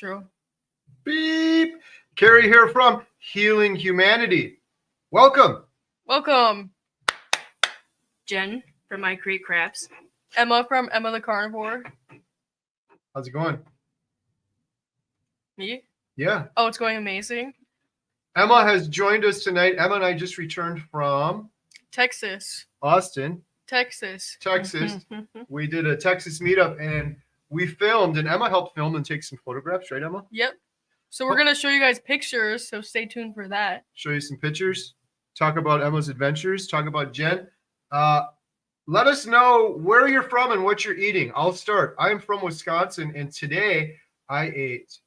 true. Beep. Kerry here from Healing Humanity. Welcome. Welcome. Jen from My Creek Crafts. Emma from Emma the Carnivore. How's it going? Me? Yeah. Oh, it's going amazing. Emma has joined us tonight. Emma and I just returned from Texas. Austin, Texas. We did a Texas meetup and we filmed, and Emma helped film and take some photographs, right, Emma? Yep. So we're going to show you guys pictures, so stay tuned for that. Show you some pictures, talk about Emma's adventures, talk about Jen. Let us know where you're from and what you're eating. I'll start. I'm from Wisconsin, and today I ate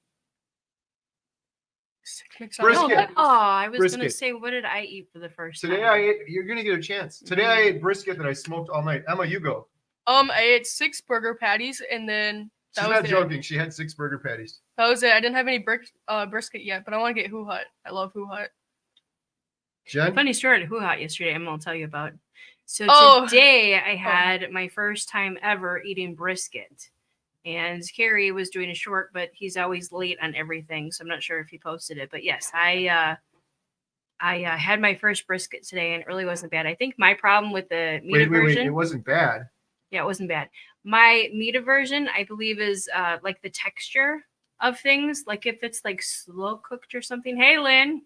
brisket. Oh, I was going to Brisket. say, what did I eat for the first Today time? I ate, you're going to get a chance. Today I ate brisket that I smoked all night. Emma, you go. I ate 6 burger patties, and then She's that not was joking. She had 6 burger patties. That was it. I didn't have any brisket yet, but I want to get Who Hut. I love Who Hut. Jen? Funny story at Who Hot yesterday, I'm going to tell you about. So today I had my first time ever eating brisket. And Kerry was doing a short, but he's always late on everything, so I'm not sure if he posted it. But yes, I had my first brisket today, and it really wasn't bad. I think my problem with the meat aversion... Wait. It wasn't bad. Yeah, it wasn't bad. My meat aversion, I believe, is like the texture of things. Like if it's like slow cooked or something. Hey, Lynn.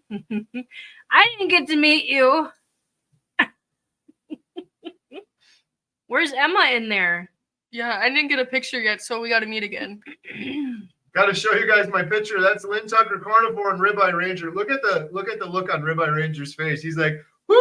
I didn't get to meet you. Where's Emma in there? Yeah, I didn't get a picture yet, so we got to meet again. Got to show you guys my picture. That's Lynn Tucker, Carnivore, and Ribeye Ranger. Look at the look on Ribeye Ranger's face. He's like, whoo!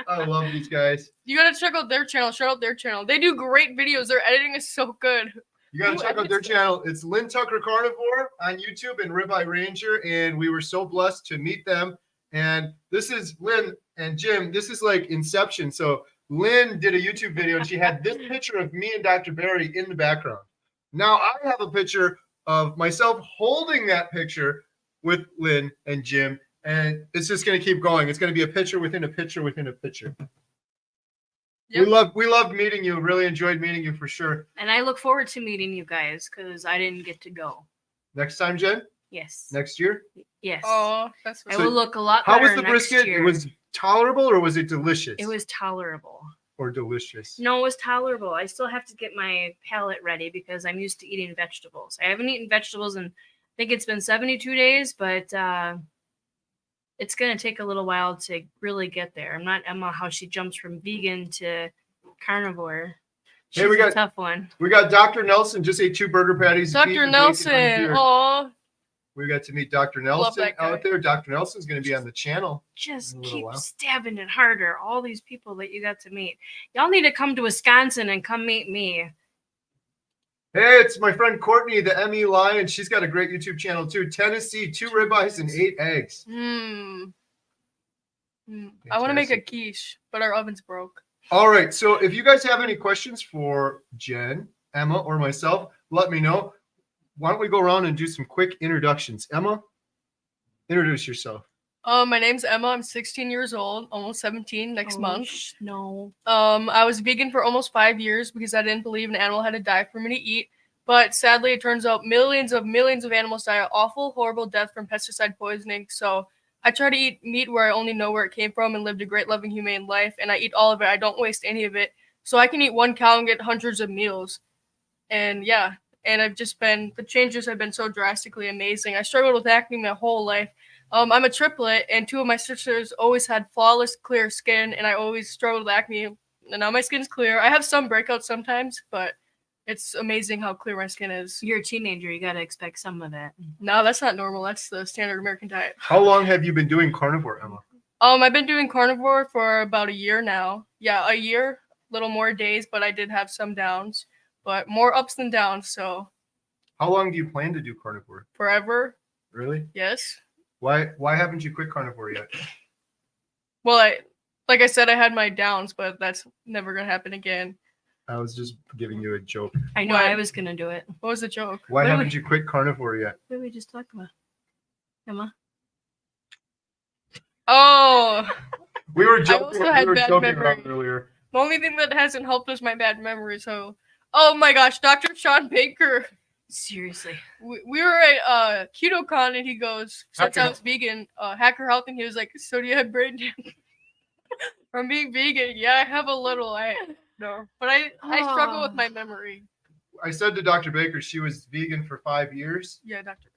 I love these guys. You got to check out their channel. Shout out their channel. They do great videos. Their editing is so good. You got to check out their channel. It's Lynn Tucker Carnivore on YouTube and Ribeye Ranger, and we were so blessed to meet them. And this is Lynn and Jim. This is like Inception. So Lynn did a YouTube video, and she had this picture of me and Dr. Barry in the background. Now I have a picture of myself holding that picture with Lynn and Jim, and it's just going to keep going. It's going to be a picture within a picture within a picture. Yep. We loved meeting you. Really enjoyed meeting you for sure. And I look forward to meeting you guys because I didn't get to go. Next time, Jen? Yes. Next year? Yes. Oh, that's I will look a lot better. How was the next brisket? year. It was tolerable, or was it delicious? It was tolerable. Or delicious? No, it was tolerable. I still have to get my palate ready because I'm used to eating vegetables. I haven't eaten vegetables in, I think it's been 72 days, but it's going to take a little while to really get there. I'm not Emma, how she jumps from vegan to carnivore. She's a tough one. We got Dr. Nelson, just ate 2 burger patties. Dr. Nelson. Oh. We got to meet Dr. Nelson out there. Dr. Nelson's going to be on the channel. Just keep stabbing it harder. All these people that you got to meet. Y'all need to come to Wisconsin and come meet me. Hey, it's my friend Courtney, the ME Lion. She's got a great YouTube channel too. Tennessee, 2 ribeyes and 8 eggs. I want to make a quiche, but our oven's broke. All right. So if you guys have any questions for Jen, Emma, or myself, let me know. Why don't we go around and do some quick introductions? Emma, introduce yourself. My name's Emma. I'm 16 years old, almost 17 next month. No. I was vegan for almost 5 years because I didn't believe an animal had to die for me to eat. But sadly, it turns out millions of animals die an awful, horrible death from pesticide poisoning. So I try to eat meat where I only know where it came from and lived a great, loving, humane life. And I eat all of it. I don't waste any of it. So I can eat 1 cow and get hundreds of meals. And yeah. And the changes have been so drastically amazing. I struggled with acne my whole life. I'm a triplet, and 2 of my sisters always had flawless, clear skin, and I always struggled with acne. And now my skin's clear. I have some breakouts sometimes, but it's amazing how clear my skin is. You're a teenager. You got to expect some of it. No, that's not normal. That's the standard American diet. How long have you been doing carnivore, Emma? I've been doing carnivore for about a year now. Yeah, a year, a little more days, but I did have some downs. But more ups than downs, so. How long do you plan to do carnivore? Forever. Really? Yes. Why haven't you quit carnivore yet? Well, like I said, I had my downs, but that's never going to happen again. I was just giving you a joke. I know I was going to do it. What was the joke? Why haven't you quit carnivore yet? What did we just talk about? Emma? Oh. We were joking, I also had bad memory earlier. The only thing that hasn't helped is my bad memory, so. Oh my gosh, Dr. Sean Baker. Seriously. We were at KetoCon and he goes, since I was vegan, Hacker Health, and he was like, so do you have brain damage from being vegan? Yeah, I have a little. No, but I struggle with my memory. I said to Dr. Baker she was vegan for 5 years. Yeah, Dr.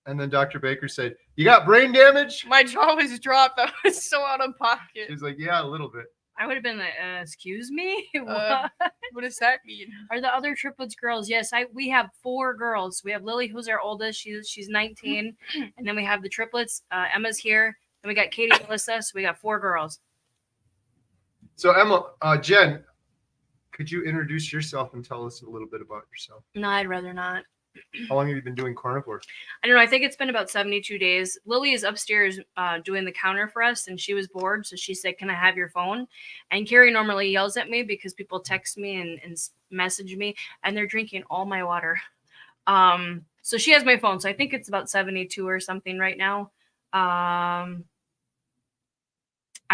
And then Dr. Baker said, "You got brain damage?" My jaw was dropped. I was so out of pocket. She's like, "Yeah, a little bit." I would have been like, excuse me? What does that mean? Are the other triplets girls? Yes, we have 4 girls. We have Lily, who's our oldest. She's 19. And then we have the triplets. Emma's here. And we got Katie and Melissa. So we got 4 girls. So Emma, Jen, could you introduce yourself and tell us a little bit about yourself? No, I'd rather not. How long have you been doing carnivore? I don't know. I think it's been about 72 days. Lily is upstairs doing the counter for us, and she was bored. So she said, "Can I have your phone?" And Kerry normally yells at me because people text me and message me, and they're drinking all my water. So she has my phone. So I think it's about 72 or something right now. I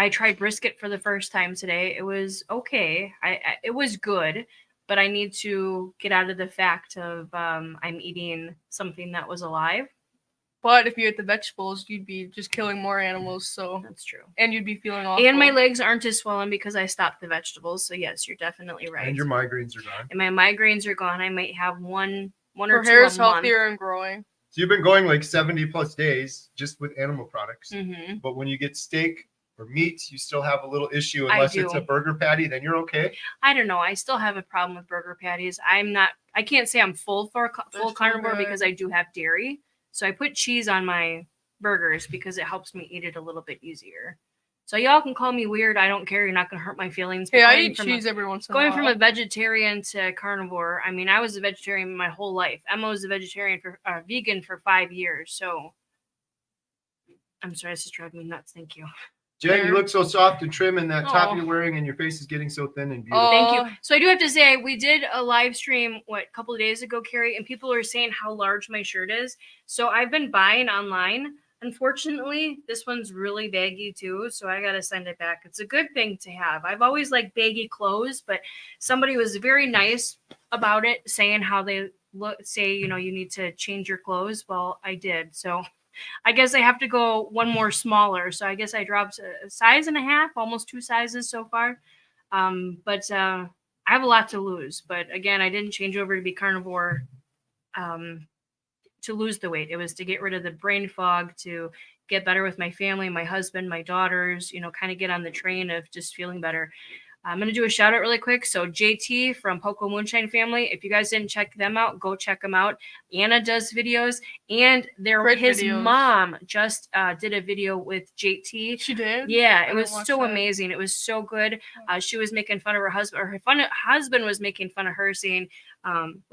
tried brisket for the first time today. It was okay. It was good. But I need to get out of the fact of I'm eating something that was alive. But if you ate the vegetables, you'd be just killing more animals. So that's true. And you'd be feeling awful. And my legs aren't as swollen because I stopped the vegetables. So yes, you're definitely right. And your migraines are gone. And my migraines are gone. I might have one or two. Her hair is healthier and growing. So you've been going like 70 plus days just with animal products. Mm-hmm. But when you get steak or meat, you still have a little issue unless it's a burger patty, then you're okay. I don't know. I still have a problem with burger patties. I can't say I'm full carnivore because I do have dairy. So I put cheese on my burgers because it helps me eat it a little bit easier. So y'all can call me weird. I don't care. You're not going to hurt my feelings. Hey, I eat cheese every once in a while. Going from a vegetarian to carnivore, I mean, I was a vegetarian my whole life. Emma was a vegan for 5 years. So I'm sorry, this is driving me nuts. Thank you. Jen, you look so soft and trim in that top you're wearing, and your face is getting so thin and beautiful. Thank you. So I do have to say, we did a live stream, a couple of days ago, Kerry, and people are saying how large my shirt is. So I've been buying online. Unfortunately, this one's really baggy too, so I got to send it back. It's a good thing to have. I've always liked baggy clothes, but somebody was very nice about it, saying how they say, you need to change your clothes. Well, I did. So I guess I have to go one more smaller. So I guess I dropped a size and a half, almost 2 sizes so far. But I have a lot to lose. But again, I didn't change over to be carnivore to lose the weight. It was to get rid of the brain fog, to get better with my family, my husband, my daughters, kind of get on the train of just feeling better. I'm going to do a shout out really quick. So JT from Poco Moonshine Family, if you guys didn't check them out, go check them out. Anna does videos, and his mom just did a video with JT. She did? Yeah, it was so amazing. It was so good. She was making fun of her husband, or her husband was making fun of her, saying,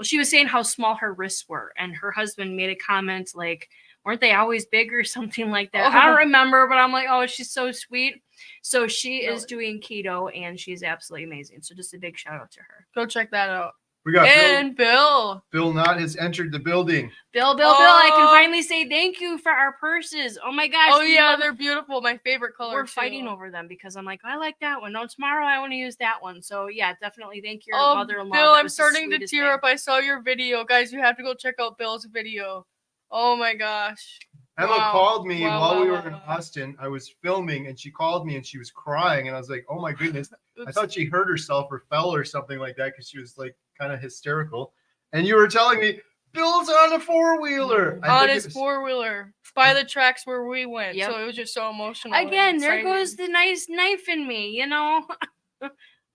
she was saying how small her wrists were, and her husband made a comment like, weren't they always big or something like that? I don't remember, but I'm like, oh, she's so sweet. So she is doing keto, and she's absolutely amazing. So just a big shout out to her. Go check that out. We got Bill. Bill Knott has entered the building. Bill, I can finally say thank you for our purses. Oh my gosh. Oh yeah, they're beautiful. My favorite color. We're fighting over them because I'm like, I like that one. No, tomorrow I want to use that one. So yeah, definitely thank your mother-in-law. Bill, I'm starting to tear up. I saw your video. Guys, you have to go check out Bill's video. Oh my gosh. Emma called me while we were in Austin. I was filming, and she called me, and she was crying, and I was like, oh my goodness. I thought she hurt herself or fell or something like that because she was like kind of hysterical. And you were telling me, Bill's on a four-wheeler. On his four-wheeler by the tracks where we went. Yep. So it was just so emotional. Again, there goes the nice knife in me,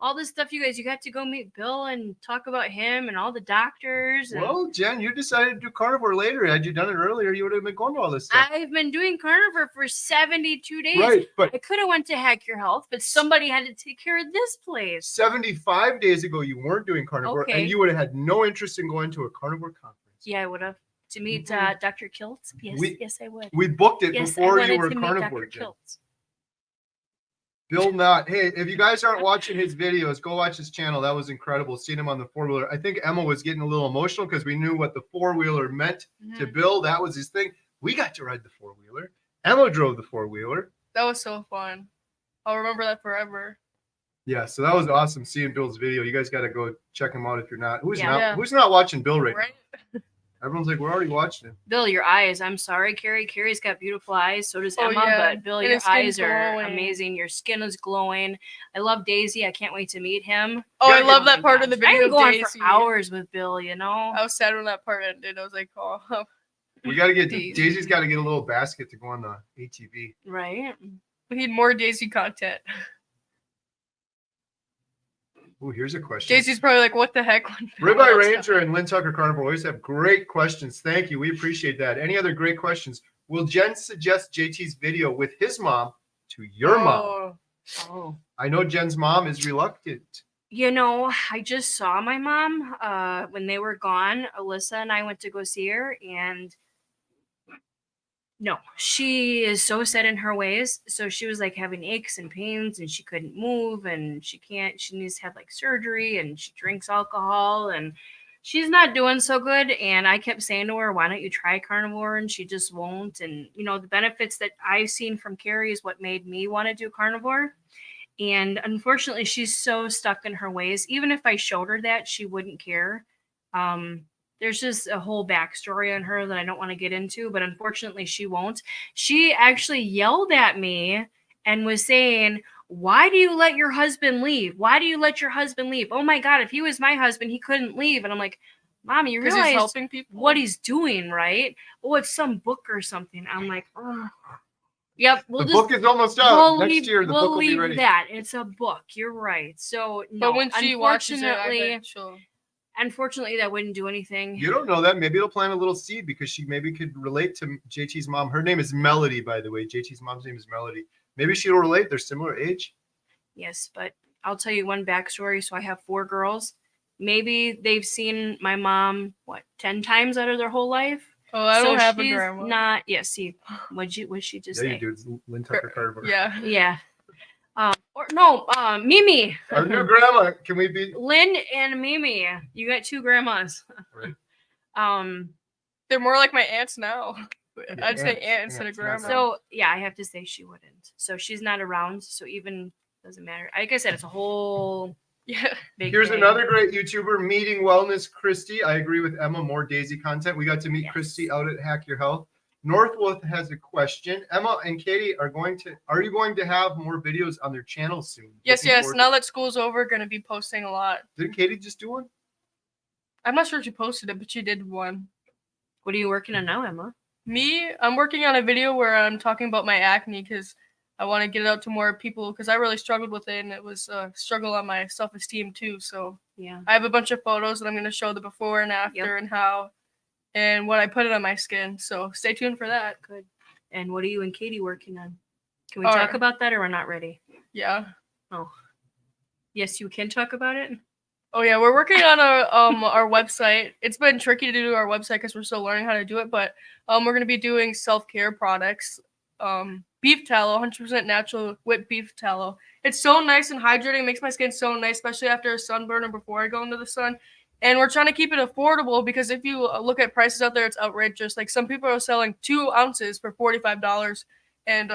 all this stuff, you guys, you got to go meet Bill and talk about him and all the doctors. Well, Jen, you decided to do carnivore later. Had you done it earlier, you would have been going to all this stuff. I've been doing carnivore for 72 days. Right, but I could have went to Hack Your Health, but somebody had to take care of this place. 75 days ago, you weren't doing carnivore, and you would have had no interest in going to a carnivore conference. Yeah, I would have. To meet Dr. Kiltz? Yes, I would. We booked it before you were carnivore, Jen. Bill Knott. Hey, if you guys aren't watching his videos, go watch his channel. That was incredible. Seeing him on the four-wheeler. I think Emma was getting a little emotional because we knew what the four-wheeler meant to Bill. That was his thing. We got to ride the four-wheeler. Emma drove the four-wheeler. That was so fun. I'll remember that forever. Yeah, so that was awesome seeing Bill's video. You guys got to go check him out if you're not. Who's not watching Bill right now? Everyone's like, we're already watching it. Bill, your eyes. I'm sorry, Kerry. Kerry's got beautiful eyes. So does Oh, Emma. yeah. But Bill, And your his skin's eyes are glowing. amazing. Your skin is glowing. I love Daisy. I can't wait to meet him. Oh, I Yeah, love Oh that my part of the gosh. I video. am going Daisy. for hours with Bill. You know. I was sad when that part ended. I was like, oh. We got to get Daisy. Daisy's got to get a little basket to go on the ATV. Right. We need more Daisy content. Oh, here's a question. Daisy's probably like, what the heck? Ribeye Ranger and Lynn Tucker Carnivore always have great questions. Thank you. We appreciate that. Any other great questions? Will Jen suggest JT's video with his mom to your mom? Oh. I know Jen's mom is reluctant. You know, I just saw my mom when they were gone. Alyssa and I went to go see her, and no, she is so set in her ways. So she was like having aches and pains, and she couldn't move, and she needs to have like surgery, and she drinks alcohol, and she's not doing so good. And I kept saying to her, why don't you try carnivore? And she just won't. And, you know, the benefits that I've seen from Kerry is what made me want to do carnivore. And unfortunately, she's so stuck in her ways. Even if I showed her that, she wouldn't care. There's just a whole backstory on her that I don't want to get into, but unfortunately, she won't. She actually yelled at me and was saying, why do you let your husband leave? Why do you let your husband leave? Oh my God, if he was my husband, he couldn't leave. And I'm like, Mom, you realize he's helping people? what he's doing, right? Oh, it's some book or something. I'm like, oh. Yep. The book is almost out. Next year, the book will be ready. That. It's a book. You're right. So, no, But when she watches it, I bet she'll... Unfortunately, that wouldn't do anything. You don't know that. Maybe it'll plant a little seed because she maybe could relate to JT's mom. Her name is Melody, by the way. JT's mom's name is Melody. Maybe she'll relate. They're similar age. Yes, but I'll tell you one backstory. So I have 4 girls. Maybe they've seen my mom, 10 times out of their whole life? Oh, I don't have a she's grandma. Not, yeah, see, what'd she just say? Yeah, you do. It's Lynn Tucker Carnivore. Yeah. Mimi. Our new grandma. Can we be? Lynn and Mimi. You got 2 grandmas. Right. They're more like my aunts now. Yeah, I'd say aunt instead of grandma. So, yeah, I have to say she wouldn't. So she's not around, so even doesn't matter. Like I said, it's a whole... Yeah. Here's another great YouTuber, Meeting Wellness Christy. I agree with Emma, more Daisy content. We got to meet Christy out at Hack Your Health. Northwood has a question. Emma and Katie are you going to have more videos on their channel soon? Yes. Now that school's over, going to be posting a lot. Didn't Katie just do one? I'm not sure if she posted it, but she did one. What are you working on now, Emma? Me? I'm working on a video where I'm talking about my acne because I want to get it out to more people because I really struggled with it, and it was a struggle on my self-esteem too. So yeah, I have a bunch of photos that I'm going to show the before and after and how and what I put it on my skin. So stay tuned for that. Good. And what are you and Katie working on? Can we talk about that, or we're not ready? Yeah. Oh. Yes, you can talk about it. Oh yeah, we're working on our website. It's been tricky to do our website because we're still learning how to do it, but we're going to be doing self-care products. Beef tallow, 100% natural whipped beef tallow. It's so nice and hydrating. It makes my skin so nice, especially after a sunburn or before I go into the sun. And we're trying to keep it affordable because if you look at prices out there, it's outrageous. Like some people are selling 2 ounces for $45, and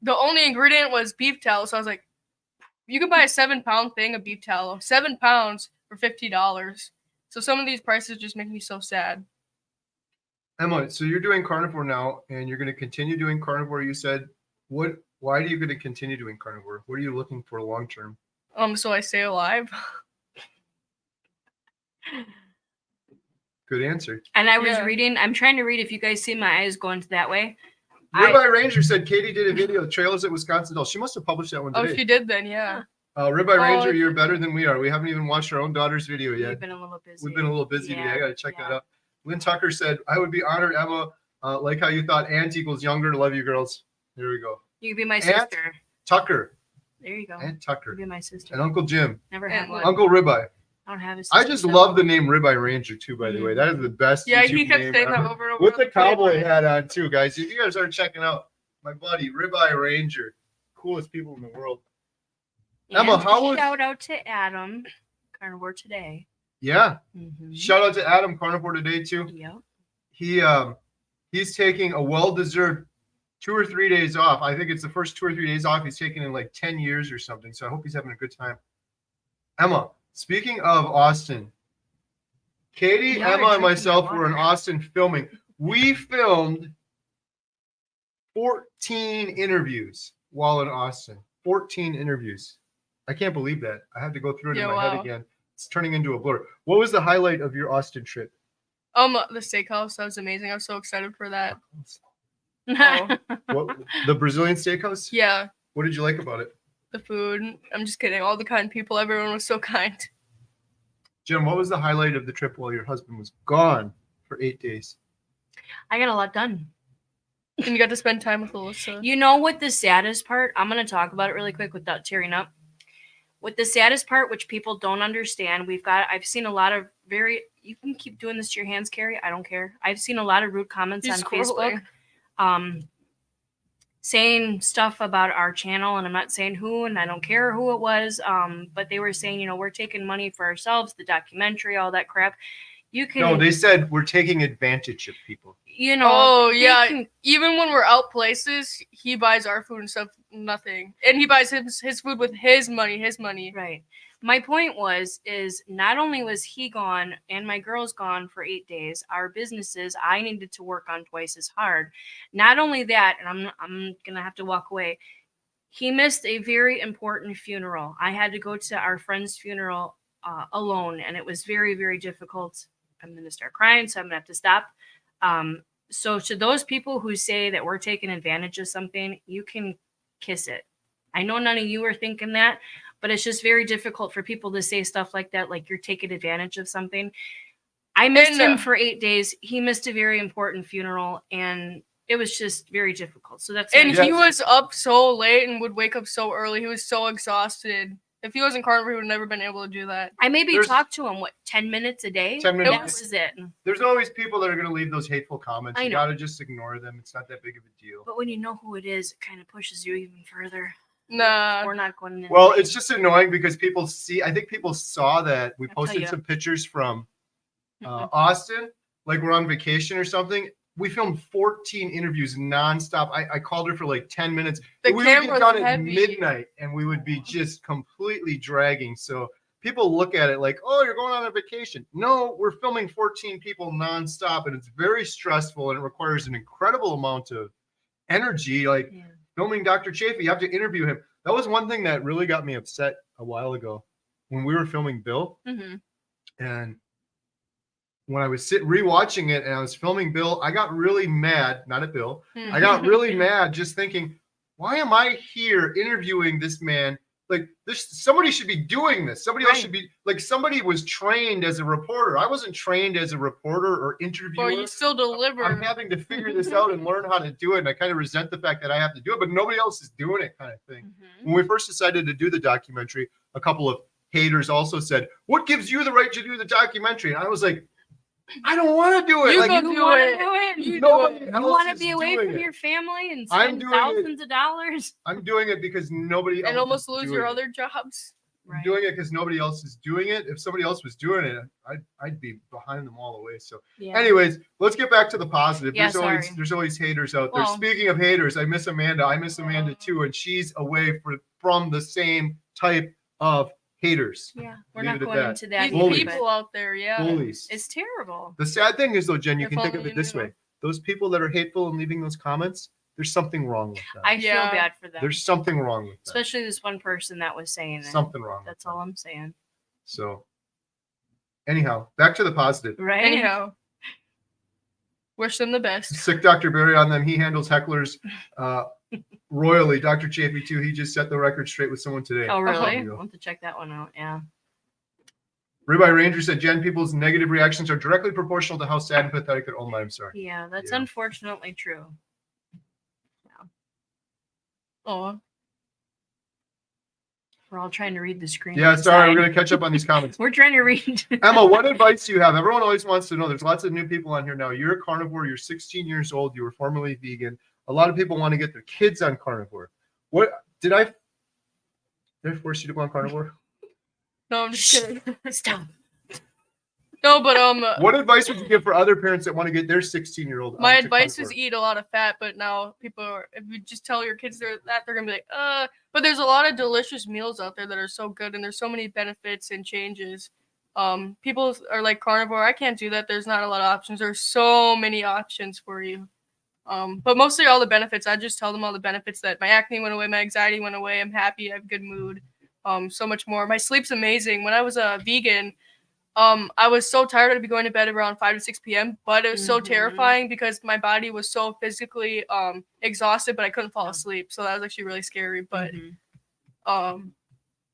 the only ingredient was beef tallow. So I was like, you could buy a 7-pound thing of beef tallow, 7 pounds for $50. So some of these prices just make me so sad. Emma, so you're doing carnivore now, and you're going to continue doing carnivore. You said, why are you going to continue doing carnivore? What are you looking for long term? So I stay alive. Good answer. And I was reading. I'm trying to read. If you guys see my eyes going that way. Ribeye Ranger said Katie did a video, Trailers at Wisconsin Dells. She must have published that one today. Oh, she did then, yeah. Ribeye Ranger, you're better than we are. We haven't even watched our own daughter's video yet. We've been a little busy. We've been a little busy today. I got to check that out. Lynn Tucker said, I would be honored, Emma. Like how you thought aunt equals younger. Love you, girls. There we go. You could be my sister. Aunt Tucker. There you go. Aunt Tucker. You could be my sister. And Uncle Jim. Never had one. Uncle Ribeye. I don't have a sister. I just love the name Ribeye Ranger, too, by the way. That is the best Yeah, YouTube he kept name saying ever. that over and over. With the cowboy hat on, too, guys. If you guys aren't checking out my buddy, Ribeye Ranger. Coolest people in the world. And Emma, how was... Shout out to Adam, Carnivore Today. Yeah. Mm-hmm. Shout out to Adam, Carnivore Today, too. Yep. He's taking a well-deserved 2 or 3 days off. I think it's the first 2 or 3 days off he's taken in like 10 years or something. So I hope he's having a good time. Emma, speaking of Austin, Katie, Y'all are Emma, and drinking myself your were in water. Austin filming. We filmed 14 interviews while in Austin. 14 interviews. I can't believe that. I had to go through it in my head again. It's turning into a blur. What was the highlight of your Austin trip? The steakhouse. That was amazing. I was so excited for that. What, the Brazilian steakhouse? Yeah, What did you like about it? the food. I'm just kidding. All the kind people. Everyone was so kind. Jim, what was the highlight of the trip while your husband was gone for 8 days? I got a lot done. And you got to spend time with Alyssa. You know what the saddest part? I'm going to talk about it really quick without tearing up. What the saddest part, which people don't understand, I've seen a lot of you can keep doing this to your hands, Kerry. I don't care. I've seen a lot of rude comments on Facebook. Saying stuff about our channel, and I'm not saying who, and I don't care who it was, but they were saying, we're taking money for ourselves, the documentary, all that crap. No, they said we're taking advantage of people. Even when we're out places, he buys our food and stuff, nothing. And he buys his food with his money. Right. My point is not only was he gone and my girl's gone for 8 days, our businesses, I needed to work on twice as hard. Not only that, and I'm going to have to walk away. He missed a very important funeral. I had to go to our friend's funeral alone, and it was very, very difficult. I'm going to start crying, so I'm going to have to stop. So to those people who say that we're taking advantage of something, you can kiss it. I know none of you are thinking that, but it's just very difficult for people to say stuff like that, like you're taking advantage of something. I missed him for 8 days. He missed a very important funeral, and it was just very difficult. So that's he was up so late and would wake up so early. He was so exhausted. If he wasn't Carnivore, he would have never been able to do that. I maybe talked to him, 10 minutes a day? 10 minutes. That was it. There's always people that are going to leave those hateful comments. I You know. got to just ignore them. It's not that big of a deal. But when you know who it is, it kind of pushes you even further. Nah. We're not going in. Well, it's just annoying because I think people saw that we posted some pictures from Austin, like we're on vacation or something. We filmed 14 interviews nonstop. I called her for like 10 minutes. We would be done at midnight, and we would be just completely dragging. So people look at it like, oh, you're going on a vacation. No, we're filming 14 people nonstop, and it's very stressful, and it requires an incredible amount of energy. Like filming Dr. Chafee, you have to interview him. That was one thing that really got me upset a while ago when we were filming Bill. And when I was rewatching it and I was filming Bill, I got really mad, not at Bill. I got really mad just thinking, why am I here interviewing this man? Like somebody should be doing this. Somebody else should be somebody was trained as a reporter. I wasn't trained as a reporter or interviewer. Well, you still deliver. I'm having to figure this out and learn how to do it. And I kind of resent the fact that I have to do it, but nobody else is doing it, kind of thing. When we first decided to do the documentary, a couple of haters also said, what gives you the right to do the documentary? And I was like, I don't want to do it. You want to be away from your family and spend thousands of dollars. I'm doing it because nobody else and almost lose your other jobs. I'm doing it because nobody else is doing it. If somebody else was doing it, I'd be behind them all the way. So, anyways, let's get back to the positive. There's always haters out there. Speaking of haters, I miss Amanda. I miss Amanda too, and she's away from the same type of haters. Yeah, we're not going into that. People out there, bullies. It's terrible. The sad thing is, though, Jen, you can think of it this way: those people that are hateful and leaving those comments, there's something wrong with them. I feel bad for them. There's something wrong with them. Especially this one person that was saying something wrong. That's all I'm saying. So, anyhow, back to the positive. Right. Anyhow, wish them the best. Sick Dr. Barry on them. He handles hecklers royally. Dr. Chafee too. He just set the record straight with someone today. Oh, really? I want to check that one out. Yeah. Ribeye Ranger said, Jen, people's negative reactions are directly proportional to how sad and pathetic their own lives are. Yeah, that's unfortunately true. Yeah. Oh. We're all trying to read the screen. Yeah, sorry. We're going to catch up on these comments. We're trying to read. Emma, what advice do you have? Everyone always wants to know. There's lots of new people on here now. You're a carnivore. You're 16 years old. You were formerly vegan. A lot of people want to get their kids on carnivore. What did I force you to go on carnivore? No, I'm just kidding. Stop. No, but what advice would you give for other parents that want to get their 16-year-old? My advice is eat a lot of fat, but now if you just tell your kids they're gonna be like, But there's a lot of delicious meals out there that are so good, and there's so many benefits and changes. People are like, carnivore, I can't do that. There's not a lot of options. There's so many options for you. But mostly all the benefits. I just tell them all the benefits, that my acne went away, my anxiety went away, I'm happy, I have good mood, so much more. My sleep's amazing. When I was a vegan, I was so tired. I'd be going to bed around 5 to 6 p.m., but it was so terrifying because my body was so physically exhausted, but I couldn't fall asleep. So that was actually really scary. But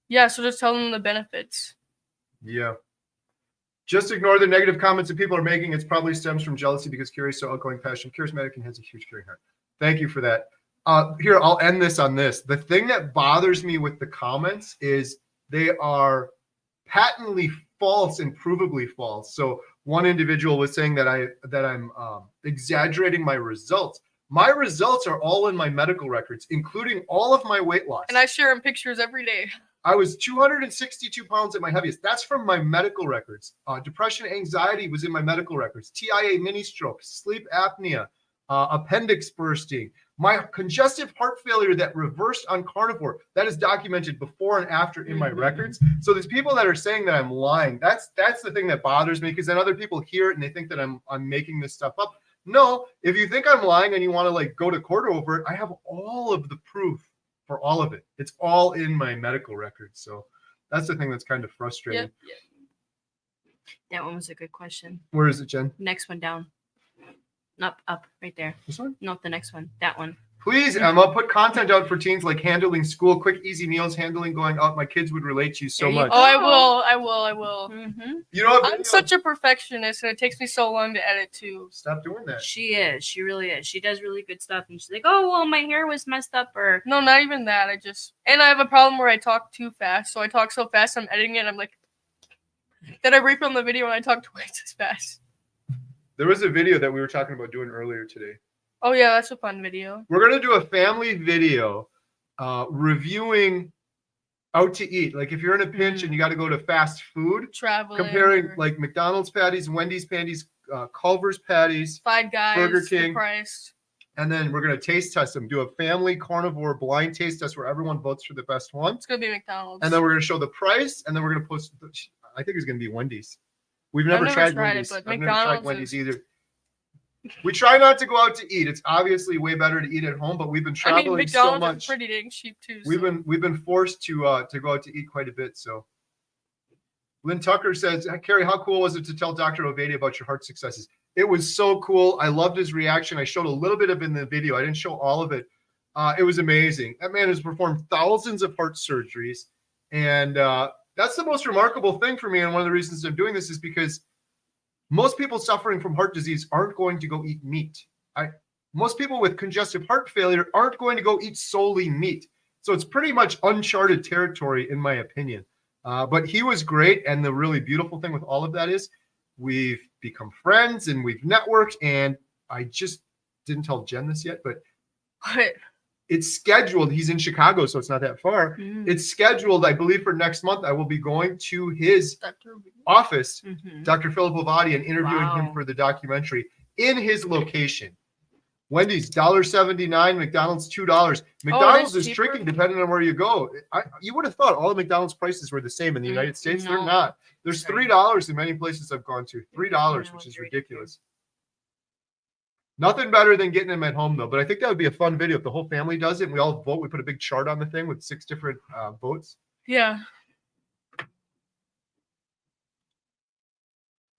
yeah, so just tell them the benefits. Yeah. Just ignore the negative comments that people are making. It probably stems from jealousy because Kerry's so outgoing, passionate, charismatic, and has a huge caring heart. Thank you for that. Here, I'll end this on this. The thing that bothers me with the comments is they are patently false and provably false. So one individual was saying that I'm exaggerating my results. My results are all in my medical records, including all of my weight loss. And I share in pictures every day. I was 262 pounds at my heaviest. That's from my medical records. Depression, anxiety was in my medical records. TIA, mini stroke, sleep apnea, appendix bursting. My congestive heart failure that reversed on carnivore, that is documented before and after in my records. So there's people that are saying that I'm lying. That's the thing that bothers me, because then other people hear it and they think that I'm making this stuff up. No, if you think I'm lying and you want to like go to court over it, I have all of the proof for all of it. It's all in my medical records. So that's the thing that's kind of frustrating. Yep. That one was a good question. Where is it, Jen? Next one down. Up, right there. This one? Not the next one. That one. Please, Emma, put content out for teens like handling school, quick, easy meals, handling going out. My kids would relate to you so much. Oh, I will. You know, I'm such a perfectionist, and it takes me so long to edit too. Stop doing that. She is. She really is. She does really good stuff. And she's like, oh, well, my hair was messed up. Or no, not even that. And I have a problem where I talk too fast. So I talk so fast, I'm editing it, and I'm like, then I refilm the video and I talk twice as fast. There was a video that we were talking about doing earlier today. Oh, yeah, that's a fun video. We're going to do a family video reviewing out to eat. Like if you're in a pinch and you got to go to fast food, traveling, comparing like McDonald's patties, Wendy's patties, Culver's patties, Five Guys, Burger King, price. And then we're going to taste test them, do a family carnivore blind taste test where everyone votes for the best one. It's going to be McDonald's. And then we're going to show the price, and then we're going to post, I think it's going to be Wendy's. I've never tried Wendy's. It, but I've McDonald's never tried Wendy's either. We try not to go out to eat. It's obviously way better to eat at home, but we've been traveling so much. Is pretty dang cheap too. So. We've been forced to go out to eat quite a bit. So, Lynn Tucker says, Kerry, how cool was it to tell Dr. Ovadia about your heart successes? It was so cool. I loved his reaction. I showed a little bit of it in the video. I didn't show all of it. It was amazing. That man has performed thousands of heart surgeries, and that's the most remarkable thing for me. And one of the reasons I'm doing this is because most people suffering from heart disease aren't going to go eat meat. Most people with congestive heart failure aren't going to go eat solely meat. So it's pretty much uncharted territory, in my opinion. But he was great. And the really beautiful thing with all of that is we've become friends and we've networked. And I just didn't tell Jen this yet, but it's scheduled. He's in Chicago, so it's not that far. It's scheduled, I believe, for next month. I will be going to his office, Dr. Philip Ovadia, and interviewing him for the documentary in his location. Wendy's $1.79, McDonald's $2. McDonald's is tricky depending on where you go. You would have thought all the McDonald's prices were the same in the United States. No. They're not. There's $3 in many places I've gone to. $3, which is ridiculous. Nothing better than getting them at home, though. But I think that would be a fun video if the whole family does it and we all vote. We put a big chart on the thing with 6 different votes. Yeah.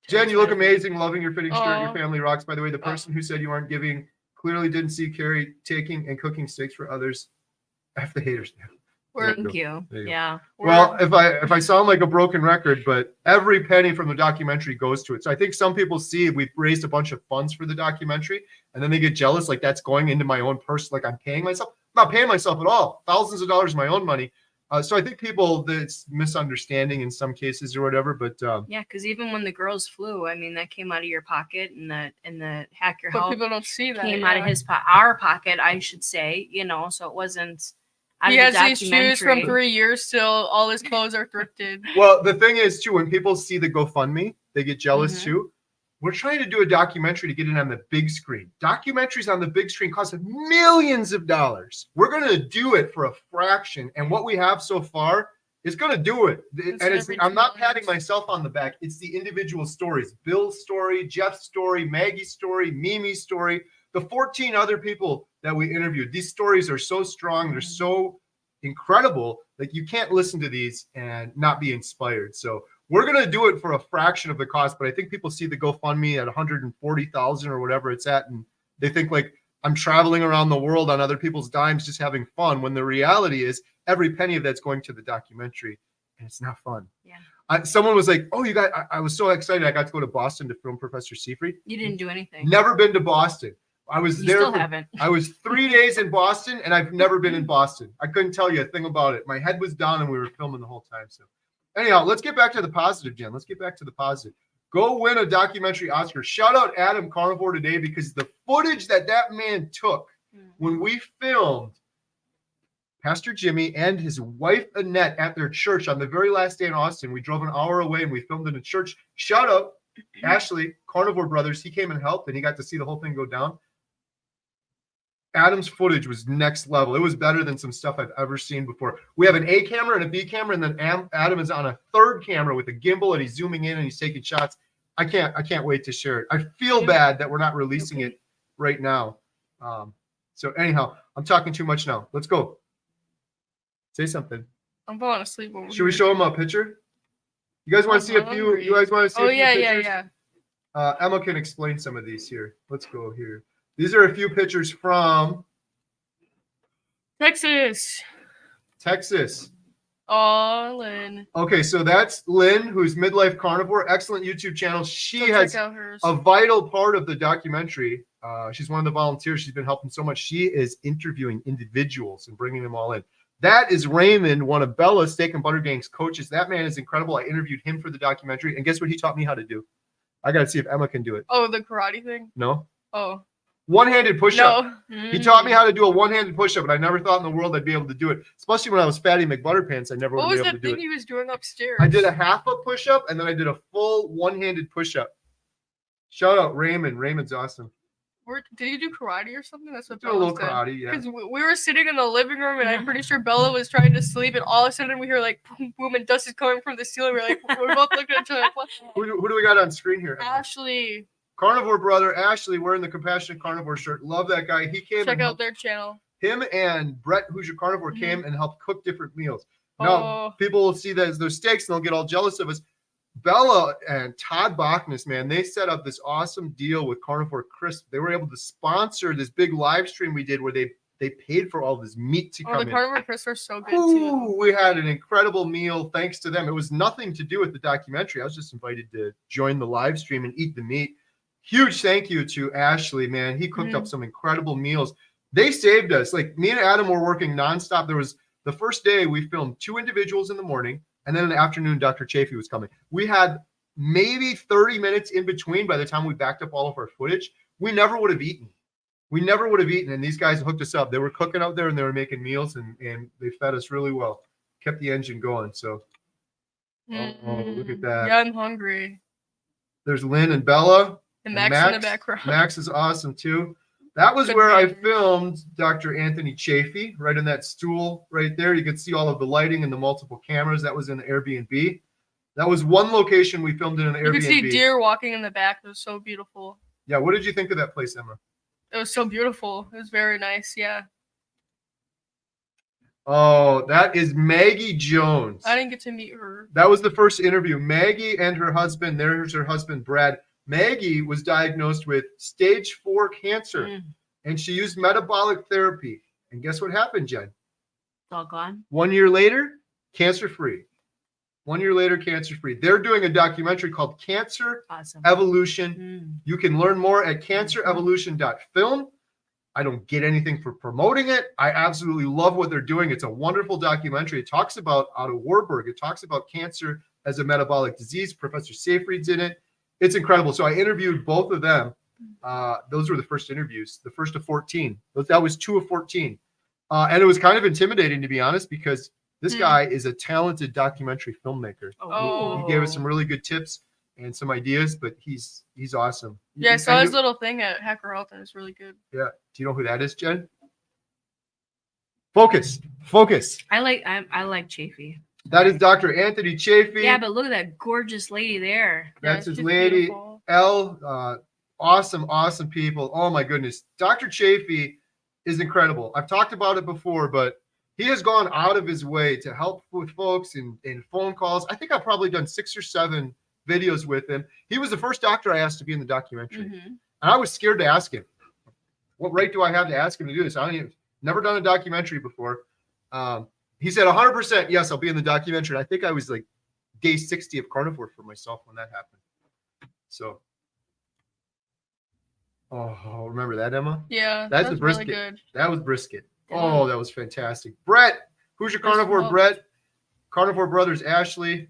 Jen, you look amazing. Loving your fitting shirt. Your family rocks. By the way, the person who said you aren't giving clearly didn't see Kerry taking and cooking steaks for others. F the haters. Thank you. Yeah. Well, if I sound like a broken record, but every penny from the documentary goes to it. So I think some people see we've raised a bunch of funds for the documentary, and then they get jealous, like that's going into my own purse, like I'm paying myself. I'm not paying myself at all. Thousands of dollars of my own money. So I think it's misunderstanding in some cases or whatever. But yeah, because even when the girls flew, I mean, that came out of your pocket, and the Hack Your Health people don't see that came out of our pocket, I should say. So it wasn't. He has these shoes from 3 years still. All his clothes are thrifted. Well, the thing is, too, when people see the GoFundMe, they get jealous, too. We're trying to do a documentary to get it on the big screen. Documentaries on the big screen cost millions of dollars. We're going to do it for a fraction. And what we have so far It's going to do it. I'm not patting minutes. myself on the back. It's the individual stories. Bill's story, Jeff's story, Maggie's story, Mimi's story, the 14 other people that we interviewed. These stories are so strong. They're so incredible that you can't listen to these and not be inspired. So we're going to do it for a fraction of the cost, but I think people see the GoFundMe at 140,000 or whatever it's at, and they think like I'm traveling around the world on other people's dimes just having fun, when the reality is every penny of that's going to the documentary, and it's not fun. Yeah. Someone was like, oh, you got, I was so excited. I got to go to Boston to film Professor Seyfried. You didn't do anything. Never been to Boston. I was there. Still haven't. I was 3 days in Boston, and I've never been in Boston. I couldn't tell you a thing about it. My head was down, and we were filming the whole time. So anyhow, let's get back to the positive, Jen. Let's get back to the positive. Go win a documentary Oscar. Shout out Adam Carnivore today, because the footage that man took when we filmed Pastor Jimmy and his wife Annette at their church on the very last day in Austin. We drove an hour away and we filmed in a church. Shout out Ashley, Carnivore Brothers. He came and helped, and he got to see the whole thing go down. Adam's footage was next level. It was better than some stuff I've ever seen before. We have an A camera and a B camera, and then Adam is on a third camera with a gimbal, and he's zooming in and he's taking shots. I can't wait to share it. I feel bad that we're not releasing it right now. So anyhow, I'm talking too much now. Let's go. Say something. I'm falling asleep. Should we show him a picture? You guys want to see a few? You guys want to see? Oh, a few pictures? yeah. Emma can explain some of these here. Let's go here. These are a few pictures from Texas. Oh, Lynn. Okay, so that's Lynn, who's Midlife Carnivore. Excellent YouTube channel. She has check out hers. a vital part of the documentary. She's one of the volunteers. She's been helping so much. She is interviewing individuals and bringing them all in. That is Raymond, one of Bella's Steak and Butter Gang's coaches. That man is incredible. I interviewed him for the documentary, and guess what he taught me how to do? I got to see if Emma can do it. Oh, the karate thing? No? Oh. One-handed push-up. No. He taught me how to do a one-handed push-up, and I never thought in the world I'd be able to do it. Especially when I was Fatty McButterpants, I never would be able to do it. What was that thing he was doing upstairs? I did a half a push-up, and then I did a full one-handed push-up. Shout out Raymond. Raymond's awesome. Did you do karate or something? That's what Did a little karate, yeah. Because we were sitting in the living room, and I'm pretty sure Bella was trying to sleep, and all of a sudden we hear like boom, boom, and dust is coming from the ceiling. We're both looking at each other. Who do we got on screen here? Ashley. Carnivore brother Ashley wearing the Compassionate Carnivore shirt. Love that guy. He came. Check out their channel. Him and Brett, who's your carnivore, came and helped cook different meals. Now people will see that as those steaks, and they'll get all jealous of us. Bella and Todd Bachnes, man, they set up this awesome deal with Carnivore Crisp. They were able to sponsor this big live stream we did where they paid for all this meat to come in. The Carnivore Crisp are so good too. We had an incredible meal thanks to them. It was nothing to do with the documentary. I was just invited to join the live stream and eat the meat. Huge thank you to Ashley, man. He cooked up some incredible meals. They saved us. Like me and Adam were working nonstop. There was the first day we filmed 2 individuals in the morning. And then in the afternoon, Dr. Chafee was coming. We had maybe 30 minutes in between by the time we backed up all of our footage. We never would have eaten. And these guys hooked us up. They were cooking out there and they were making meals and they fed us really well. Kept the engine going. So, look at that. Yeah, I'm hungry. There's Lynn and Bella. And Max in the background. Max is awesome too. That was where I filmed Dr. Anthony Chafee, right in that stool right there. You could see all of the lighting and the multiple cameras. That was in the Airbnb. That was one location we filmed in an Airbnb. You could see deer walking in the back. It was so beautiful. Yeah, what did you think of that place, Emma? It was so beautiful. It was very nice, yeah. Oh, that is Maggie Jones. I didn't get to meet her. That was the first interview. Maggie and her husband, there's her husband, Brad. Maggie was diagnosed with stage 4 cancer, and she used metabolic therapy. And guess what happened, Jen? It's all gone. 1 year later, cancer-free. 1 year later, cancer-free. They're doing a documentary called Cancer Evolution. You can learn more at cancerevolution.film. I don't get anything for promoting it. I absolutely love what they're doing. It's a wonderful documentary. It talks about Otto Warburg. It talks about cancer as a metabolic disease. Professor Seyfried's in it. It's incredible. So I interviewed both of them. Those were the first interviews, the first of 14. That was 2 of 14. And it was kind of intimidating, to be honest, because this guy is a talented documentary filmmaker. He gave us some really good tips and some ideas, but he's awesome. Yeah, I saw his little thing at Hacker Halton. It's really good. Yeah. Do you know who that is, Jen? Focus. I like Chafee. That is Dr. Anthony Chafee. Yeah, but look at that gorgeous lady there. That's Yeah, his she's lady. beautiful. Awesome people. Oh my goodness. Dr. Chafee is incredible. I've talked about it before, but he has gone out of his way to help with folks in phone calls. I think I've probably done 6 or 7 videos with him. He was the first doctor I asked to be in the documentary. And I was scared to ask him. What right do I have to ask him to do this? Never done a documentary before. He said 100% yes, I'll be in the documentary. And I think I was like day 60 of carnivore for myself when that happened. So, remember that, Emma? Yeah, That's a was brisket. really good. That was brisket. Yeah. Oh, that was fantastic. Brett, who's your carnivore? smoked. Brett, Carnivore Brothers, Ashley,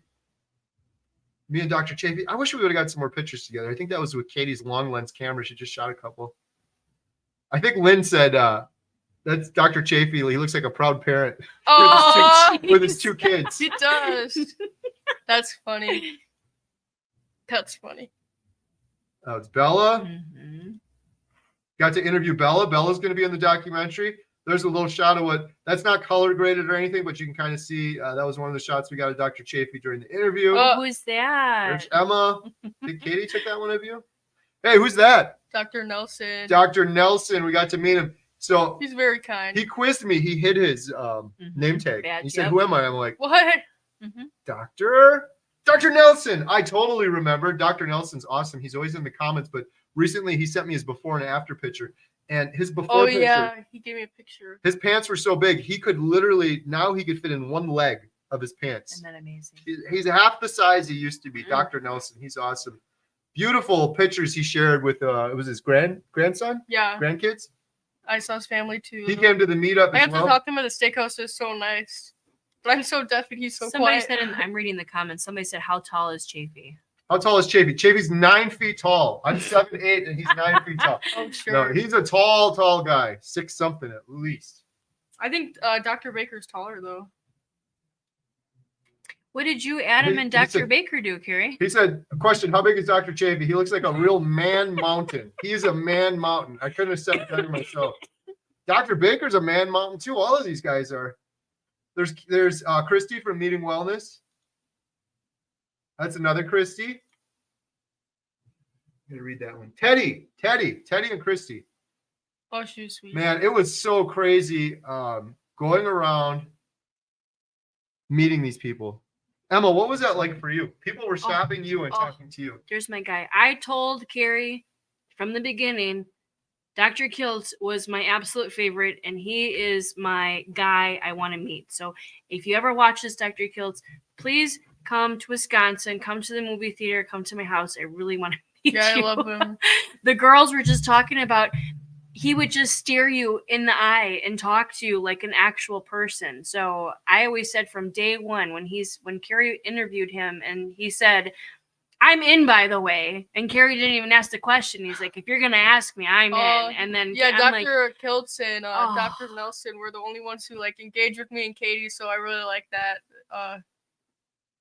me and Dr. Chafee. I wish we would have got some more pictures together. I think that was with Katie's long lens camera. She just shot a couple. I think Lynn said that's Dr. Chafee. He looks like a proud parent with his 2 kids. He does. That's funny. That's funny. Oh, it's Bella. Got to interview Bella. Bella's going to be in the documentary. There's a little shot of what, that's not color graded or anything, but you can kind of see that was one of the shots we got of Dr. Chafee during the interview. Who's that? There's Emma. I think Katie took that one of you. Hey, who's that? Dr. Nelson. Dr. Nelson. We got to meet him. So He's very kind. he quizzed me. He hid his name tag. Badge, He said, yep. who am I? I'm like, What? Dr. Nelson. I totally remember. Dr. Nelson's awesome. He's always in the comments, but recently he sent me his before and after picture. And his before picture, Yeah, he gave me a picture. his pants were so big, he could literally, now he could fit in one leg of his pants. Isn't that amazing? He's half the size he used to be. Dr. Nelson. He's awesome. Beautiful pictures he shared with, it was his grandson? Yeah, Grandkids? I saw his family too. He came to the meetup I as got well. to talk to him at the steakhouse. It's so nice. But I'm so deaf and he's so Somebody quiet. said, I'm reading the comments, somebody said, how tall is Chafee? How tall is Chafee? Chafee's 9 feet tall. I'm 7'8", and he's 9 feet tall. Oh, sure. No, he's a tall guy. 6 something at least. I think Dr. Baker's taller though. What did you, Adam, He- and he Dr. said- Baker do, Kerry? He said, question, how big is Dr. Chafee? He looks like a real man mountain. He's a man mountain. I couldn't have said it better myself. Dr. Baker's a man mountain too. All of these guys are. There's Christy from Meeting Wellness. That's another Christy. I'm going to read that one. Teddy and Christy. Oh, she was sweet. Man, it was so crazy going around meeting these people. Emma, what was that like for you? People were stopping you and talking to you. Here's my guy. I told Kerry from the beginning, Dr. Kiltz was my absolute favorite, and he is my guy I want to meet. So if you ever watch this, Dr. Kiltz, please come to Wisconsin, come to the movie theater, come to my house. I really want to meet you. Yeah, I love him. The girls were just talking about he would just stare you in the eye and talk to you like an actual person. So I always said from day one when Kerry interviewed him and he said, I'm in, by the way. And Kerry didn't even ask the question. He's like, if you're going to ask me, I'm in. And then yeah, I'm Dr. Kiltz and Dr. Nelson were the only ones who like engaged with me and Katie. So I really like that.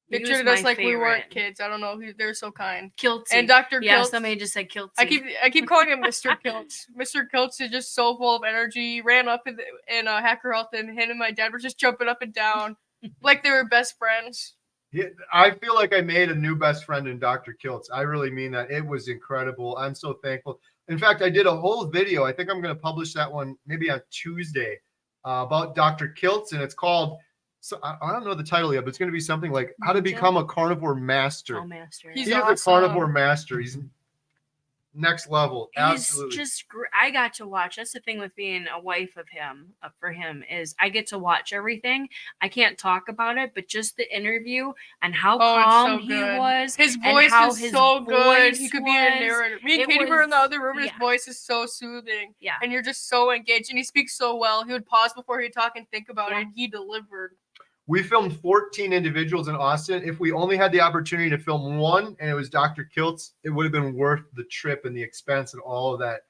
They treated us like we weren't kids. I don't know. They're so kind. Kiltz. And Dr. Yeah, Kiltz. somebody just said Kiltz. I keep calling him Mr. Kiltz. Mr. Kiltz is just so full of energy. He ran up in Hacker Health, and him and my dad were just jumping up and down like they were best friends. Yeah, I feel like I made a new best friend in Dr. Kiltz. I really mean that. It was incredible. I'm so thankful. In fact, I did a whole video. I think I'm going to publish that one maybe on Tuesday about Dr. Kiltz, and it's called, so I don't know the title yet, but it's going to be something like how to become a carnivore master. Master. He's He's awesome. a carnivore master. He's next level. He's Absolutely. just I got to watch. That's the thing with being a wife of him, for him, is I get to watch everything. I can't talk about it, but just the interview and how calm he was. His voice is so good. He could be a was. narrator. Me and Katie were in the other room, and his Yeah. voice is so soothing. Yeah. And you're just so engaged. And he speaks so well. He would pause before he'd talk and think about Yeah. it, and he delivered. We filmed 14 individuals in Austin. If we only had the opportunity to film one and it was Dr. Kiltz, it would have been worth the trip and the expense and all of that.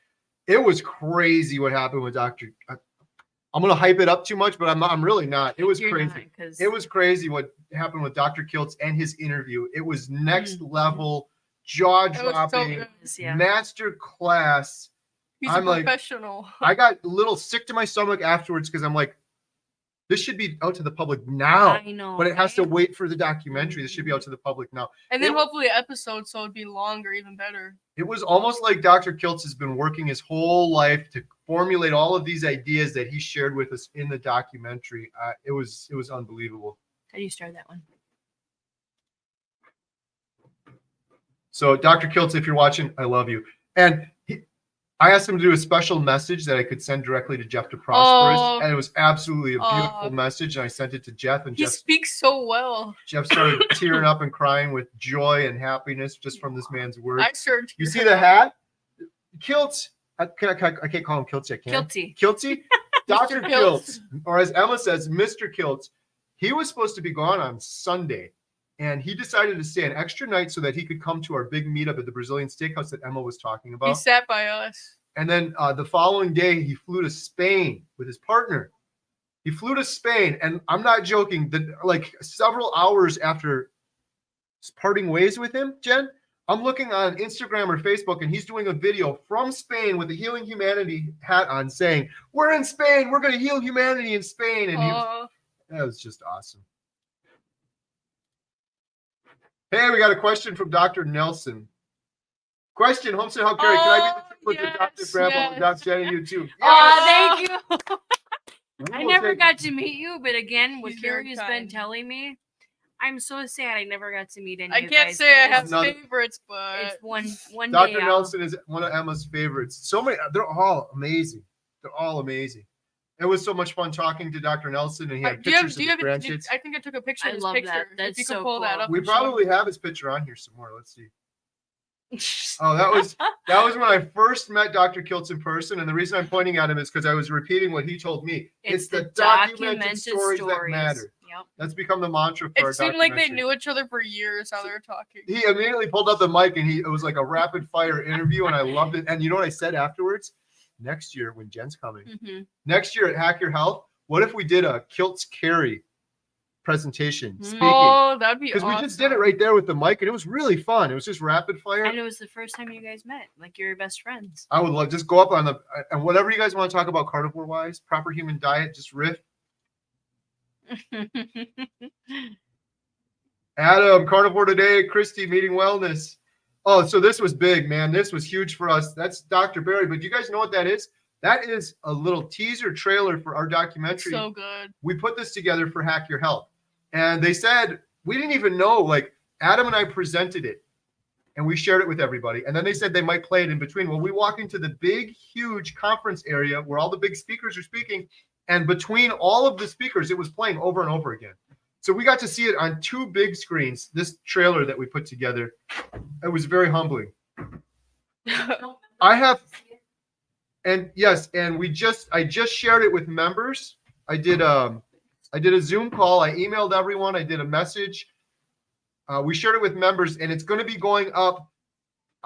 It was crazy what happened with Dr. I'm going to hype it up too much, but I'm really not. It was crazy. It was crazy what happened with Dr. Kiltz and his interview. It was next level, jaw-dropping, master class. He's a professional. I got a little sick to my stomach afterwards because I'm like, This should be out to the public now. I know, but it has to right? wait for the documentary. This should be out to the public now. And then hopefully episodes, so it'd be longer, even better. It was almost like Dr. Kiltz has been working his whole life to formulate all of these ideas that he shared with us in the documentary. It was unbelievable. How do you start that one? So, Dr. Kiltz, if you're watching, I love you. And I asked him to do a special message that I could send directly to Jeff to Prosperous, and it was absolutely a beautiful message. And I sent it to Jeff, and he speaks so well. Jeff started tearing up and crying with joy and happiness just from this man's words. I searched. You see the hat, Kiltz? I can't call him Kiltz. I can't. Kiltzy. Dr. Kiltz, or as Emma says, Mr. Kiltz. He was supposed to be gone on Sunday, and he decided to stay an extra night so that he could come to our big meetup at the Brazilian steakhouse that Emma was talking about. He sat by us. And then the following day, he flew to Spain with his partner. He flew to Spain, and I'm not joking. Like several hours after parting ways with him, Jen, I'm looking on Instagram or Facebook, and he's doing a video from Spain with the Healing Humanity hat on, saying, "We're in Spain. We're going to heal humanity in Spain." And that was just awesome. Hey, we got a question from Dr. Nelson. Question, Homestead How Kerry, can I be the triplet with Dr. Grandpa and Dr. Jenny, you too? Oh, thank you. I never got to meet you, but again, what Kerry has been telling me, I'm so sad I never got to meet any of you guys. I can't say I have favorites, but it's one day. Dr. Nelson is one of Emma's favorites. So many, they're all amazing. They're all amazing. It was so much fun talking to Dr. Nelson, and he had pictures of his grandkids. I think I took a picture of his picture. That. That's if you so could pull cool. that up. We probably have his picture on here somewhere. Let's see. Oh, that was when I first met Dr. Kiltz in person, and the reason I'm pointing at him is because I was repeating what he told me. It's the documented stories that matter. Yep. That's become the mantra for our documentary. It seemed like they knew each other for years how they were talking. He immediately pulled up the mic, and it was like a rapid fire interview, and I loved it. And you know what I said afterwards? Next year when Jen's coming, next year at Hack Your Health, what if we did a Kiltz Kerry presentation speaking? Oh, that'd be awesome. Because we just did it right there with the mic, and it was really fun. It was just rapid fire. And it was the first time you guys met, like you're best friends. I would love just go up on the and whatever you guys want to talk about carnivore wise, proper human diet, just riff. Adam, Carnivore Today, Christy, Meeting Wellness. Oh, so this was big, man. This was huge for us. That's Dr. Barry. But do you guys know what that is? That is a little teaser trailer for our documentary. So good. We put this together for Hack Your Health. And they said, we didn't even know, like Adam and I presented it and we shared it with everybody. And then they said they might play it in between. Well, we walked into the big, huge conference area where all the big speakers are speaking. And between all of the speakers, it was playing over and over again. So we got to see it on 2 big screens, this trailer that we put together. It was very humbling. And yes, and I just shared it with members. I did a Zoom call. I emailed everyone. I did a message. We shared it with members, and it's going to be going up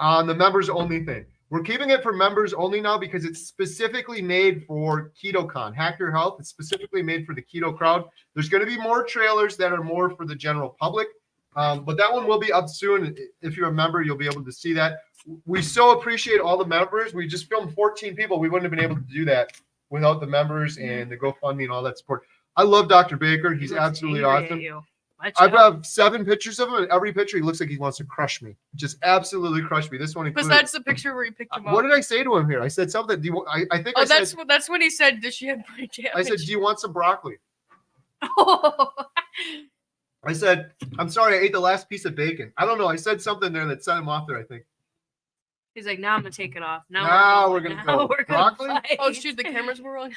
on the members only thing. We're keeping it for members only now because it's specifically made for KetoCon. Hack Your Health. It's specifically made for the keto crowd. There's going to be more trailers that are more for the general public. But that one will be up soon. If you're a member, you'll be able to see that. We so appreciate all the members. We just filmed 14 people. We wouldn't have been able to do that without the members and the GoFundMe and all that support. I love Dr. Baker. He's absolutely awesome. I have 7 pictures of him, and every picture he looks like he wants to crush me. Just absolutely crush me. This one included. Besides the picture where you picked him up. What did I say to him here? I said something. I think I said. That's when he said, "Does she have brain damage?" I said, "Do you want some broccoli?" I said, "I'm sorry, I ate the last piece of bacon." I don't know. I said something there that set him off there, I think. He's like, now I'm going to take it off. Now we're going to go. Broccoli? Oh, shoot, the cameras were rolling.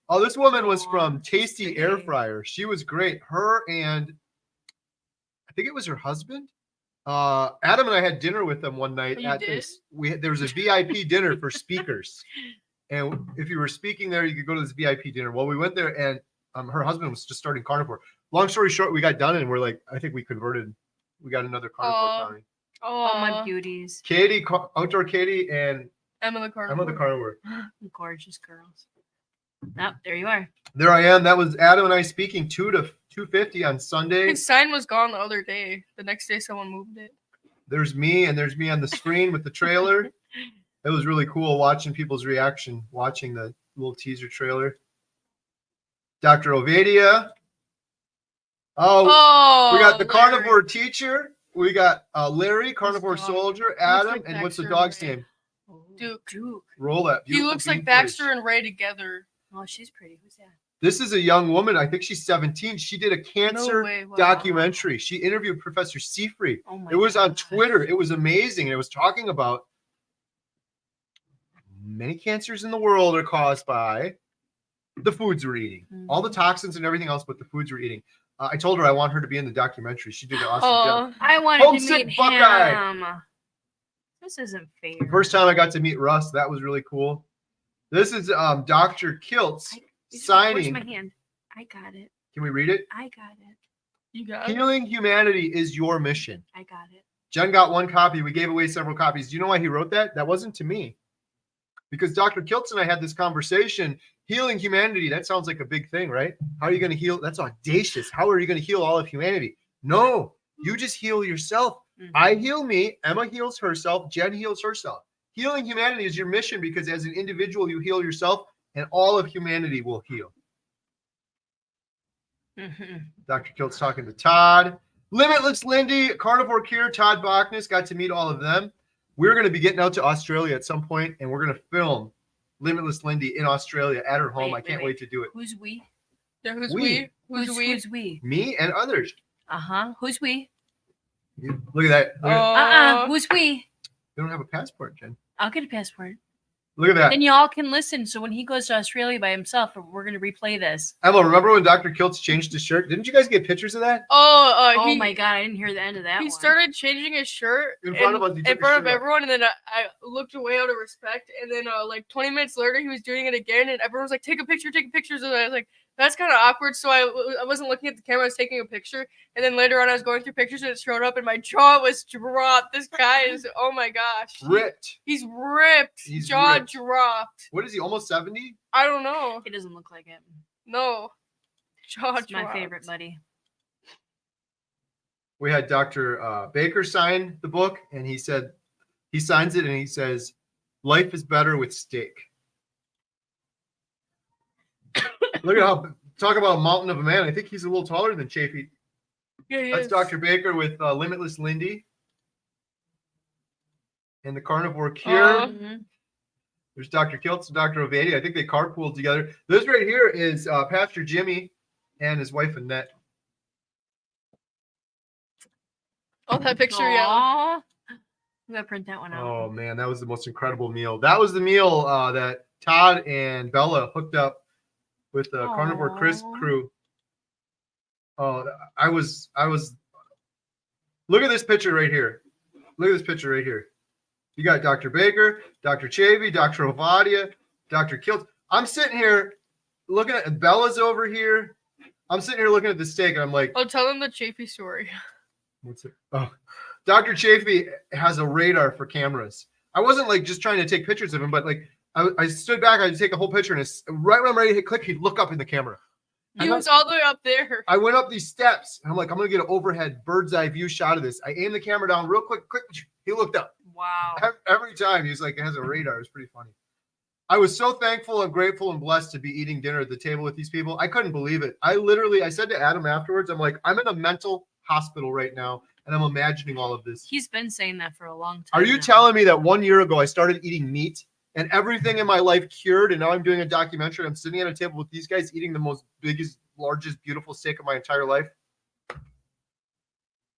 Oh, this woman was from Tasty Air Fryer. She was great. Her and I think it was her husband. Adam and I had dinner with them one night at this. There was a VIP dinner for speakers. And if you were speaking there, you could go to this VIP dinner. Well, we went there, and her husband was just starting carnivore. Long story short, we got done, and we're like, I think we converted. We got another carnivore county. Oh, my beauties. Katie, Outdoor Katie, and Emma the Carnivore. Gorgeous girls. Oh, there you are. There I am. That was Adam and I speaking 2 to 2:50 on Sunday. His sign was gone the other day. The next day, someone moved it. There's me, and there's me on the screen with the trailer. It was really cool watching people's reaction, watching the little teaser trailer. Dr. Ovadia. Oh, we got the Larry. carnivore teacher. We got Larry, carnivore dog. soldier, Looks Adam, like and what's the Baxter dog's and Ray. name? Duke. Roll that. He Beautiful looks like bean Baxter footage. and Ray together. Oh, she's pretty. Who's that? This is a young woman. I think she's 17. She did a cancer way, wow. documentary. She interviewed Professor Seafree. Oh my It was on gosh. Twitter. It was amazing. It was talking about many cancers in the world are caused by the foods we're eating. All the toxins and everything else, but the foods we're eating. I told her I want her to be in the documentary. She did an awesome job. I wanted to Homesick meet Buckeye. him. This isn't fair. The first time I got to meet Russ, that was really cool. This is Dr. Kiltz Where's signing. my hand? I got it. Can we read it? I got it. You got it. Healing humanity is your mission. I got it. Jen got one copy. We gave away several copies. Do you know why he wrote that? That wasn't to me. Because Dr. Kiltz and I had this conversation. Healing humanity, that sounds like a big thing, right? How are you going to heal? That's audacious. How are you going to heal all of humanity? No, you just heal yourself. I heal me. Emma heals herself. Jen heals herself. Healing humanity is your mission because as an individual, you heal yourself and all of humanity will heal. Dr. Kiltz talking to Todd. Limitless Lindy, Carnivore Cure, Todd Bachnes, got to meet all of them. We're going to be getting out to Australia at some point, and we're going to film Limitless Lindy in Australia at her home. I can't wait to do it. Who's we? Yeah, who's We. we? Who's we? Who's we? Me and others. Who's we? Look at that. Look at- Who's we? You don't have a passport, Jen. I'll get a passport. Look at that. Then y'all can listen. So when he goes to Australia by himself, we're going to replay this. Emma, remember when Dr. Kiltz changed his shirt? Didn't you guys get pictures of that? Oh my God, I didn't hear the end of that He one. started changing his shirt In front of us, he took in his front of shirt off. everyone, and then I looked away out of respect. And then like 20 minutes later, he was doing it again, and everyone was like, "Take a picture, take pictures." And I was like, "That's kind of awkward." So I wasn't looking at the camera; I was taking a picture. And then later on, I was going through pictures, and it showed up, and my jaw was dropped. This guy is, oh my gosh, Ripped. He's ripped. He's jaw ripped. dropped. What is he, almost 70? I don't know. It doesn't look like it. No, jaw It's dropped. my favorite, buddy. We had Dr. Baker sign the book, and he said, he signs it, and he says, "Life is better with steak." Look at how, talk about a mountain of a man. I think he's a little taller than Chafee. Yeah, he That's is. Dr. Baker with Limitless Lindy and the Carnivore Cure. There's Dr. Kiltz and Dr. Ovadia. I think they carpooled together. This right here is Pastor Jimmy and his wife Annette. Oh, that picture, yeah. Aw. I'm going to print that one out. Oh, man, that was the most incredible meal. That was the meal that Todd and Bella hooked up with the Carnivore Crisp crew. Oh, I was. Look at this picture right here. Look at this picture right here. You got Dr. Baker, Dr. Chavey, Dr. Ovadia, Dr. Kiltz. I'm sitting here looking at Bella's over here. I'm sitting here looking at the steak, and I'm like, Oh, tell them the Chafee story. what's it? Oh, Dr. Chafee has a radar for cameras. I wasn't like just trying to take pictures of him, but like I stood back, I'd take a whole picture, and it's, right when I'm ready to hit click, he'd look up in the camera. He was all the way up there. I went up these steps, and I'm like, I'm gonna get an overhead bird's eye view shot of this. I aimed the camera down real quick, he looked up. Wow. Every time he's like, it has a radar. It's pretty funny. I was so thankful and grateful and blessed to be eating dinner at the table with these people. I couldn't believe it. I said to Adam afterwards, I'm like, I'm in a mental hospital right now, and I'm imagining all of this. He's been saying that for a long time. Are you now. telling me that 1 year ago I started eating meat and everything in my life cured, and now I'm doing a documentary? I'm sitting at a table with these guys eating the most biggest, largest, beautiful steak of my entire life?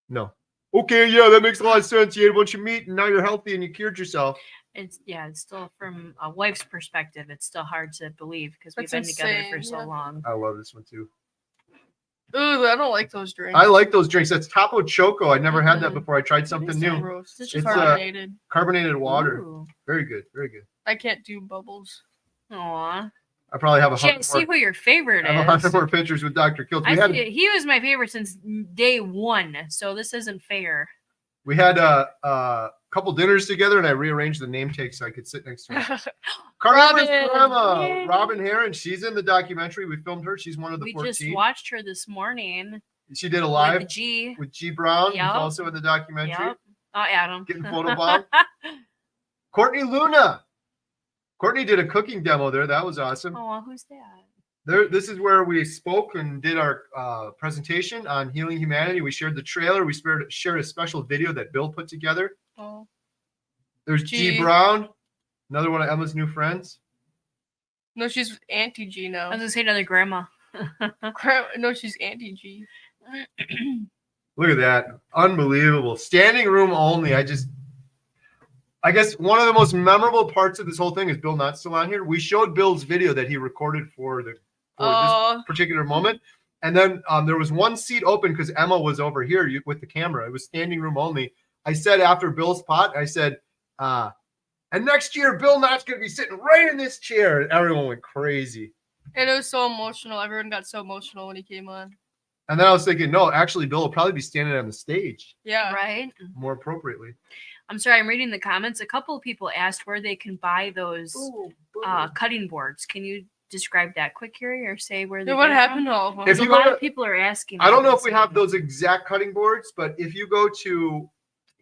No. Okay, yeah, that makes a lot of sense. You ate a bunch of meat, and now you're healthy, and you cured yourself. It's still from a wife's perspective, it's still hard to believe because we've That's been together insane, for so yeah. long. I love this one too. Ooh, I don't like those drinks. I like those drinks. That's Topo Choco. I never had that before. I tried something is that? new. Gross. It's It's, just carbonated. Carbonated water. Ooh. Very good. Very good. I can't do bubbles. Aw. I probably have Can't see who your favorite I have 100 is. more pictures with Dr. Kiltz. He was my favorite since day one, so this isn't fair. We had a couple dinners together, and I rearranged the name tag so I could sit next to her. Carnivore's grandma, Yay. Robin Heron. She's in the documentary. We filmed her. She's one of the We 14. just watched her this morning. She did a With live G. with G Brown, who's Yep. also in the documentary. Yep. Oh, Adam. Getting photobombed. Courtney Luna. Courtney did a cooking demo there. That was awesome. Oh, who's that? This is where we spoke and did our presentation on healing humanity. We shared the trailer. We shared a special video that Bill put together. Oh. There's G Brown, another one of Emma's new friends. No, she's Auntie G now. I was gonna say another grandma. No, she's Auntie G. Look at that. Unbelievable. Standing room only. I guess one of the most memorable parts of this whole thing is Bill not still on here. We showed Bill's video that he recorded for this particular moment. And then there was one seat open because Emma was over here with the camera. It was standing room only. I said after Bill's pot, I said, and next year, Bill Knott's going to be sitting right in this chair. And everyone went crazy. And it was so emotional. Everyone got so emotional when he came on. And then I was thinking, no, actually, Bill will probably be standing on the stage. Yeah. Right. More appropriately. I'm sorry, I'm reading the comments. A couple of people asked where they can buy those cutting boards. Can you describe that quick, Kerry, or say where they what happened to all of them? If a lot of people are asking. I don't know if we have those exact cutting boards, but if you go to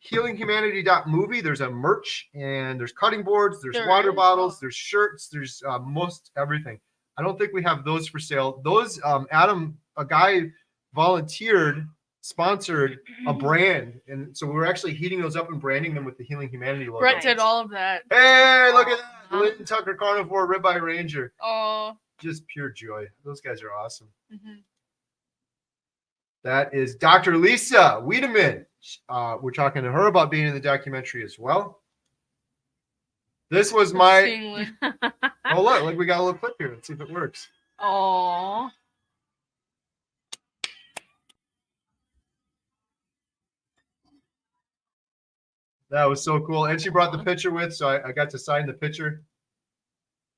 healinghumanity.movie, there's a merch and there's cutting boards, there's water bottles, there's shirts, there's most everything. I don't think we have those for sale. Those Adam, a guy sponsored a brand, and so we're actually heating those up and branding them with the Healing Humanity logo. Brett did all of that. Hey, look at that. Linton Tucker Carnivore Ribeye Ranger. Oh, just pure joy. Those guys are awesome. Mm-hmm. That is Dr. Lisa Wiedemann. We're talking to her about being in the documentary as well. This was my oh look, we got a little clip here. Let's see if it works. Oh. That was so cool. And she brought the picture with, so I got to sign the picture.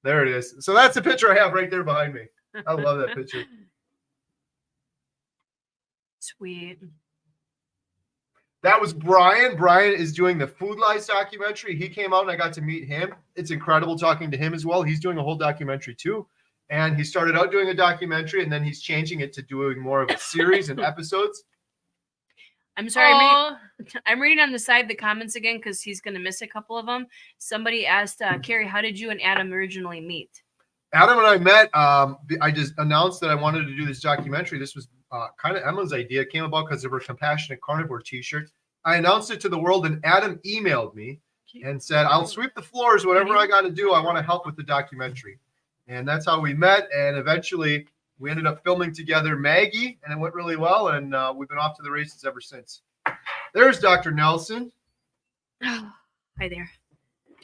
There it is. So that's the picture I have right there behind me. I love that picture. Sweet. That was Brian. Brian is doing the Food Lies documentary. He came out and I got to meet him. It's incredible talking to him as well. He's doing a whole documentary too. And he started out doing a documentary and then he's changing it to doing more of a series and episodes. I'm sorry. I'm reading on the side the comments again because he's going to miss a couple of them. Somebody asked, Kerry, how did you and Adam originally meet? Adam and I met. I just announced that I wanted to do this documentary. This was kind of Emma's idea. It came about because of her Compassionate Carnivore t-shirt. I announced it to the world and Adam emailed me and said, I'll sweep the floors, whatever I got to do. I want to help with the documentary. And that's how we met. And eventually we ended up filming together Maggie, and it went really well. And we've been off to the races ever since. There's Dr. Nelson. Hi there.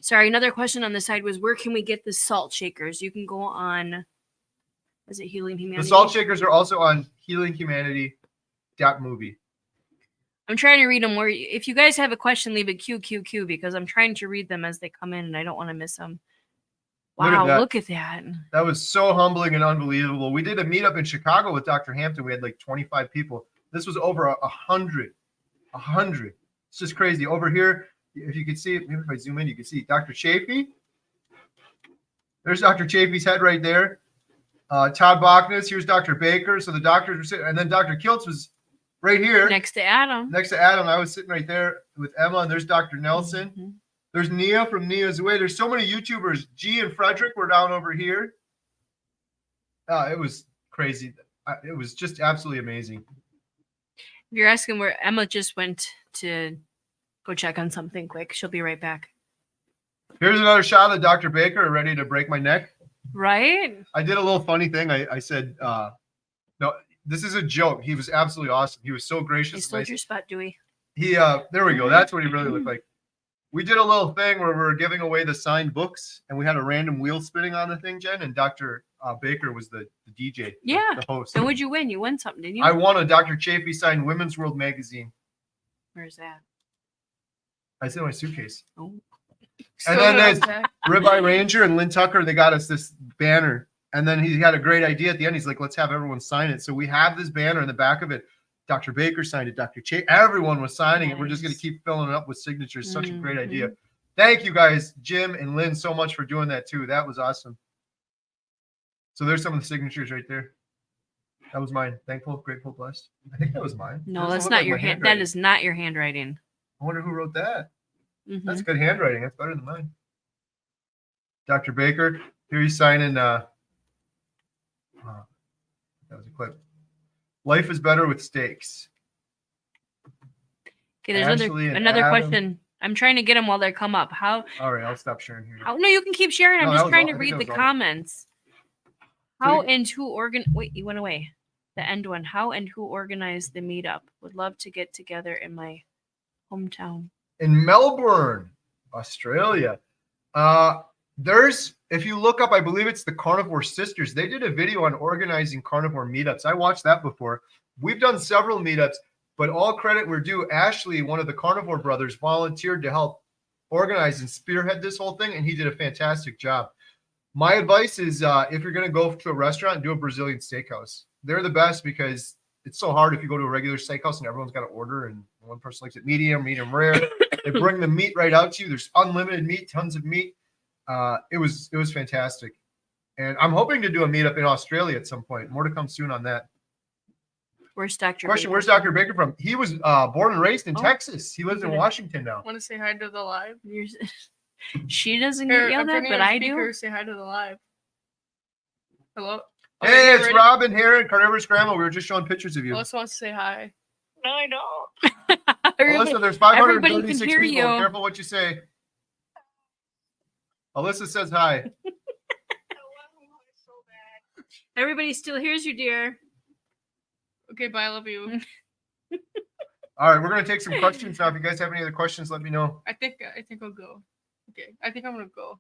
Sorry, another question on the side was, where can we get the salt shakers? You can go on, is it Healing Humanity? The salt shakers are also on healinghumanity.movie. I'm trying to read them. Where, if you guys have a question, leave it QQQ because I'm trying to read them as they come in and I don't want to miss them. Wow, look at that. That was so humbling and unbelievable. We did a meetup in Chicago with Dr. Hampton. We had like 25 people. This was over 100. 100. It's just crazy. Over here, if you can see it, maybe if I zoom in, you can see Dr. Chafee. There's Dr. Chafee's head right there. Todd Bachnes. Here's Dr. Baker. So the doctors were sitting, and then Dr. Kiltz was right here. Next to Adam. I was sitting right there with Emma, and there's Dr. Nelson. Mm-hmm. There's Nia from Nia's Way. There's so many YouTubers. G and Frederick were down over here. It was crazy. It was just absolutely amazing. If you're asking where Emma just went to go check on something quick, she'll be right back. Here's another shot of Dr. Baker ready to break my neck. Right? I did a little funny thing. I said, no, this is a joke. He was absolutely awesome. He was so gracious. He stole your spot, Dewey. There we go. That's what he really looked like. We did a little thing where we were giving away the signed books, and we had a random wheel spinning on the thing, Jen, and Dr. Baker was the DJ, the host. And what'd you win? You won something, didn't you? I won a Dr. Chafee signed Women's World magazine. Where's that? It's in my suitcase. Oh. And then there's Ribeye Ranger and Lynn Tucker. They got us this banner, and then he had a great idea at the end. He's like, let's have everyone sign it. So we have this banner in the back of it. Dr. Baker signed it. Dr. Chafee, everyone was signing it. We're just going to keep filling it up with signatures. Such a great idea. Thank you guys, Jim and Lynn, so much for doing that too. That was awesome. So there's some of the signatures right there. That was mine. Thankful, grateful, blessed. I think that was mine. No, that's not your hand. That is not your handwriting. I wonder who wrote that. That's good handwriting. That's better than mine. Dr. Baker, here he's signing. That was a clip. Life is better with steaks. Okay, there's another question. I'm trying to get them while they come up. How? All right, I'll stop sharing here. No, you can keep sharing. I'm just trying to read the comments. How and who Wait, you went away. The end one. How and who organized the meetup? Would love to get together in my hometown. In Melbourne, Australia. If you look up, I believe it's the Carnivore Sisters. They did a video on organizing carnivore meetups. I watched that before. We've done several meetups, but all credit we're due. Ashley, one of the Carnivore brothers, volunteered to help organize and spearhead this whole thing, and he did a fantastic job. My advice is if you're going to go to a restaurant, do a Brazilian steakhouse. They're the best because it's so hard if you go to a regular steakhouse and everyone's got to order and one person likes it medium rare. They bring the meat right out to you. There's unlimited meat, tons of meat. It was fantastic. And I'm hoping to do a meetup in Australia at some point. More to come soon on that. Where's Dr. Question, Baker? where's Dr. Baker from? He was born and raised in Texas. He lives in Washington now. Want to say hi to the live? She doesn't get yelled at, but I do. Say hi to the live. Hello? Hey, it's Robin here in Carnivore Scramble. We were just showing pictures of you. Alyssa wants to say hi. No, I don't. Alyssa, there's 536 can hear people. You. Careful what you say. Alyssa says hi. Everybody still hears you, dear. Okay, bye. I love you. All right, we're going to take some questions now. If you guys have any other questions, let me know. I think I'll go. Okay, I think I'm going to go.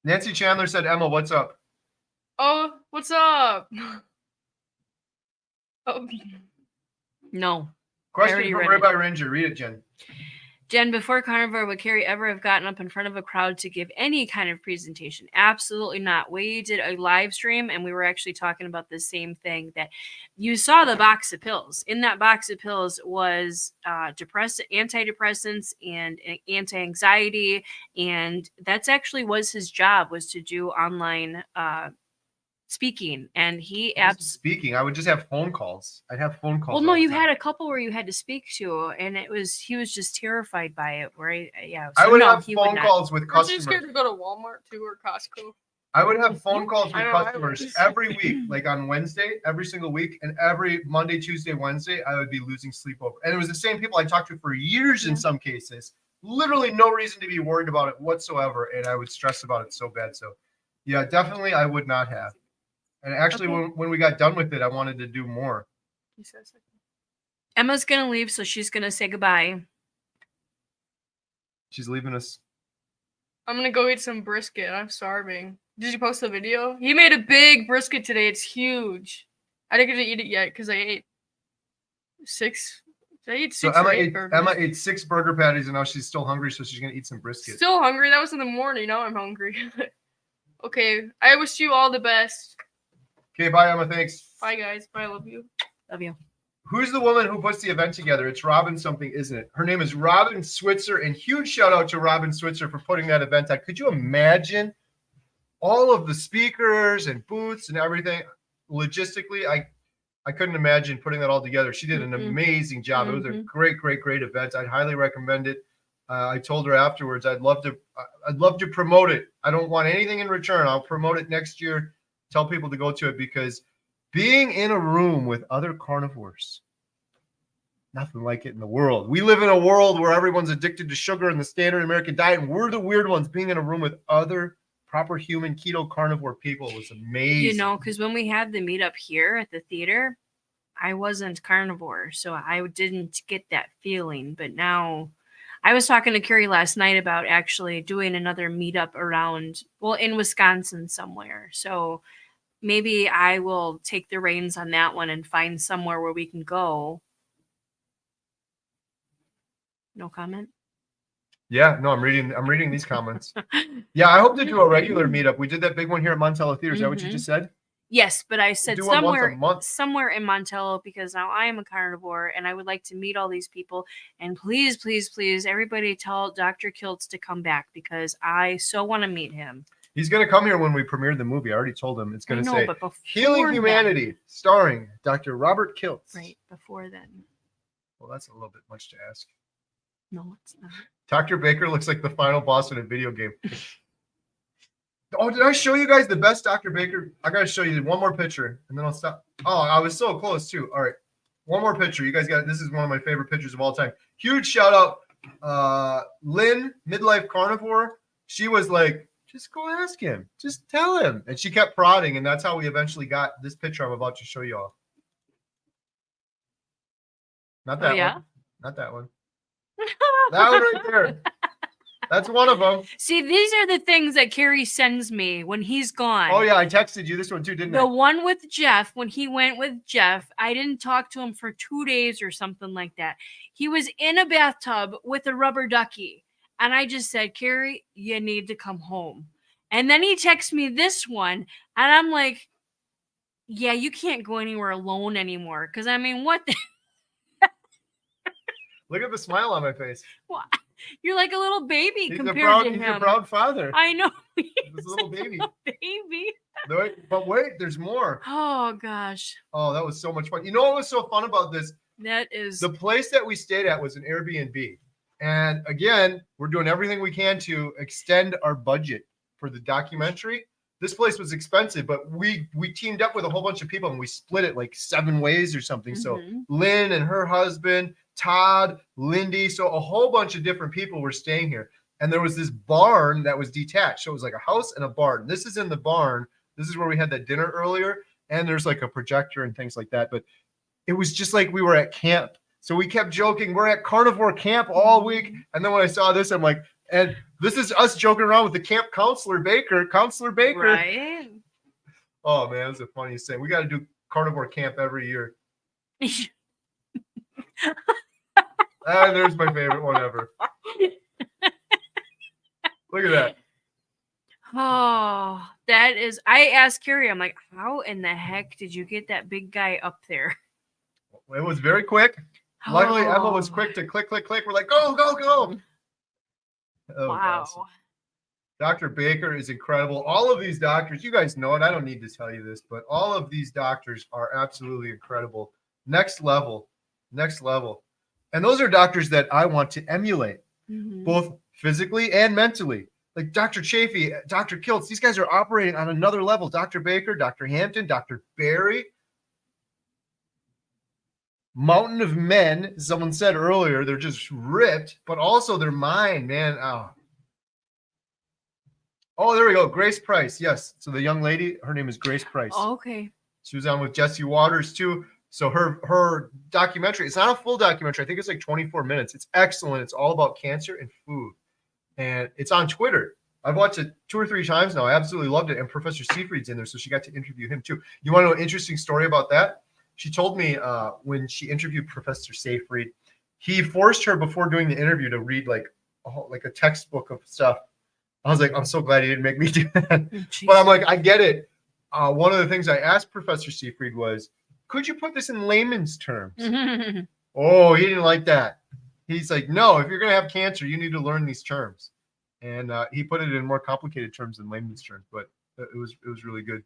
Nancy Chandler said, Emma, what's up? Oh, what's up? Oh. No. Question from Ribeye Ranger. Read it, Jen. Jen, before Carnivore, would Kerry ever have gotten up in front of a crowd to give any kind of presentation? Absolutely not. We did a live stream, and we were actually talking about the same thing, that you saw the box of pills. In that box of pills was antidepressants and anti-anxiety, and that's actually was his job, was to do online speaking. And he speaking, I would just have phone calls. I'd have phone calls. Well, no, you had a couple where you had to speak to, and he was just terrified by it. Where I would have phone calls with customers. I'm just scared to go to Walmart too, or Costco. I would have phone calls with customers every week, like on Wednesday, every single week, and every Monday, Tuesday, Wednesday, I would be losing sleep over. And it was the same people I talked to for years in some cases. Literally no reason to be worried about it whatsoever, and I would stress about it so bad. So, yeah, definitely I would not have. And actually, when we got done with it, I wanted to do more. Emma's going to leave, so she's going to say goodbye. She's leaving us. I'm going to go eat some brisket. I'm starving. Did you post the video? He made a big brisket today. It's huge. I didn't get to eat it yet because I ate 6. Did I eat 6 or 8 burgers? Emma ate 6 burger patties, and now she's still hungry, so she's going to eat some brisket. Still hungry? That was in the morning. Now I'm hungry. Okay. I wish you all the best. Okay, bye, Emma. Thanks. Bye, guys. Bye. I love you. Love you. Who's the woman who puts the event together? It's Robin something, isn't it? Her name is Robin Switzer, and huge shout out to Robin Switzer for putting that event on. Could you imagine all of the speakers and booths and everything? Logistically, I couldn't imagine putting that all together. She did an amazing job. It was a great event. I'd highly recommend it. I told her afterwards I'd love to promote it. I don't want anything in return. I'll promote it next year. Tell people to go to it, because being in a room with other carnivores, nothing like it in the world. We live in a world where everyone's addicted to sugar and the standard American diet, and we're the weird ones. Being in a room with other proper human keto carnivore people was amazing. You know, because when we had the meetup here at the theater, I wasn't carnivore, so I didn't get that feeling. But now, I was talking to Kerry last night about actually doing another meetup around, in Wisconsin somewhere. So maybe I will take the reins on that one and find somewhere where we can go. No comment? Yeah, no, I'm reading these comments. Yeah, I hope to do a regular meetup. We did that big one here at Montello Theater. Is that what you just said? Yes, but I said somewhere in Montello, because now I am a carnivore and I would like to meet all these people. And please, please, please, everybody tell Dr. Kiltz to come back, because I so want to meet him. He's going to come here when we premiere the movie. I already told him. It's going to say Healing Humanity, starring Dr. Robert Kiltz. Right, before then. Well, that's a little bit much to ask. No, it's not. Dr. Baker looks like the final boss in a video game. Oh, did I show you guys the best Dr. Baker? I gotta show you one more picture, and then I'll stop. Oh, I was so close too. All right, one more picture. You guys got this is one of my favorite pictures of all time. Huge shout out, Lynn, Midlife Carnivore. She was like, just go ask him, just tell him, and she kept prodding, and that's how we eventually got this picture I'm about to show you all. Not that one. Not that one. That one right there. That's one of them. See, these are the things that Kerry sends me when he's gone. Oh, yeah. I texted you this one too, didn't I? The one with Jeff, when he went with Jeff, I didn't talk to him for 2 days or something like that. He was in a bathtub with a rubber ducky. And I just said, Kerry, you need to come home. And then he texts me this one. And I'm like, yeah, you can't go anywhere alone anymore. Because, I mean, what the... Look at the smile on my face. What? You're like a little baby compared to him. He's a proud father. I know. He's a little baby. Baby. But wait, there's more. Oh, gosh. Oh, that was so much fun. You know what was so fun about this? That is... The place that we stayed at was an Airbnb. And again, we're doing everything we can to extend our budget for the documentary. This place was expensive, but we teamed up with a whole bunch of people and we split it like 7 ways or something. So Lynn and her husband, Todd, Lindy, so a whole bunch of different people were staying here. And there was this barn that was detached. So it was like a house and a barn. This is in the barn. This is where we had that dinner earlier. And there's like a projector and things like that. But it was just like we were at camp. So we kept joking, we're at carnivore camp all week. And then when I saw this, I'm like, and this is us joking around with the camp counselor Baker. Right. Oh, man, that's the funniest thing. We got to do carnivore camp every year. And there's my favorite one ever. Look at that. Oh, that is... I asked Kerry, I'm like, how in the heck did you get that big guy up there? It was very quick. Luckily, Emma was quick to click. We're like, go. Oh, wow. Awesome. Dr. Baker is incredible. All of these doctors, you guys know it. I don't need to tell you this, but all of these doctors are absolutely incredible. Next level. And those are doctors that I want to emulate, both physically and mentally. Like Dr. Chafee, Dr. Kiltz, these guys are operating on another level. Dr. Baker, Dr. Hampton, Dr. Barry. Mountain of men, someone said earlier, they're just ripped, but also their mind, man. Oh, there we go. Grace Price. Yes. So the young lady, her name is Grace Price. Oh, okay. She was on with Jesse Waters too. So her documentary, it's not a full documentary. I think it's like 24 minutes. It's excellent. It's all about cancer and food. And it's on Twitter. I've watched it 2 or 3 times now. I absolutely loved it. And Professor Seyfried's in there, so she got to interview him too. You want to know an interesting story about that? She told me when she interviewed Professor Seyfried, he forced her before doing the interview to read like a textbook of stuff. I was like, I'm so glad he didn't make me do that. But I'm like, I get it. One of the things I asked Professor Seyfried was, could you put this in layman's terms? Oh, he didn't like that. He's like, no, if you're going to have cancer, you need to learn these terms. And he put it in more complicated terms than layman's terms, but it was really good.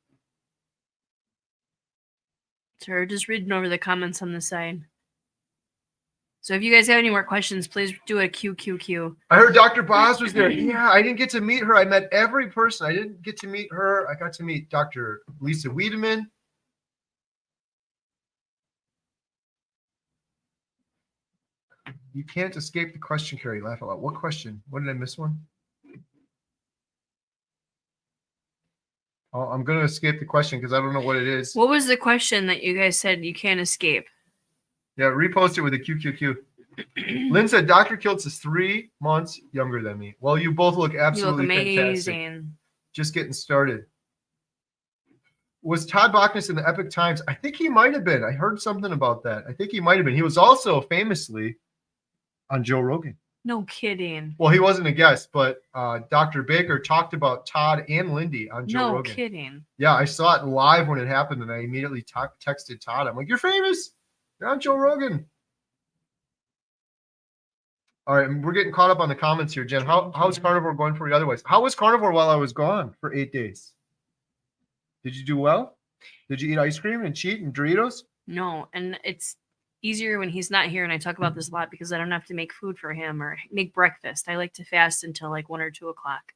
So just reading over the comments on the side. So if you guys have any more questions, please do a QQQ. I heard Dr. Boz was there. Yeah, I didn't get to meet her. I met every person. I didn't get to meet her. I got to meet Dr. Lisa Wiedemann. You can't escape the question, Kerry. Laugh out loud. What question? What did I miss one? Oh, I'm going to escape the question because I don't know what it is. What was the question that you guys said you can't escape? Yeah, repost it with a QQQ. Lynn said, Dr. Kiltz is 3 months younger than me. Well, you both look absolutely fantastic. Just getting started. Was Todd Bachnis in the Epic Times? I think he might have been. I heard something about that. I think he might have been. He was also famously on Joe Rogan. No kidding. Well, he wasn't a guest, but Dr. Baker talked about Todd and Lindy on Joe Rogan. No kidding. Yeah, I saw it live when it happened, and I immediately texted Todd. I'm like, you're famous. You're on Joe Rogan. All right, and we're getting caught up on the comments here, Jen. How's Carnivore going for you otherwise? How was Carnivore while I was gone for 8 days? Did you do well? Did you eat ice cream and cheat and Doritos? No, and it's easier when he's not here, and I talk about this a lot because I don't have to make food for him or make breakfast. I like to fast until like 1 or 2 o'clock.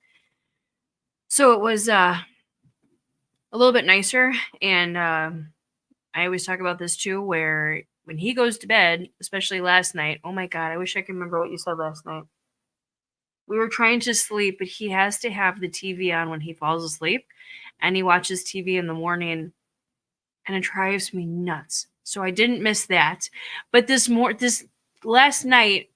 So it was a little bit nicer, and I always talk about this too, where when he goes to bed, especially last night, oh my God, I wish I could remember what you said last night. We were trying to sleep, but he has to have the TV on when he falls asleep, and he watches TV in the morning, and it drives me nuts. So I didn't miss that. But this last night,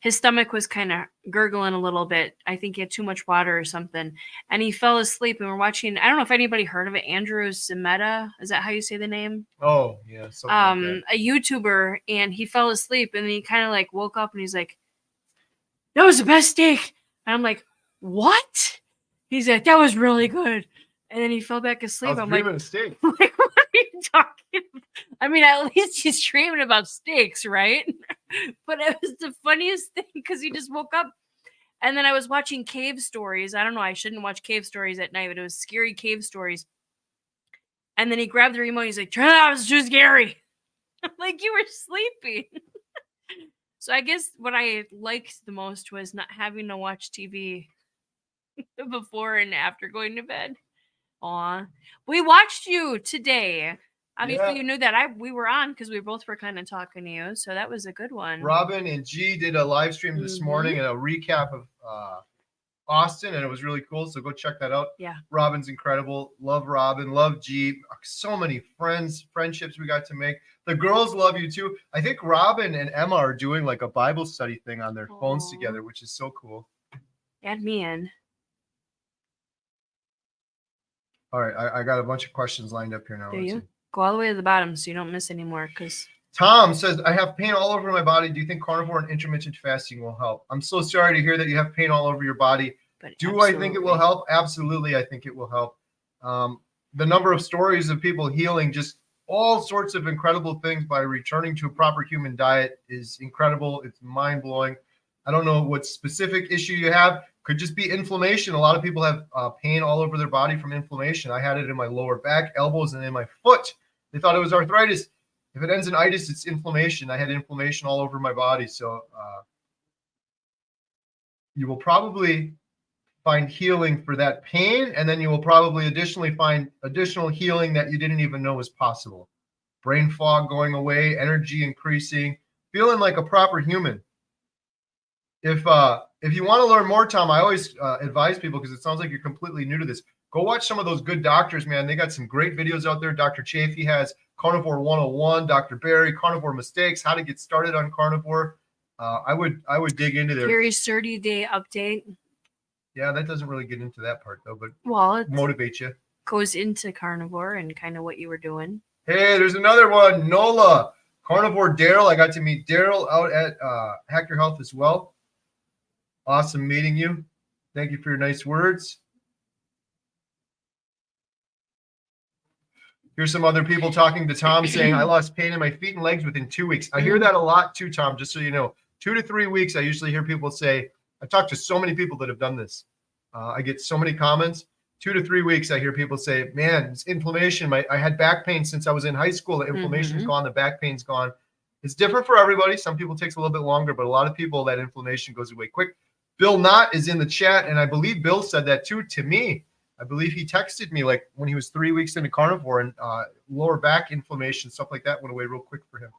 his stomach was kind of gurgling a little bit. I think he had too much water or something. And he fell asleep, and we're watching, I don't know if anybody heard of it, Andrew Zemeta. Is that how you say the name? Oh, yeah. Like a YouTuber, and he fell asleep, and he kind of like woke up and he's like, that was the best steak. And I'm like, what? He's like, that was really good. And then he fell back asleep. I'm like, steak. like, what are you talking about? I mean, at least he's dreaming about steaks, right? But it was the funniest thing because he just woke up. And then I was watching cave stories. I don't know. I shouldn't watch cave stories at night, but it was scary cave stories. And then he grabbed the remote. He's like, turn it off. It's too scary. I'm like, you were sleeping. So I guess what I liked the most was not having to watch TV before and after going to bed. Aw. We watched you today. Obviously, you knew that we were on because we both were kind of talking to you. So that was a good one. Robin and G did a live stream this morning and a recap of Austin, and it was really cool. So go check that out. Yeah. Robin's incredible. Love Robin. Love G. So many friendships we got to make. The girls love you too. I think Robin and Emma are doing like a Bible study thing on their phones together, which is so cool. Add me in. All right. I got a bunch of questions lined up here now. Do you? Go all the way to the bottom so you don't miss any more. Because Tom says, I have pain all over my body. Do you think carnivore and intermittent fasting will help? I'm so sorry to hear that you have pain all over your body. But do I think it will help? Absolutely. I think it will help. The number of stories of people healing just all sorts of incredible things by returning to a proper human diet is incredible. It's mind-blowing. I don't know what specific issue you have. Could just be inflammation. A lot of people have pain all over their body from inflammation. I had it in my lower back, elbows, and in my foot. They thought it was arthritis. If it ends in itis, it's inflammation. I had inflammation all over my body. So you will probably find healing for that pain, and then you will probably additionally find additional healing that you didn't even know was possible. Brain fog going away, energy increasing, feeling like a proper human. If you want to learn more, Tom, I always advise people, because it sounds like you're completely new to this, go watch some of those good doctors, man. They got some great videos out there. Dr. Chafee has Carnivore 101, Dr. Barry, Carnivore Mistakes, how to get started on carnivore. I would dig into there. Gary's 30-day update. Yeah, that doesn't really get into that part though, but it motivate you. Goes into carnivore and kind of what you were doing. Hey, there's another one. Nola, Carnivore Daryl. I got to meet Daryl out at Hack Your Health as well. Awesome meeting you. Thank you for your nice words. Here's some other people talking to Tom saying, I lost pain in my feet and legs within 2 weeks. I hear that a lot too, Tom, just so you know. 2 to 3 weeks, I usually hear people say, I talked to so many people that have done this. I get so many comments. 2 to 3 weeks, I hear people say, man, it's inflammation. I had back pain since I was in high school. The inflammation's gone. The back pain's gone. It's different for everybody. Some people it takes a little bit longer, but a lot of people, that inflammation goes away quick. Bill Knott is in the chat, and I believe Bill said that too to me. I believe he texted me like when he was 3 weeks into carnivore, and lower back inflammation, stuff like that went away real quick for him.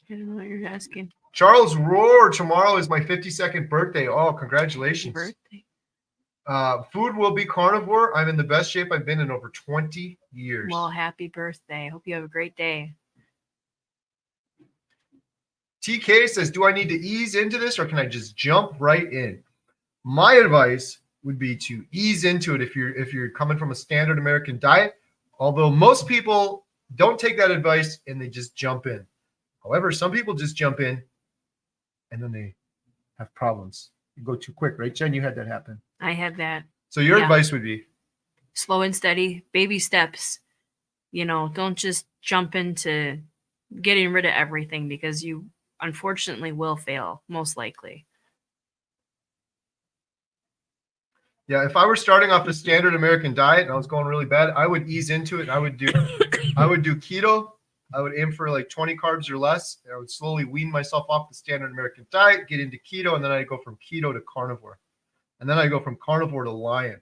I don't know what you're asking. Charles Roar, tomorrow is my 52nd birthday. Oh, congratulations. Birthday. Food will be carnivore. I'm in the best shape I've been in over 20 years. Well, happy birthday. Hope you have a great day. TK says, do I need to ease into this or can I just jump right in? My advice would be to ease into it if you're coming from a standard American diet, although most people don't take that advice and they just jump in. However, some people just jump in and then they have problems. You go too quick, right, Jen? You had that happen. I had that. So your advice would be? Slow and steady, baby steps. Don't just jump into getting rid of everything because you unfortunately will fail, most likely. Yeah, if I were starting off the standard American diet and I was going really bad, I would ease into it. I would do keto. I would aim for like 20 carbs or less. I would slowly wean myself off the standard American diet, get into keto, and then I'd go from keto to carnivore. And then I'd go from carnivore to lion.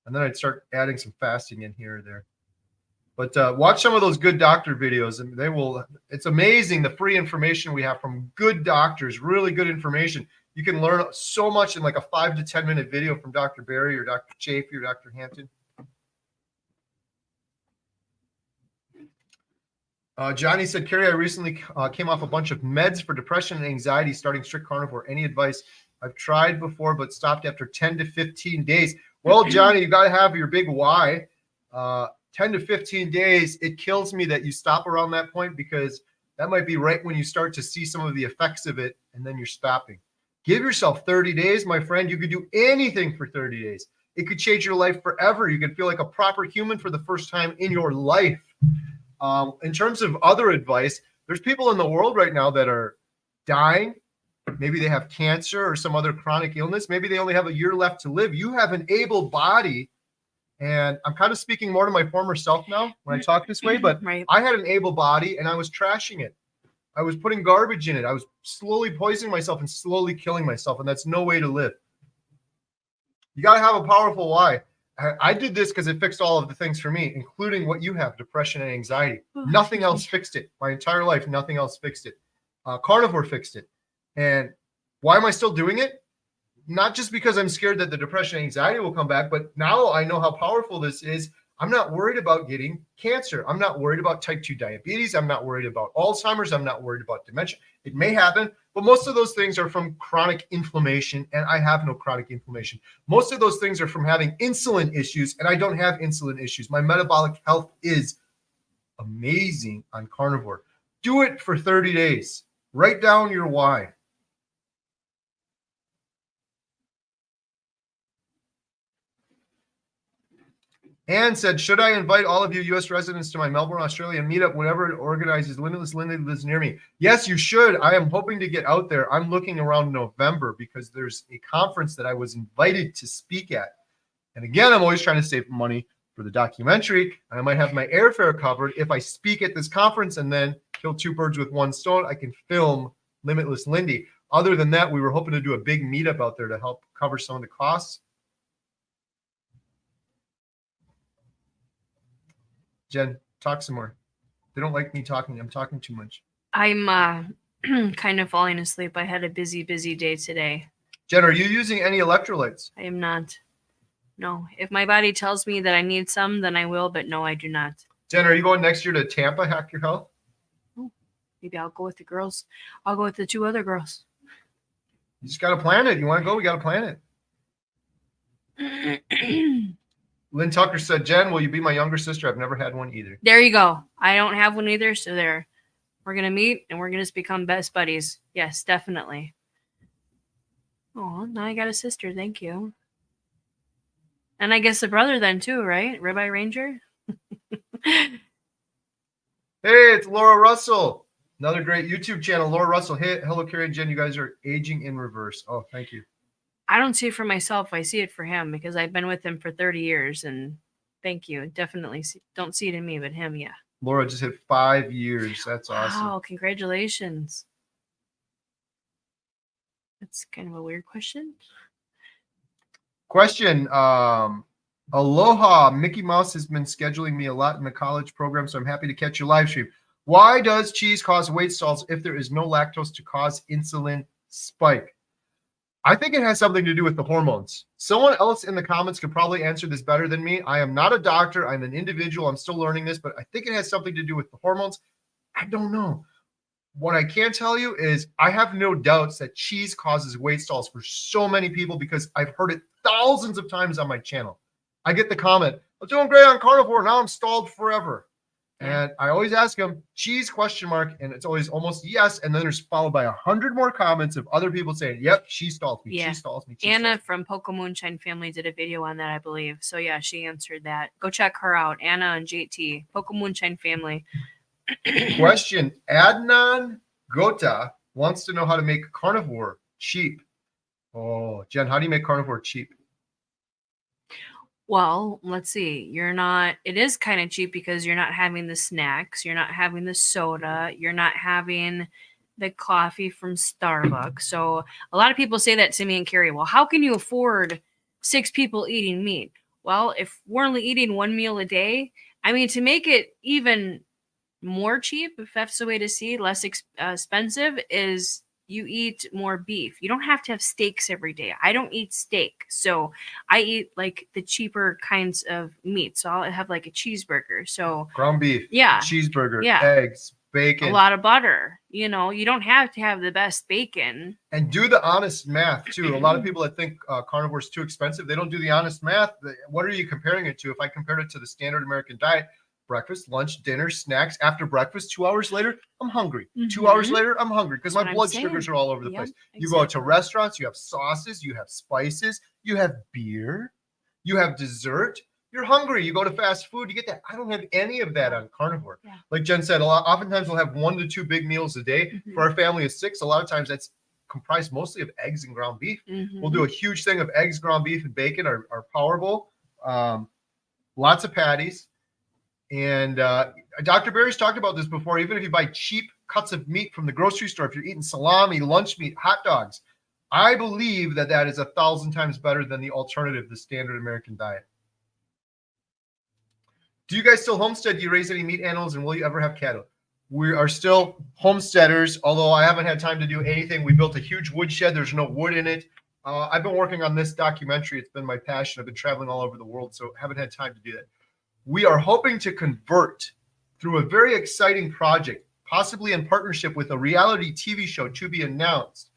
And then I'd start adding some fasting in here or there. But watch some of those good doctor videos, and they will. It's amazing the free information we have from good doctors, really good information. You can learn so much in like a 5 to 10 minute video from Dr. Barry or Dr. Chafee or Dr. Hampton. Johnny said, Kerry, I recently came off a bunch of meds for depression and anxiety, starting strict carnivore. Any advice? I've tried before, but stopped after 10 to 15 days. Well, Johnny, you got to have your big why. 10 to 15 days, it kills me that you stop around that point, because that might be right when you start to see some of the effects of it, and then you're stopping. Give yourself 30 days, my friend. You could do anything for 30 days. It could change your life forever. You could feel like a proper human for the first time in your life. In terms of other advice, there's people in the world right now that are dying. Maybe they have cancer or some other chronic illness. Maybe they only have a year left to live. You have an able body. And I'm kind of speaking more to my former self now when I talk this way, but right. I had an able body and I was trashing it. I was putting garbage in it. I was slowly poisoning myself and slowly killing myself. And that's no way to live. You got to have a powerful why. I did this because it fixed all of the things for me, including what you have, depression and anxiety. Nothing else fixed it. My entire life, nothing else fixed it. Carnivore fixed it. And why am I still doing it? Not just because I'm scared that the depression and anxiety will come back, but now I know how powerful this is. I'm not worried about getting cancer. I'm not worried about type 2 diabetes. I'm not worried about Alzheimer's. I'm not worried about dementia. It may happen, but most of those things are from chronic inflammation, and I have no chronic inflammation. Most of those things are from having insulin issues, and I don't have insulin issues. My metabolic health is amazing on carnivore. Do it for 30 days. Write down your why. Anne said, should I invite all of you U.S. residents to my Melbourne, Australia meetup whenever it organizes? Limitless Lindy lives near me. Yes, you should. I am hoping to get out there. I'm looking around November because there's a conference that I was invited to speak at. And again, I'm always trying to save money for the documentary. And I might have my airfare covered if I speak at this conference and then kill two birds with one stone. I can film Limitless Lindy. Other than that, we were hoping to do a big meetup out there to help cover some of the costs. Jen, talk some more. They don't like me talking. I'm talking too much. I'm kind of falling asleep. I had a busy day today. Jen, are you using any electrolytes? I am not. No. If my body tells me that I need some, then I will, but no, I do not. Jen, are you going next year to Tampa, Hack Your Health? Oh, maybe I'll go with the girls. I'll go with the two other girls. You just got to plan it. You want to go? We got to plan it. Lynn Tucker said, Jen, will you be my younger sister? I've never had one either. There you go. I don't have one either. So there, we're going to meet and we're going to become best buddies. Yes, definitely. Oh, now I got a sister. Thank you. And I guess a brother then too, right? Ribeye Ranger. Hey, it's Laura Russell. Another great YouTube channel, Laura Russell. Hey, hello, Kerry and Jen. You guys are aging in reverse. Oh, thank you. I don't see it for myself. I see it for him because I've been with him for 30 years. And thank you. Definitely don't see it in me, but him, yeah. Laura just hit 5 years. That's awesome. Wow, congratulations. That's kind of a weird question. Question. Aloha. Mickey Mouse has been scheduling me a lot in the college program, so I'm happy to catch your live stream. Why does cheese cause weight stalls if there is no lactose to cause insulin spike? I think it has something to do with the hormones. Someone else in the comments could probably answer this better than me. I am not a doctor. I'm an individual. I'm still learning this, but I think it has something to do with the hormones. I don't know. What I can tell you is I have no doubts that cheese causes weight stalls for so many people because I've heard it thousands of times on my channel. I get the comment, I'm doing great on carnivore. Now I'm stalled forever. And I always ask them, cheese, ? And it's always almost yes. And then there's followed by 100 more comments of other people saying, yep, she stalls me. Yeah. She stalls me. Anna from Poco Moonshine Family did a video on that, I believe. So yeah, she answered that. Go check her out. Anna and JT, Poco Moonshine Family. Question. Adnan Gota wants to know how to make carnivore cheap. Oh, Jen, how do you make carnivore cheap? Well, let's see. It is kind of cheap because you're not having the snacks, you're not having the soda, you're not having the coffee from Starbucks. So a lot of people say that to me and Kerry. Well, how can you afford 6 people eating meat? Well, if we're only eating 1 meal a day, I mean, to make it even more cheap, if that's the way to see, less expensive, is you eat more beef. You don't have to have steaks every day. I don't eat steak. So I eat like the cheaper kinds of meat. So I'll have like a cheeseburger. So ground beef, yeah, cheeseburger, yeah, eggs, bacon, a lot of butter. You know, you don't have to have the best bacon. And do the honest math too. A lot of people that think carnivore is too expensive, they don't do the honest math. What are you comparing it to? If I compared it to the standard American diet, breakfast, lunch, dinner, snacks, after breakfast, 2 hours later, I'm hungry. 2 hours later, I'm hungry because my blood sugars are all over the place. You go to restaurants, you have sauces, you have spices, you have beer, you have dessert. You're hungry. You go to fast food, you get that. I don't have any of that on carnivore. Yeah. Like Jen said, oftentimes we'll have 1 to 2 big meals a day. For our family of 6, a lot of times that's comprised mostly of eggs and ground beef. We'll do a huge thing of eggs, ground beef, and bacon, our power bowl. Lots of patties. And Dr. Berry's talked about this before. Even if you buy cheap cuts of meat from the grocery store, if you're eating salami, lunch meat, hot dogs, I believe that is 1,000 times better than the alternative, the standard American diet. Do you guys still homestead? Do you raise any meat animals? And will you ever have cattle? We are still homesteaders, although I haven't had time to do anything. We built a huge woodshed. There's no wood in it. I've been working on this documentary. It's been my passion. I've been traveling all over the world, so haven't had time to do that. We are hoping to convert through a very exciting project, possibly in partnership with a reality TV show to be announced,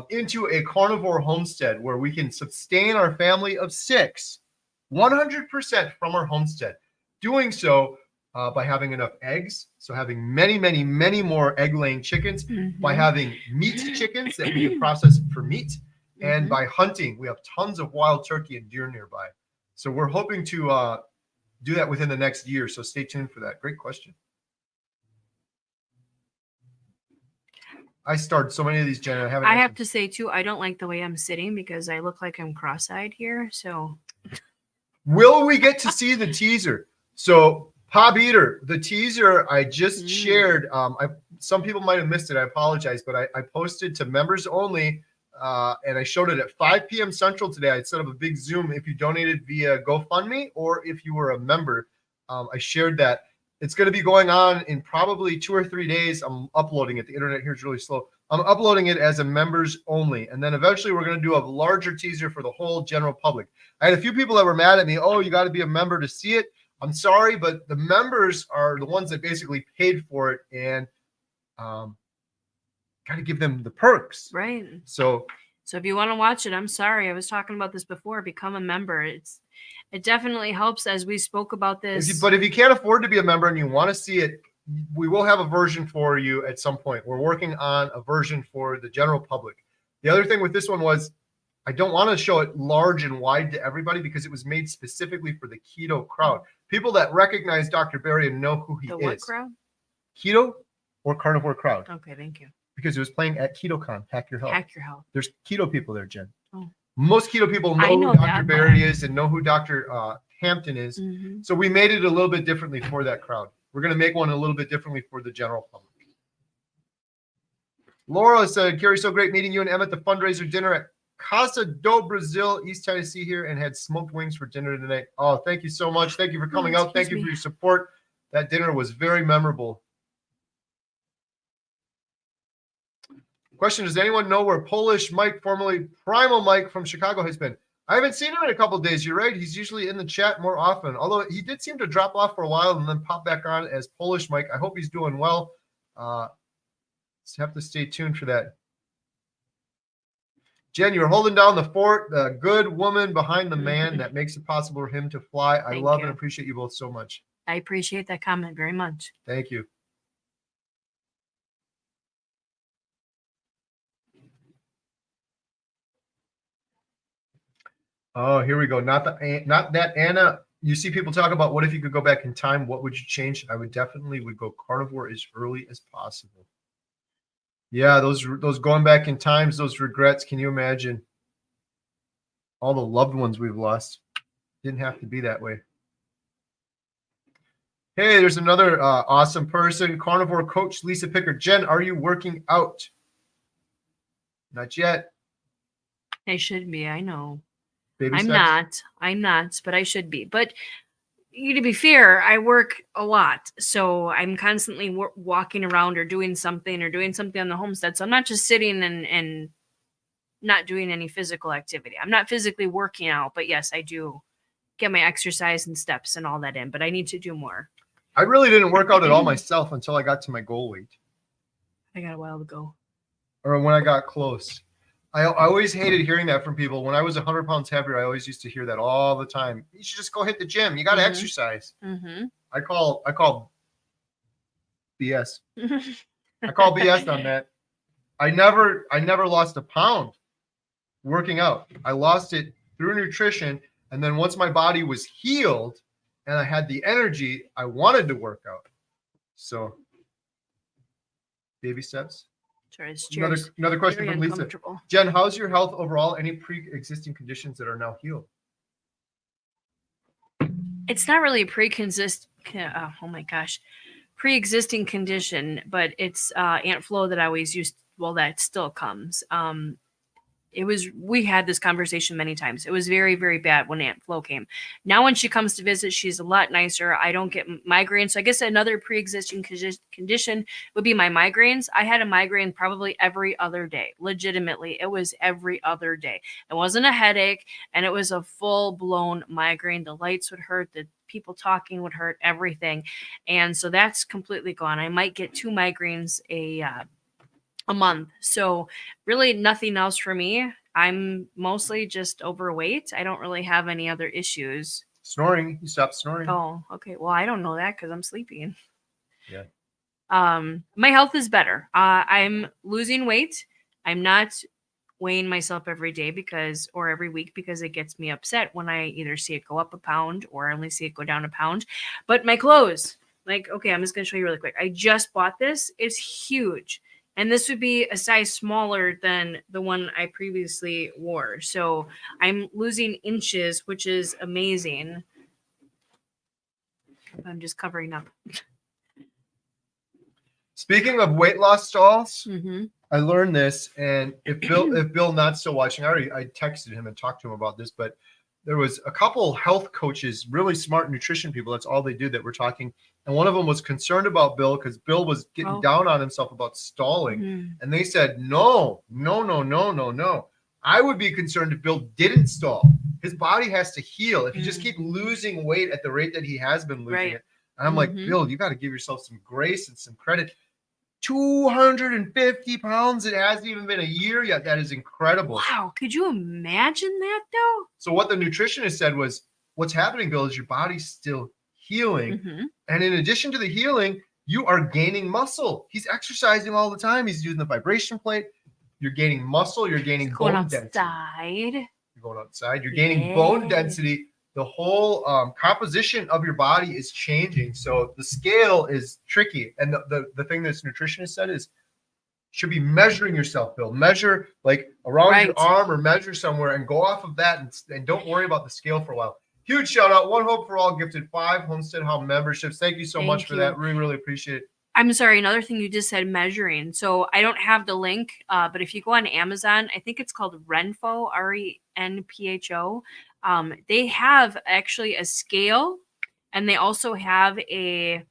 into a carnivore homestead where we can sustain our family of 6, 100% from our homestead. Doing so by having enough eggs, so having many, many, many more egg-laying chickens, by having meat chickens that we can process for meat, and by hunting. We have tons of wild turkey and deer nearby. So we're hoping to do that within the next year. So stay tuned for that. Great question. I started so many of these, Jenna. I have to say, too, I don't like the way I'm sitting because I look like I'm cross-eyed here. So will we get to see the teaser? So Pop Eater, the teaser I just shared, some people might have missed it. I apologize, but I posted to members only, and I showed it at 5 p.m. Central today. I set up a big Zoom if you donated via GoFundMe or if you were a member. I shared that. It's going to be going on in probably 2 or 3 days. I'm uploading it. The internet here is really slow. I'm uploading it as a members only. And then eventually we're going to do a larger teaser for the whole general public. I had a few people that were mad at me. Oh, you got to be a member to see it. I'm sorry, but the members are the ones that basically paid for it, and got to give them the perks. Right. So if you want to watch it, I'm sorry. I was talking about this before. Become a member. It definitely helps, as we spoke about this. But if you can't afford to be a member and you want to see it, we will have a version for you at some point. We're working on a version for the general public. The other thing with this one was I don't want to show it large and wide to everybody because it was made specifically for the keto crowd. People that recognize Dr. Berry and know who he is. The what crowd? Keto or carnivore crowd. Okay, thank you. Because it was playing at KetoCon, Hack Your Health. Hack Your Health. There's keto people there, Jen. Oh. Most keto people know who Dr. Berry is and know who Dr. Hampton is. So we made it a little bit differently for that crowd. We're going to make one a little bit differently for the general public. Laura said, Kerry, so great meeting you and Emma at the fundraiser dinner at Casa do Brazil, East Tennessee here, and had smoked wings for dinner tonight. Oh, thank you so much. Thank you for coming out. Thank you for your support. That dinner was very memorable. Question, does anyone know where Polish Mike, formerly Primal Mike from Chicago, has been? I haven't seen him in a couple of days. You're right. He's usually in the chat more often, although he did seem to drop off for a while and then pop back on as Polish Mike. I hope he's doing well. Have to stay tuned for that. Jen, you're holding down the fort, the good woman behind the man that makes it possible for him to fly. I love and appreciate you both so much. I appreciate that comment very much. Thank you. Oh, here we go. Not that Anna. You see people talk about what if you could go back in time? What would you change? I would definitely go carnivore as early as possible. Yeah, those going back in times, those regrets. Can you imagine all the loved ones we've lost? Didn't have to be that way. Hey, there's another awesome person. Carnivore coach Lisa Picker. Jen, are you working out? Not yet. I should be. I know. Baby I'm steps? not, but I should be. But to be fair, I work a lot. So I'm constantly walking around or doing something on the homestead. So I'm not just sitting and not doing any physical activity. I'm not physically working out, but yes, I do get my exercise and steps and all that in, but I need to do more. I really didn't work out at all myself until I got to my goal weight. I got a while to go. Or when I got close. I always hated hearing that from people. When I was 100 pounds heavier, I always used to hear that all the time. You should just go hit the gym. You got to exercise. I call BS. I call BS on that. I never lost a pound working out. I lost it through nutrition. And then once my body was healed and I had the energy, I wanted to work out. So baby steps. Another question from Lisa. Jen, how's your health overall? Any pre-existing conditions that are now healed? It's not really a pre-existing condition, but it's ant flow that I always used. Well, that still comes. We had this conversation many times. It was very, very bad when Aunt Flo came. Now, when she comes to visit, she's a lot nicer. I don't get migraines. So I guess another pre-existing condition would be my migraines. I had a migraine probably every other day. Legitimately, it was every other day. It wasn't a headache, and it was a full-blown migraine. The lights would hurt. The people talking would hurt. Everything. And so that's completely gone. I might get 2 migraines a month. So really nothing else for me. I'm mostly just overweight. I don't really have any other issues. Snoring. You stopped snoring. Oh, okay. Well, I don't know that because I'm sleeping. Yeah. My health is better. I'm losing weight. I'm not weighing myself every day or every week because it gets me upset when I either see it go up a pound or I only see it go down a pound. But my clothes, okay, I'm just going to show you really quick. I just bought this. It's huge. And this would be a size smaller than the one I previously wore. So I'm losing inches, which is amazing. I'm just covering up. Speaking of weight loss stalls, I learned this. And if Bill not still watching, I texted him and talked to him about this, but there was a couple health coaches, really smart nutrition people. That's all they do that we're talking. And one of them was concerned about Bill because Bill was getting down on himself about stalling. And they said, no. I would be concerned if Bill didn't stall. His body has to heal. If you just keep losing weight at the rate that he has been losing it. And I'm like, Bill, you got to give yourself some grace and some credit. 250 pounds. It hasn't even been a year yet. That is incredible. Wow. Could you imagine that though? So what the nutritionist said was, what's happening, Bill, is your body's still healing. And in addition to the healing, you are gaining muscle. He's exercising all the time. He's using the vibration plate. You're gaining muscle. You're gaining bone density. You're going outside. You're gaining bone density. The whole composition of your body is changing. So the scale is tricky. And the thing this nutritionist said is, should be measuring yourself, Bill. Measure like around your arm or measure somewhere and go off of that and don't worry about the scale for a while. Huge shout out. One Hope for All gifted 5 HomesteadHow memberships. Thank you so much for that. Really, really appreciate it. I'm sorry. Another thing you just said, measuring. So I don't have the link, but if you go on Amazon, I think it's called Renpho, RENPHO. They have actually a scale, and they also have a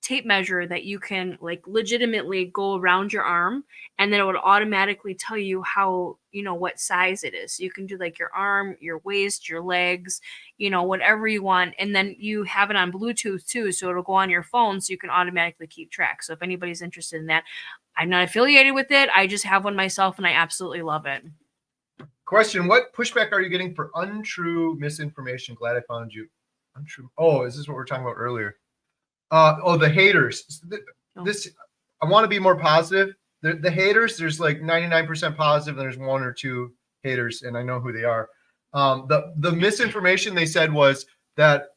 tape measure that you can legitimately go around your arm, and then it would automatically tell you how, what size it is. So you can do your arm, your waist, your legs, whatever you want. And then you have it on Bluetooth too. So it'll go on your phone so you can automatically keep track. So if anybody's interested in that, I'm not affiliated with it. I just have one myself and I absolutely love it. Question: what pushback are you getting for untrue misinformation? Glad I found you. Untrue. Oh, is this what we were talking about earlier? The haters. This I want to be more positive. The haters, there's 99% positive, and there's 1 or 2 haters, and I know who they are. The misinformation they said was that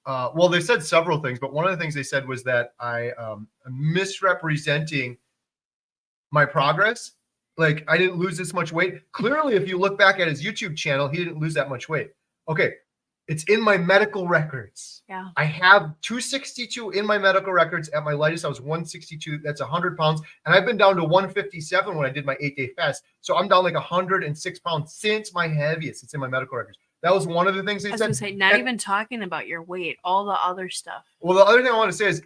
they said several things, but one of the things they said was that I am misrepresenting my progress. I didn't lose this much weight. Clearly, if you look back at his YouTube channel, he didn't lose that much weight. Okay, It's in my medical records. Yeah. I have 262 in my medical records. At my lightest, I was 162. That's 100 pounds. And I've been down to 157 when I did my 8-day fast. So I'm down like 106 pounds since my heaviest. It's in my medical records. That was one of the things they said. I was going to say, not even talking about your weight, all the other stuff. Well, the other thing I want to say is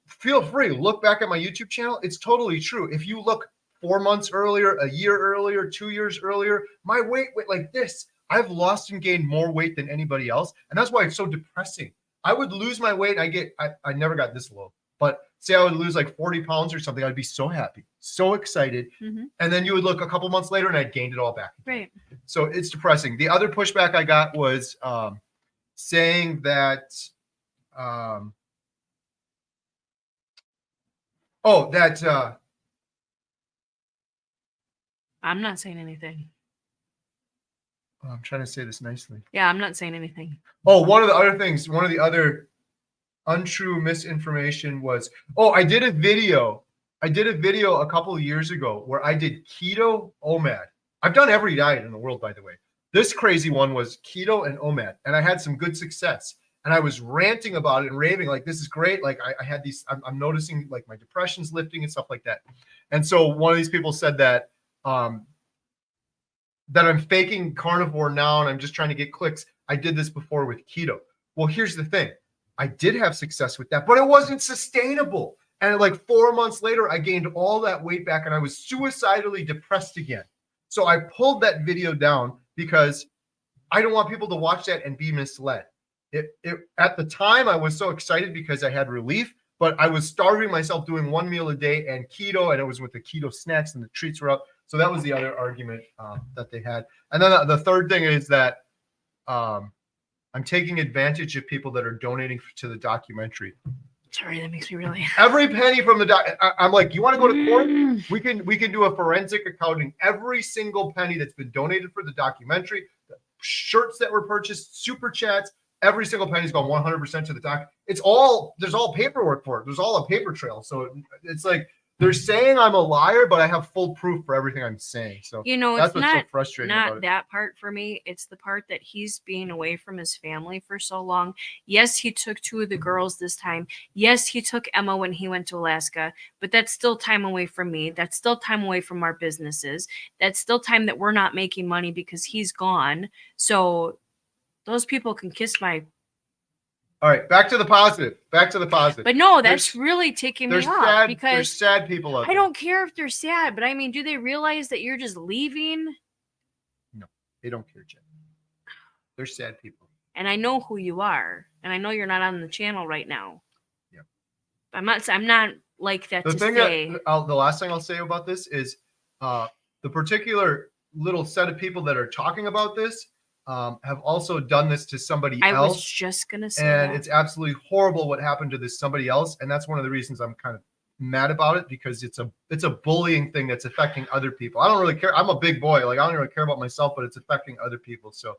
feel free. Look back at my YouTube channel. It's totally true. If you look 4 months earlier, a year earlier, 2 years earlier, my weight went like this. I've lost and gained more weight than anybody else. And that's why it's so depressing. I would lose my weight. I never got this low, but say I would lose like 40 pounds or something. I'd be so happy, so excited. And then you would look a couple months later and I'd gained it all back. Right. So it's depressing. The other pushback I got was saying that, I'm not saying anything. I'm trying to say this nicely. Yeah, I'm not saying anything. Oh, one of the other untrue misinformation was, I did a video a couple of years ago where I did keto OMAD. I've done every diet in the world, by the way. This crazy one was keto and OMAD, and I had some good success. And I was ranting about it and raving, like, this is great. Like, I had these, I'm noticing like my depression's lifting and stuff like that. And so one of these people said that, that I'm faking carnivore now and I'm just trying to get clicks. I did this before with keto. Well, here's the thing. I did have success with that, but it wasn't sustainable. And like 4 months later, I gained all that weight back and I was suicidally depressed again. So I pulled that video down because I don't want people to watch that and be misled. At the time, I was so excited because I had relief, but I was starving myself doing 1 meal a day and keto, and it was with the keto snacks and the treats were up. So that was the other argument that they had. And then the third thing is that I'm taking advantage of people that are donating to the documentary. Sorry, that makes me really. Every penny from the I'm like, you want to go to court? We can do a forensic accounting. Every single penny that's been donated for the documentary, the shirts that were purchased, super chats, every single penny's gone 100% to the doc. There's all paperwork for it. There's all a paper trail. So it's like, they're saying I'm a liar, but I have full proof for everything I'm saying. So that's what's so frustrating about it. Not that part for me. It's the part that he's being away from his family for so long. Yes, he took 2 of the girls this time. Yes, he took Emma when he went to Alaska, but that's still time away from me. That's still time away from our businesses. That's still time that we're not making money because he's gone. So those people can kiss my... All right, back to the positive. But no, that's really taking me off because there's sad people out there. I don't care if they're sad, but I mean, do they realize that you're just leaving? No, they don't care, Jen. They're sad people. And I know who you are, and I know you're not on the channel right now. Yeah. I'm not like that. The last thing I'll say about this is the particular little set of people that are talking about this have also done this to somebody else. I was just going to say and it's absolutely horrible what happened to this somebody else. And that's one of the reasons I'm kind of mad about it, because it's a bullying thing that's affecting other people. I don't really care. I'm a big boy. Like, I don't really care about myself, but it's affecting other people. So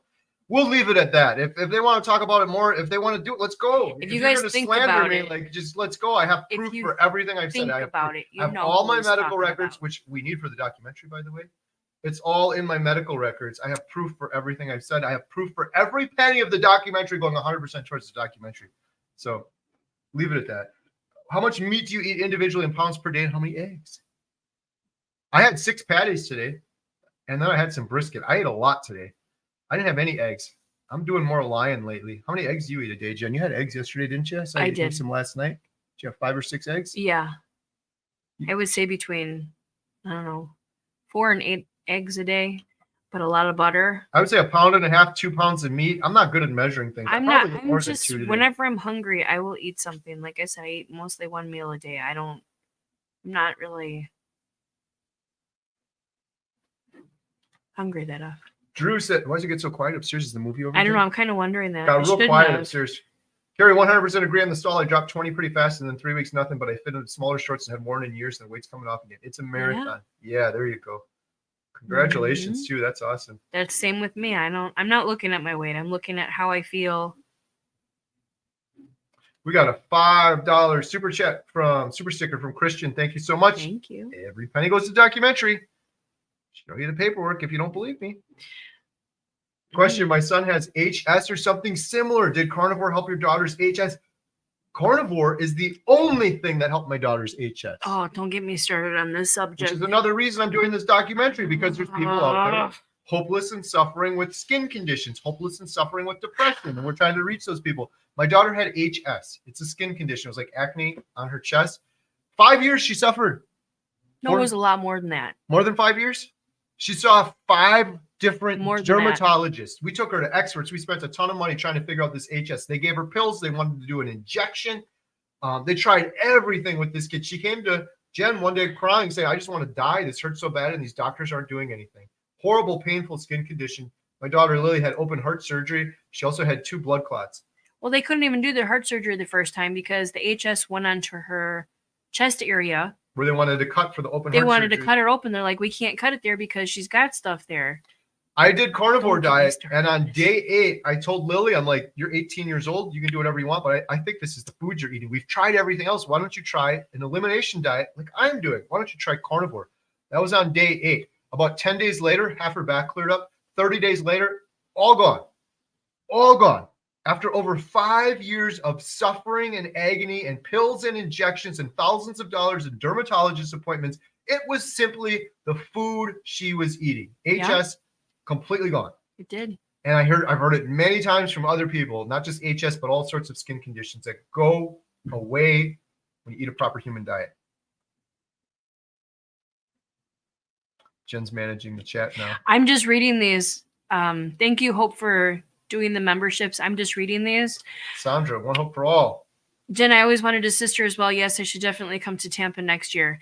we'll leave it at that. If they want to talk about it more, if they want to do it, let's go. If you guys think about it, like, just let's go. I have proof for everything I've said. I have all my medical records, which we need for the documentary, by the way. It's all in my medical records. I have proof for everything I've said. I have proof for every penny of the documentary going 100% towards the documentary. So leave it at that. How much meat do you eat individually in pounds per day, and how many eggs? I had 6 patties today, and then I had some brisket. I ate a lot today. I didn't have any eggs. I'm doing more lion lately. How many eggs do you eat a day, Jen? You had eggs yesterday, didn't you? I did. Some last night. Did you have 5 or 6 eggs? Yeah. I would say between, 4 and 8 eggs a day, but a lot of butter. I would say 1.5 pounds, 2 pounds of meat. I'm not good at measuring things. I'm just, whenever I'm hungry, I will eat something. Like I said, I eat mostly 1 meal a day. I'm not really hungry that often. Drew said, why does it get so quiet upstairs? Is the movie over? I don't know. I'm kind of wondering that. Got real quiet upstairs. Kerry, 100% agree on the stall. I dropped 20 pretty fast, and then 3 weeks, nothing, but I fit into smaller shorts and had worn in years, and the weight's coming off again. It's a marathon. Yeah, there you go. Congratulations, too. That's awesome. That's same with me. I'm not looking at my weight. I'm looking at how I feel. We got a $5 super sticker from Christian. Thank you so much. Thank you. Every penny goes to the documentary. Show you the paperwork if you don't believe me. Question, my son has HS or something similar. Did carnivore help your daughter's HS? Carnivore is the only thing that helped my daughter's HS. Oh, don't get me started on this subject. Which is another reason I'm doing this documentary, because there's people out there hopeless and suffering with skin conditions, hopeless and suffering with depression, and we're trying to reach those people. My daughter had HS. It's a skin condition. It was like acne on her chest. 5 years she suffered. No, it was a lot more than that. More than 5 years? She saw 5 different dermatologists. We took her to experts. We spent a ton of money trying to figure out this HS. They gave her pills. They wanted to do an injection. They tried everything with this kid. She came to Jen one day crying, saying, I just want to die. This hurts so bad, and these doctors aren't doing anything. Horrible, painful skin condition. My daughter Lily had open heart surgery. She also had 2 blood clots. Well, they couldn't even do their heart surgery the first time because the HS went onto her chest area. Where they wanted to cut for the open heart surgery. They wanted to cut her open. They're like, we can't cut it there because she's got stuff there. I did carnivore diet, and on day 8, I told Lily, I'm like, you're 18 years old. You can do whatever you want, but I think this is the food you're eating. We've tried everything else. Why don't you try an elimination diet like I'm doing? Why don't you try carnivore? That was on day 8. About 10 days later, half her back cleared up. 30 days later, all gone. All gone. After over 5 years of suffering and agony and pills and injections and thousands of dollars in dermatologist appointments, it was simply the food she was eating. HS completely gone. It did. And I've heard it many times from other people, not just HS, but all sorts of skin conditions that go away when you eat a proper human diet. Jen's managing the chat now. I'm just reading these. Thank you, Hope, for doing the memberships. I'm just reading these. Sandra, one hope for all. Jen, I always wanted a sister as well. Yes, I should definitely come to Tampa next year.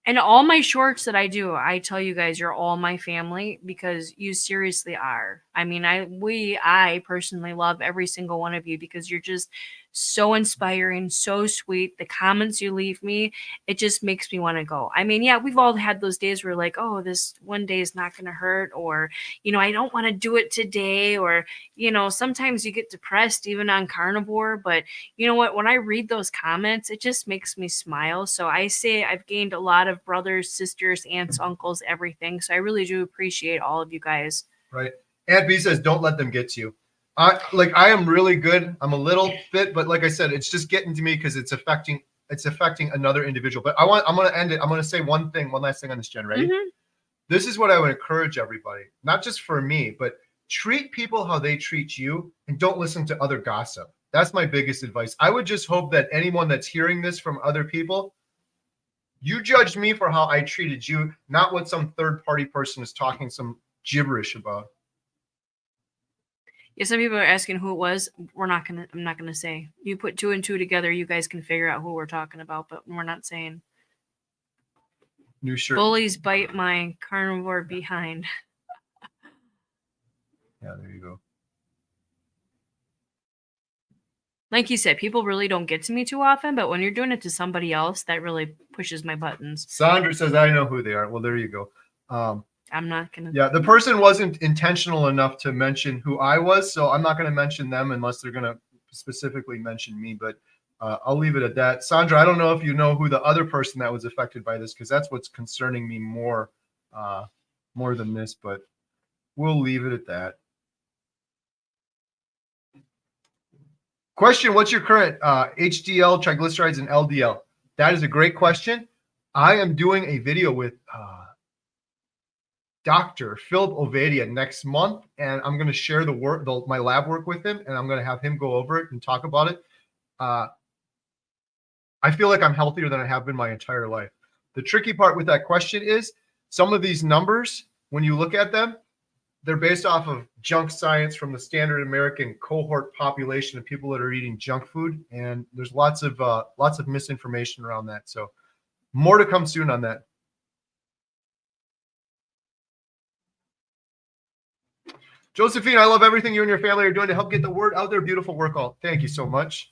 And all my shorts that I do, I tell you guys, you're all my family because you seriously are. I mean, I personally love every single one of you because you're just so inspiring, so sweet. The comments you leave me, it just makes me want to go. I mean, yeah, we've all had those days where like, oh, this one day is not going to hurt, or, I don't want to do it today, or, sometimes you get depressed even on carnivore. But you know what? When I read those comments, it just makes me smile. So I say I've gained a lot of brothers, sisters, aunts, uncles, everything. So I really do appreciate all of you guys. Right. Aunt B says, don't let them get to you. I am really good. I'm a little fit, but like I said, it's just getting to me because it's affecting another individual. But I'm going to end it. I'm going to say one last thing on this, Jen. Ready? Mm-hmm. This is what I would encourage everybody, not just for me, but treat people how they treat you and don't listen to other gossip. That's my biggest advice. I would just hope that anyone that's hearing this from other people, you judged me for how I treated you, not what some third party person is talking some gibberish about. Yeah, some people are asking who it was. I'm not gonna say. You put 2 and 2 together, you guys can figure out who we're talking about, but we're not saying. New shirt. Bullies bite my carnivore behind. Yeah, there you go. Like you said, people really don't get to me too often, but when you're doing it to somebody else, that really pushes my buttons. Sandra says, I know who they are. Well, there you go. I'm not going to. Yeah, the person wasn't intentional enough to mention who I was, so I'm not going to mention them unless they're going to specifically mention me, but I'll leave it at that. Sandra, I don't know if you know who the other person that was affected by this, because that's what's concerning me more than this, but we'll leave it at that. Question, what's your current HDL, triglycerides, and LDL? That is a great question. I am doing a video with Dr. Philip Ovadia next month, and I'm going to share my lab work with him, and I'm going to have him go over it and talk about it. I feel like I'm healthier than I have been my entire life. The tricky part with that question is some of these numbers, when you look at them, they're based off of junk science from the standard American cohort population of people that are eating junk food, and there's lots of misinformation around that. So more to come soon on that. Josephine, I love everything you and your family are doing to help get the word out there. Beautiful work all. Thank you so much.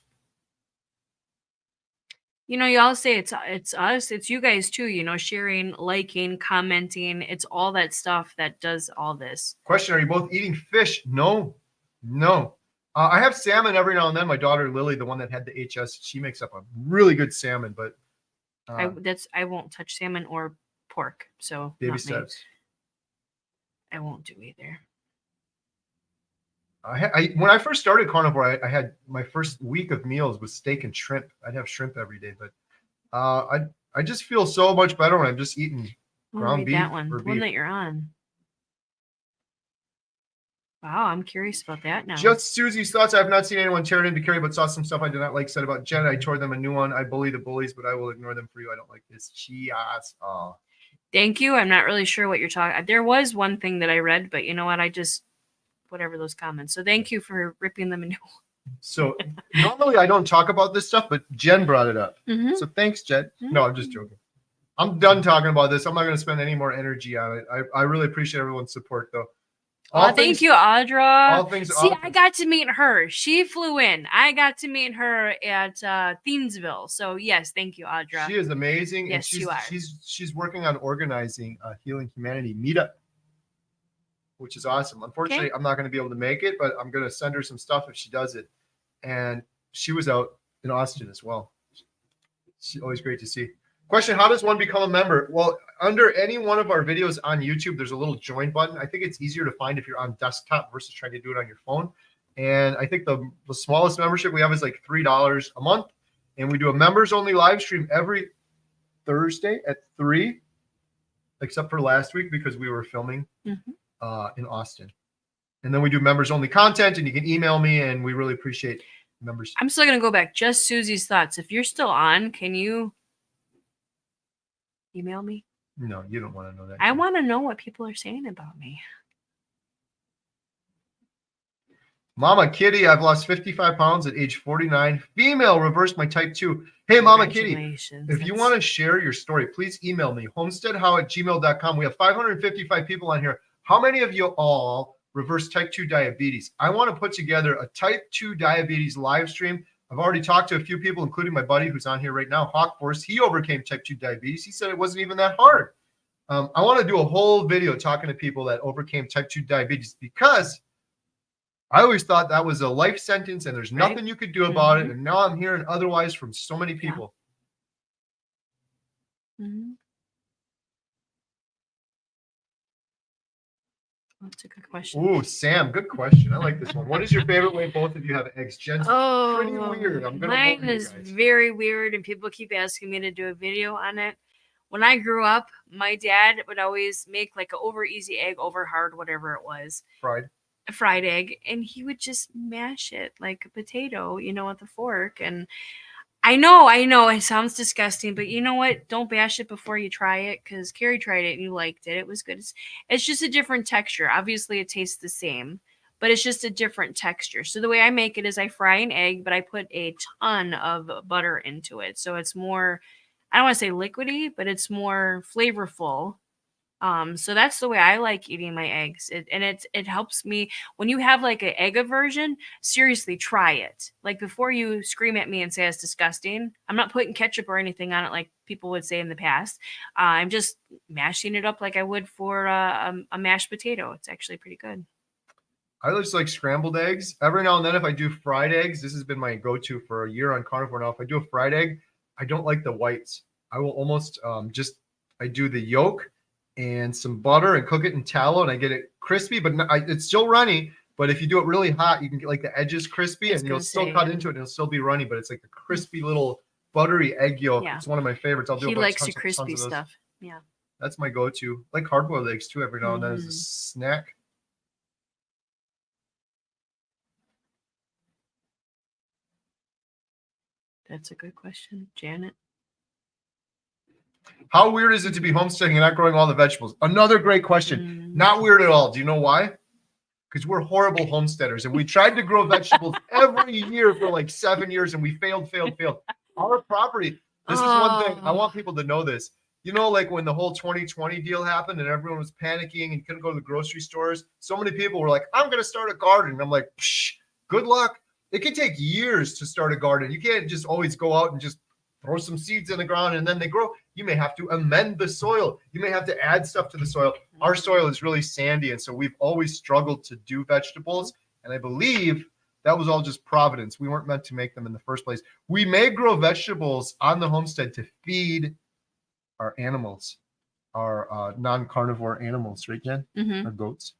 You all say it's us, it's you guys too, sharing, liking, commenting. It's all that stuff that does all this. Question, are you both eating fish? No. I have salmon every now and then. My daughter, Lily, the one that had the HS, she makes up a really good salmon, but I won't touch salmon or pork. So baby steps. I won't do either. When I first started carnivore, I had my first week of meals with steak and shrimp. I'd have shrimp every day, but I just feel so much better when I'm just eating ground beef that one, or the one beef. that you're on. Wow, I'm curious about that now. Just Susie's thoughts. I have not seen anyone tear it into Kerry, but saw some stuff I did not like said about Jen. I tore them a new one. I bully the bullies, but I will ignore them for you. I don't like this. Cheers. Oh. Thank you. I'm not really sure what you're talking. There was one thing that I read, but you know what? I just whatever those comments. So thank you for ripping them a new one. So normally I don't talk about this stuff, but Jen brought it up. Mm-hmm. So thanks, Jen. No, I'm just joking. I'm done talking about this. I'm not going to spend any more energy on it. I really appreciate everyone's support, though. Thank you, Audra. All things See, I got to meet her. She flew in. I got to meet her at Thiensville. So yes, thank you, Audra. She is amazing. Yes, and you are. She's working on organizing a Healing Humanity meetup, which is awesome. Unfortunately, I'm not going to be able to make it, but I'm going to send her some stuff if she does it. And she was out in Austin as well. She's always great to see. Question, how does one become a member? Well, under any one of our videos on YouTube, there's a little join button. I think it's easier to find if you're on desktop versus trying to do it on your phone. And I think the smallest membership we have is like $3 a month. And we do a members only live stream every Thursday at 3, except for last week because we were filming in Austin. And then we do members only content, and you can email me, and we really appreciate members. I'm still going to go back. Just Susie's thoughts. If you're still on, can you email me? No, you don't want to know that. I want to know what people are saying about me. Mama Kitty, I've lost 55 pounds at age 49. Female, reversed my type 2. Hey, Mama Kitty, if you want to share your story, please email me, homesteadhow@gmail.com. We have 555 people on here. How many of you all reverse type 2 diabetes? I want to put together a type 2 diabetes live stream. I've already talked to a few people, including my buddy who's on here right now, Hawk Force. He overcame type 2 diabetes. He said it wasn't even that hard. I want to do a whole video talking to people that overcame type 2 diabetes because I always thought that was a life sentence and there's nothing you could do about it. And now I'm hearing otherwise from so many people. That's a good question. Ooh, Sam, good question. I like this one. What is your favorite way both of you have eggs? Jen's pretty weird. Mine is very weird, and people keep asking me to do a video on it. When I grew up, my dad would always make like an over easy egg, over hard, whatever it was. A fried egg, and he would just mash it like a potato, with a fork. And I know it sounds disgusting, but you know what? Don't bash it before you try it, because Kerry tried it and you liked it. It was good. It's just a different texture. Obviously, it tastes the same, but it's just a different texture. So the way I make it is I fry an egg, but I put a ton of butter into it. So it's more, I don't want to say liquidy, but it's more flavorful. So that's the way I like eating my eggs. It helps me when you have like an egg aversion. Seriously, try it. Like before you scream at me and say it's disgusting. I'm not putting ketchup or anything on it like people would say in the past. I'm just mashing it up like I would for a mashed potato. It's actually pretty good. I just like scrambled eggs. Every now and then, if I do fried eggs, this has been my go-to for a year on Carnivore now. If I do a fried egg, I don't like the whites. I will almost I do the yolk and some butter and cook it in tallow, and I get it crispy, but it's still runny. But if you do it really hot, you can get like the edges crispy, and you'll still cut into it, and it'll still be runny, but it's like the crispy little buttery egg yolk. Yeah. It's one of my favorites. He likes the crispy stuff. Yeah, that's my go-to. I like hard-boiled eggs too every now and then as a snack. That's a good question, Janet. How weird is it to be homesteading and not growing all the vegetables? Another great question. Not weird at all. Do you know why? Because we're horrible homesteaders, and we tried to grow vegetables every year for like 7 years, and we failed. Our property, this is one thing. I want people to know this. Like when the whole 2020 deal happened and everyone was panicking and you couldn't go to the grocery stores, so many people were like, I'm going to start a garden. And I'm like, good luck. It can take years to start a garden. You can't just always go out and just throw some seeds in the ground and then they grow. You may have to amend the soil. You may have to add stuff to the soil. Our soil is really sandy, and so we've always struggled to do vegetables. And I believe that was all just providence. We weren't meant to make them in the first place. We may grow vegetables on the homestead to feed our animals, our non-carnivore animals, right, Jen? Our goats.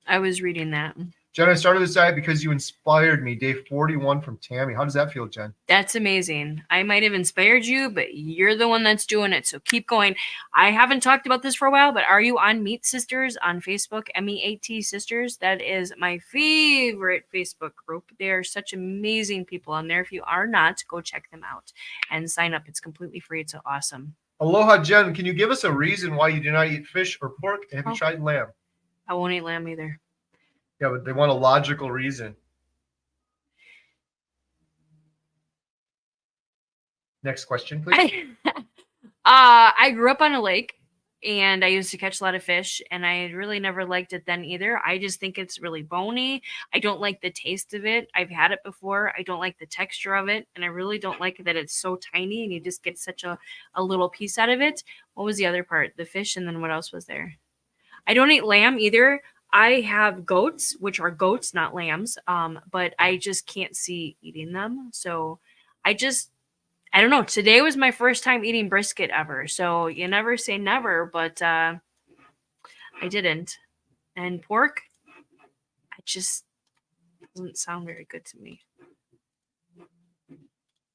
I was reading that. Jen, I started this diet because you inspired me. Day 41 from Tammy. How does that feel, Jen? That's amazing. I might have inspired you, but you're the one that's doing it. So keep going. I haven't talked about this for a while, but are you on Meat Sisters on Facebook? MEAT Sisters. That is my favorite Facebook group. They are such amazing people on there. If you are not, go check them out and sign up. It's completely free. It's awesome. Aloha, Jen. Can you give us a reason why you do not eat fish or pork? Have you tried lamb? I won't eat lamb either. Yeah, but they want a logical reason. Next question, please. I grew up on a lake, and I used to catch a lot of fish, and I really never liked it then either. I just think it's really bony. I don't like the taste of it. I've had it before. I don't like the texture of it, and I really don't like that it's so tiny, and you just get such a little piece out of it. What was the other part? The fish, and then what else was there? I don't eat lamb either. I have goats, which are goats, not lambs, but I just can't see eating them. So I don't know. Today was my first time eating brisket ever. So you never say never, but I didn't. And pork, it just doesn't sound very good to me.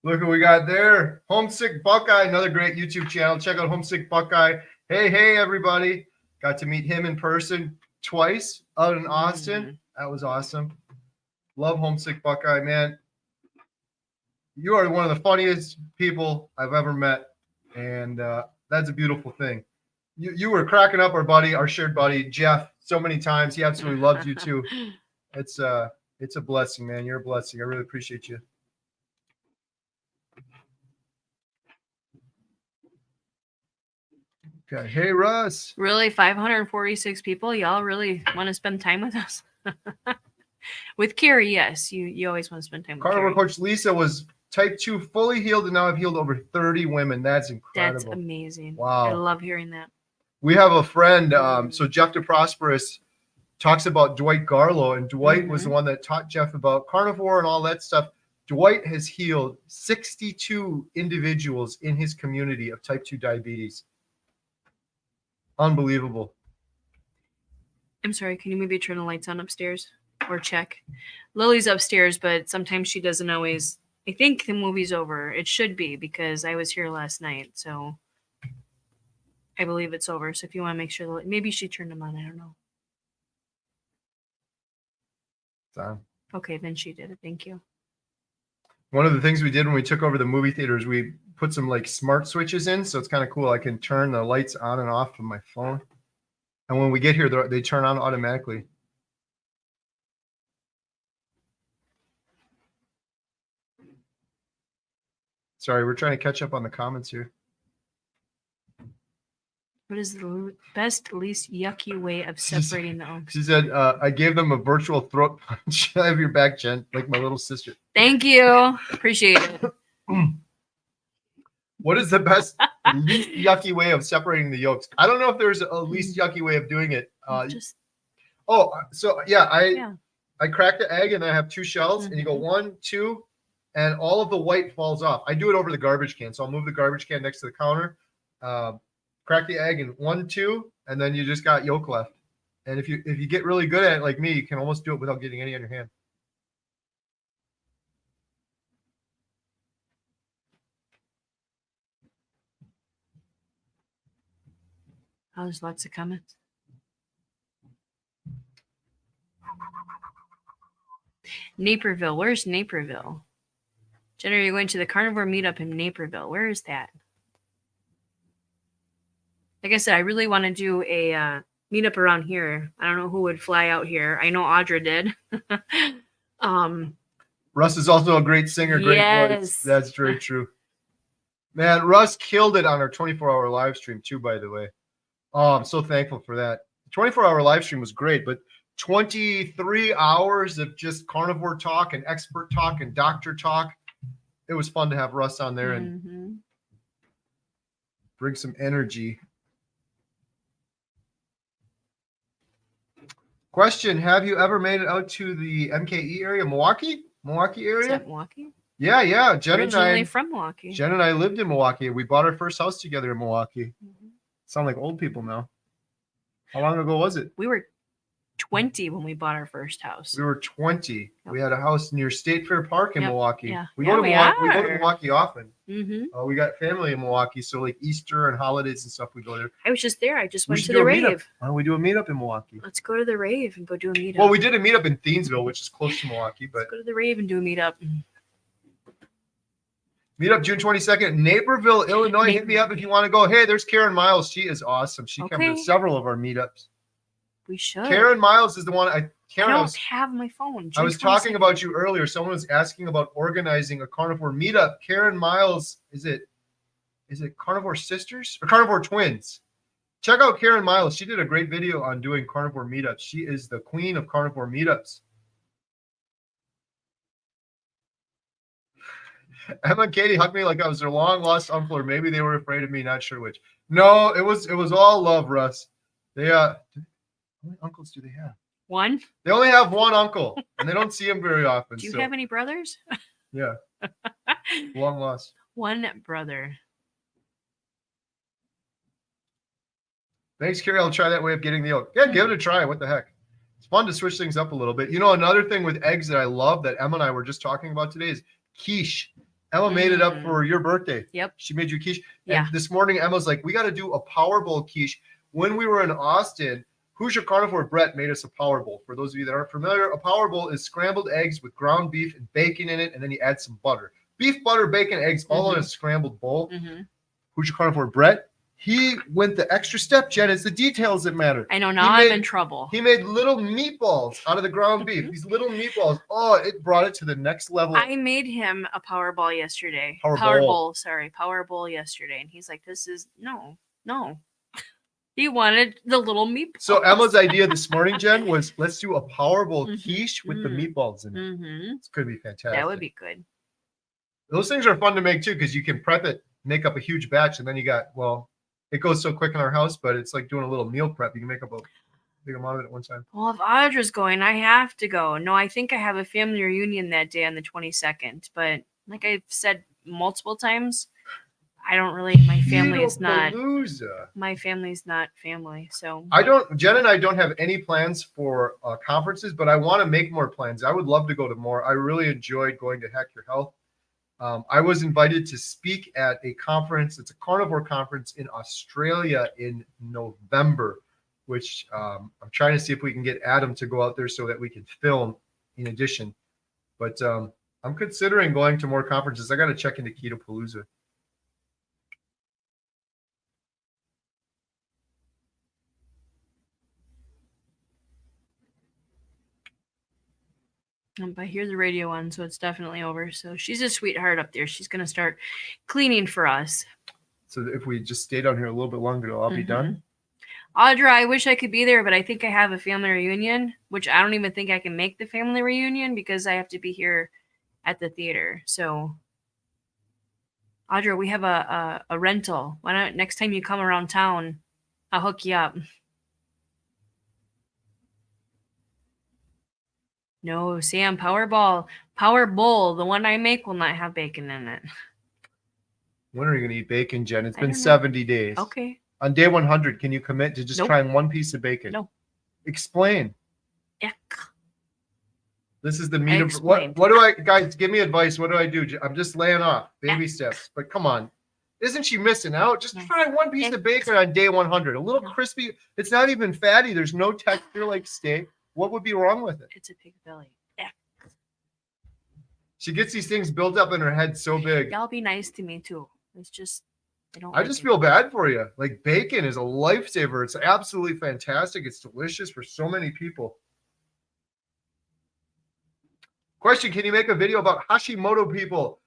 Look what we got there. Homesick Buckeye, another great YouTube channel. Check out Homesick Buckeye. Hey, everybody. Got to meet him in person twice out in Austin. That was awesome. Love Homesick Buckeye, man. You are one of the funniest people I've ever met, and that's a beautiful thing. You were cracking up our shared buddy Jeff so many times. He absolutely loved you too. It's a blessing, man. You're a blessing. I really appreciate you. Okay. Hey, Russ. Really, 546 people? Y'all really want to spend time with us? With Kerry, yes. You always want to spend time with Carnivore Kerry. coach Lisa was type 2 fully healed, and now I've healed over 30 women. That's incredible. That's amazing. Wow. I love hearing that. We have a friend, so Jeff DeProsperous talks about Dwight Garlow, and Dwight was the one that taught Jeff about carnivore and all that stuff. Dwight has healed 62 individuals in his community of type 2 diabetes. Unbelievable. I'm sorry, can you maybe turn the lights on upstairs or check? Lily's upstairs, but sometimes she doesn't always. I think the movie's over. It should be because I was here last night, so I believe it's over. So if you want to make sure, maybe she turned them on. I don't know. It's on. Okay, then she did it. Thank you. One of the things we did when we took over the movie theaters, we put some like smart switches in, so it's kind of cool. I can turn the lights on and off from my phone, and when we get here, they turn on automatically. Sorry, we're trying to catch up on the comments here. What is the best, least yucky way of separating the oaks? She said, I gave them a virtual throat punch. I have your back, Jen, like my little sister. Thank you. Appreciate it. What is the best, least yucky way of separating the yolks? I don't know if there's a least yucky way of doing it. I crack the egg and I have 2 shells, and you go 1, 2, and all of the white falls off. I do it over the garbage can, so I'll move the garbage can next to the counter. Crack the egg in 1, 2, and then you just got yolk left. And if you get really good at it like me, you can almost do it without getting any on your hand. Oh, there's lots of comments. Naperville. Where's Naperville? Jen, are you going to the carnivore meetup in Naperville? Where is that? Like I said, I really want to do a meetup around here. I don't know who would fly out here. I know Audra did. Russ is also a great singer, great voice. That's very true. Man, Russ killed it on our 24-hour live stream too, by the way. Oh, I'm so thankful for that. The 24-hour live stream was great, but 23 hours of just carnivore talk and expert talk and doctor talk. It was fun to have Russ on there and bring some energy. Question: have you ever made it out to the MKE area, Milwaukee area? Is that Milwaukee? Yeah. Originally from Milwaukee. Jen and I lived in Milwaukee. We bought our first house together in Milwaukee. Sound like old people now. How long ago was it? We were 20 when we bought our first house. We were 20. Yep. We had a house near State Fair Park in Yep. Milwaukee. Yeah. We Yeah, go to we Milwaukee. We go to are. Milwaukee often. Mm-hmm. We got family in Milwaukee, so like Easter and holidays and stuff, we go there. I was just there. I just We went should to do the a meetup. rave. Why don't we do a meetup in Milwaukee? Let's go to the rave and go do a meetup. Well, we did a meetup in Thiensville, which is close to Milwaukee, but Let's go to the rave and do a meetup. meetup June 22nd, Naperville, Illinois. Hit me up if you want to go. Hey, there's Karen Miles. She is awesome. She came to Okay. several of our meetups. We should. Karen Miles is the one. I Karen, don't have my phone. I was talking about you earlier. Someone was asking about organizing a carnivore meetup. Karen Miles, is it Carnivore Sisters or Carnivore Twins? Check out Karen Miles. She did a great video on doing carnivore meetups. She is the queen of carnivore meetups. Emma and Katie hugged me like I was their long lost uncle, or maybe they were afraid of me, not sure which. No, it was all love, Russ. They how many uncles do they have? One. They only have one uncle, and they don't see him very often. Do you have any brothers? Yeah. Long lost. One brother. Thanks, Kerry. I'll try that way of getting the yolk. Yeah, give it a try. What the heck? It's fun to switch things up a little bit. You know, another thing with eggs that I love that Emma and I were just talking about today is quiche. Emma made it up for your birthday. Yep. She made you quiche. Yeah. And this morning, Emma's like, we got to do a Power Bowl quiche. When we were in Austin, Who's Your Carnivore Brett made us a Power Bowl. For those of you that aren't familiar, a Power Bowl is scrambled eggs with ground beef and bacon in it, and then you add some butter. Beef, butter, bacon, eggs, all in a scrambled bowl. Who's Your Carnivore Brett? He went the extra step, Jen. It's the details that matter. I know. Now I'm in trouble. He made little meatballs out of the ground beef. These little meatballs. Oh, it brought it to the next level. I made him a Power Ball yesterday. Power Bowl yesterday. And he's like, this is no. He wanted the little meatballs. So Emma's idea this morning, Jen, was let's do a Power Bowl quiche with the meatballs in it. It's going to be fantastic. That would be good. Those things are fun to make too, because you can prep it, make up a huge batch, and then you got, it goes so quick in our house, but it's like doing a little meal prep. You can make up a big amount of it at one time. Well, if Audra's going, I have to go. No, I think I have a family reunion that day on the 22nd. But like I've said multiple times, I don't really, my family is not family. So Jen and I don't have any plans for conferences, but I want to make more plans. I would love to go to more. I really enjoyed going to Hack Your Health. I was invited to speak at a conference. It's a carnivore conference in Australia in November, which I'm trying to see if we can get Adam to go out there so that we can film in addition. But I'm considering going to more conferences. I got to check into Keto Palooza. I hear the radio on, so it's definitely over. So she's a sweetheart up there. She's going to start cleaning for us. So if we just stay down here a little bit longer, I'll be done. Audra, I wish I could be there, but I think I have a family reunion, which I don't even think I can make the family reunion because I have to be here at the theater. So, Audra, we have a rental. Why not next time you come around town, I'll hook you up. No, Sam, Power Bowl, the one I make will not have bacon in it. When are you going to eat bacon, Jen? It's been 70 days. Okay. On day 100, can you commit to just trying one piece of bacon? No. Explain. Yuck. This is the meat of what do I, guys, give me advice. What do I do? I'm just laying off baby steps, but come on. Isn't she missing out? Just try one piece of bacon on day 100. A little crispy. It's not even fatty. There's no texture like steak. What would be wrong with it? It's a pig belly. Yeah. She gets these things built up in her head so big. Y'all be nice to me too. It's just I just feel bad for you. Like bacon is a lifesaver. It's absolutely fantastic. It's delicious for so many people. Question: can you make a video about Hashimoto people?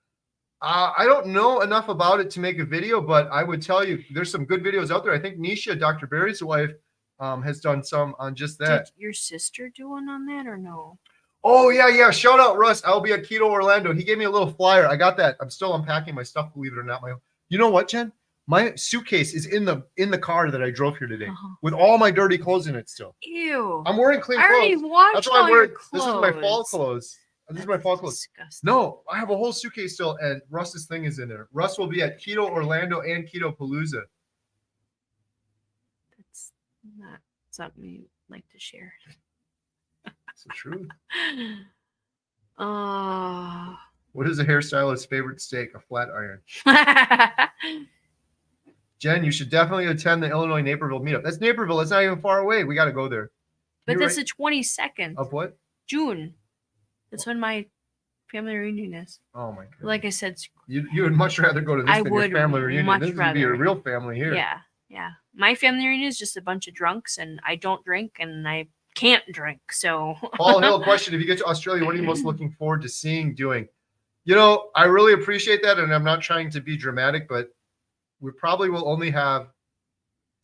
I don't know enough about it to make a video, but I would tell you there's some good videos out there. I think Nisha, Dr. Barry's wife, has done some on just that. Did your sister do one on that or no? Oh, yeah. Shout out, Russ. I'll be at Keto Orlando. He gave me a little flyer. I got that. I'm still unpacking my stuff, believe it or not. You know what, Jen? My suitcase is in the car that I drove here today with all my dirty clothes in it still. Ew. I'm wearing clean clothes. I already washed That's why I'm wearing clothes. This is my fall clothes. This is my fall clothes. Disgusting. No, I have a whole suitcase still, and Russ's thing is in there. Russ will be at Keto Orlando and Keto Palooza. That's not something you like to share. It's the truth. Oh. What is a hairstylist's favorite steak? A flat iron. Jen, you should definitely attend the Illinois Naperville meetup. That's Naperville. That's not even far away. We got to go there. But that's the 22nd of what? June. That's when my family reunion is. Oh my god! Like I said, you would much rather go to this than your family reunion. This would be your real family here. Yeah, yeah. My family reunion is just a bunch of drunks, and I don't drink, and I can't drink. So, Paul Hill, question: if you get to Australia, what are you most looking forward to seeing, doing? You know, I really appreciate that, and I'm not trying to be dramatic, but we probably will only have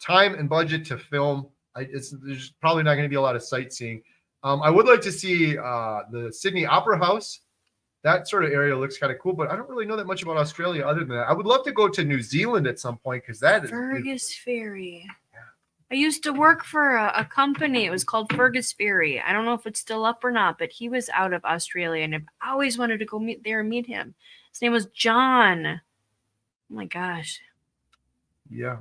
time and budget to film. There's probably not going to be a lot of sightseeing. I would like to see the Sydney Opera House. That sort of area looks kind of cool, but I don't really know that much about Australia other than that. I would love to go to New Zealand at some point because that is Fergus Ferry. Yeah. I used to work for a company. It was called Fergus Ferry. I don't know if it's still up or not, but he was out of Australia, and I've always wanted to go meet him. His name was John. Oh my gosh. Yeah.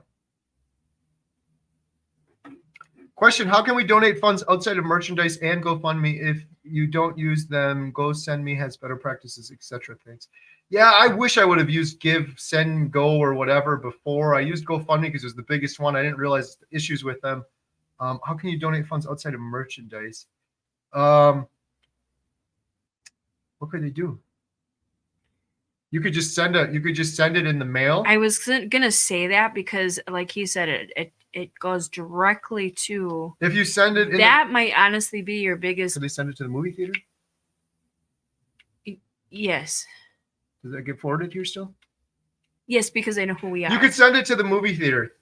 Question: how can we donate funds outside of merchandise and GoFundMe? If you don't use them, Go Send Me has better practices, etc. Thanks. Yeah, I wish I would have used Give, Send, Go, or whatever before. I used GoFundMe because it was the biggest one. I didn't realize the issues with them. How can you donate funds outside of merchandise? What could they do? You could just send it in the mail. I was gonna say that because, like he said, it goes directly to. If you send it, that might honestly be your biggest. Could they send it to the movie theater? Yes. Does that get forwarded here still? Yes, because I know who we are. You could send it to the movie theater.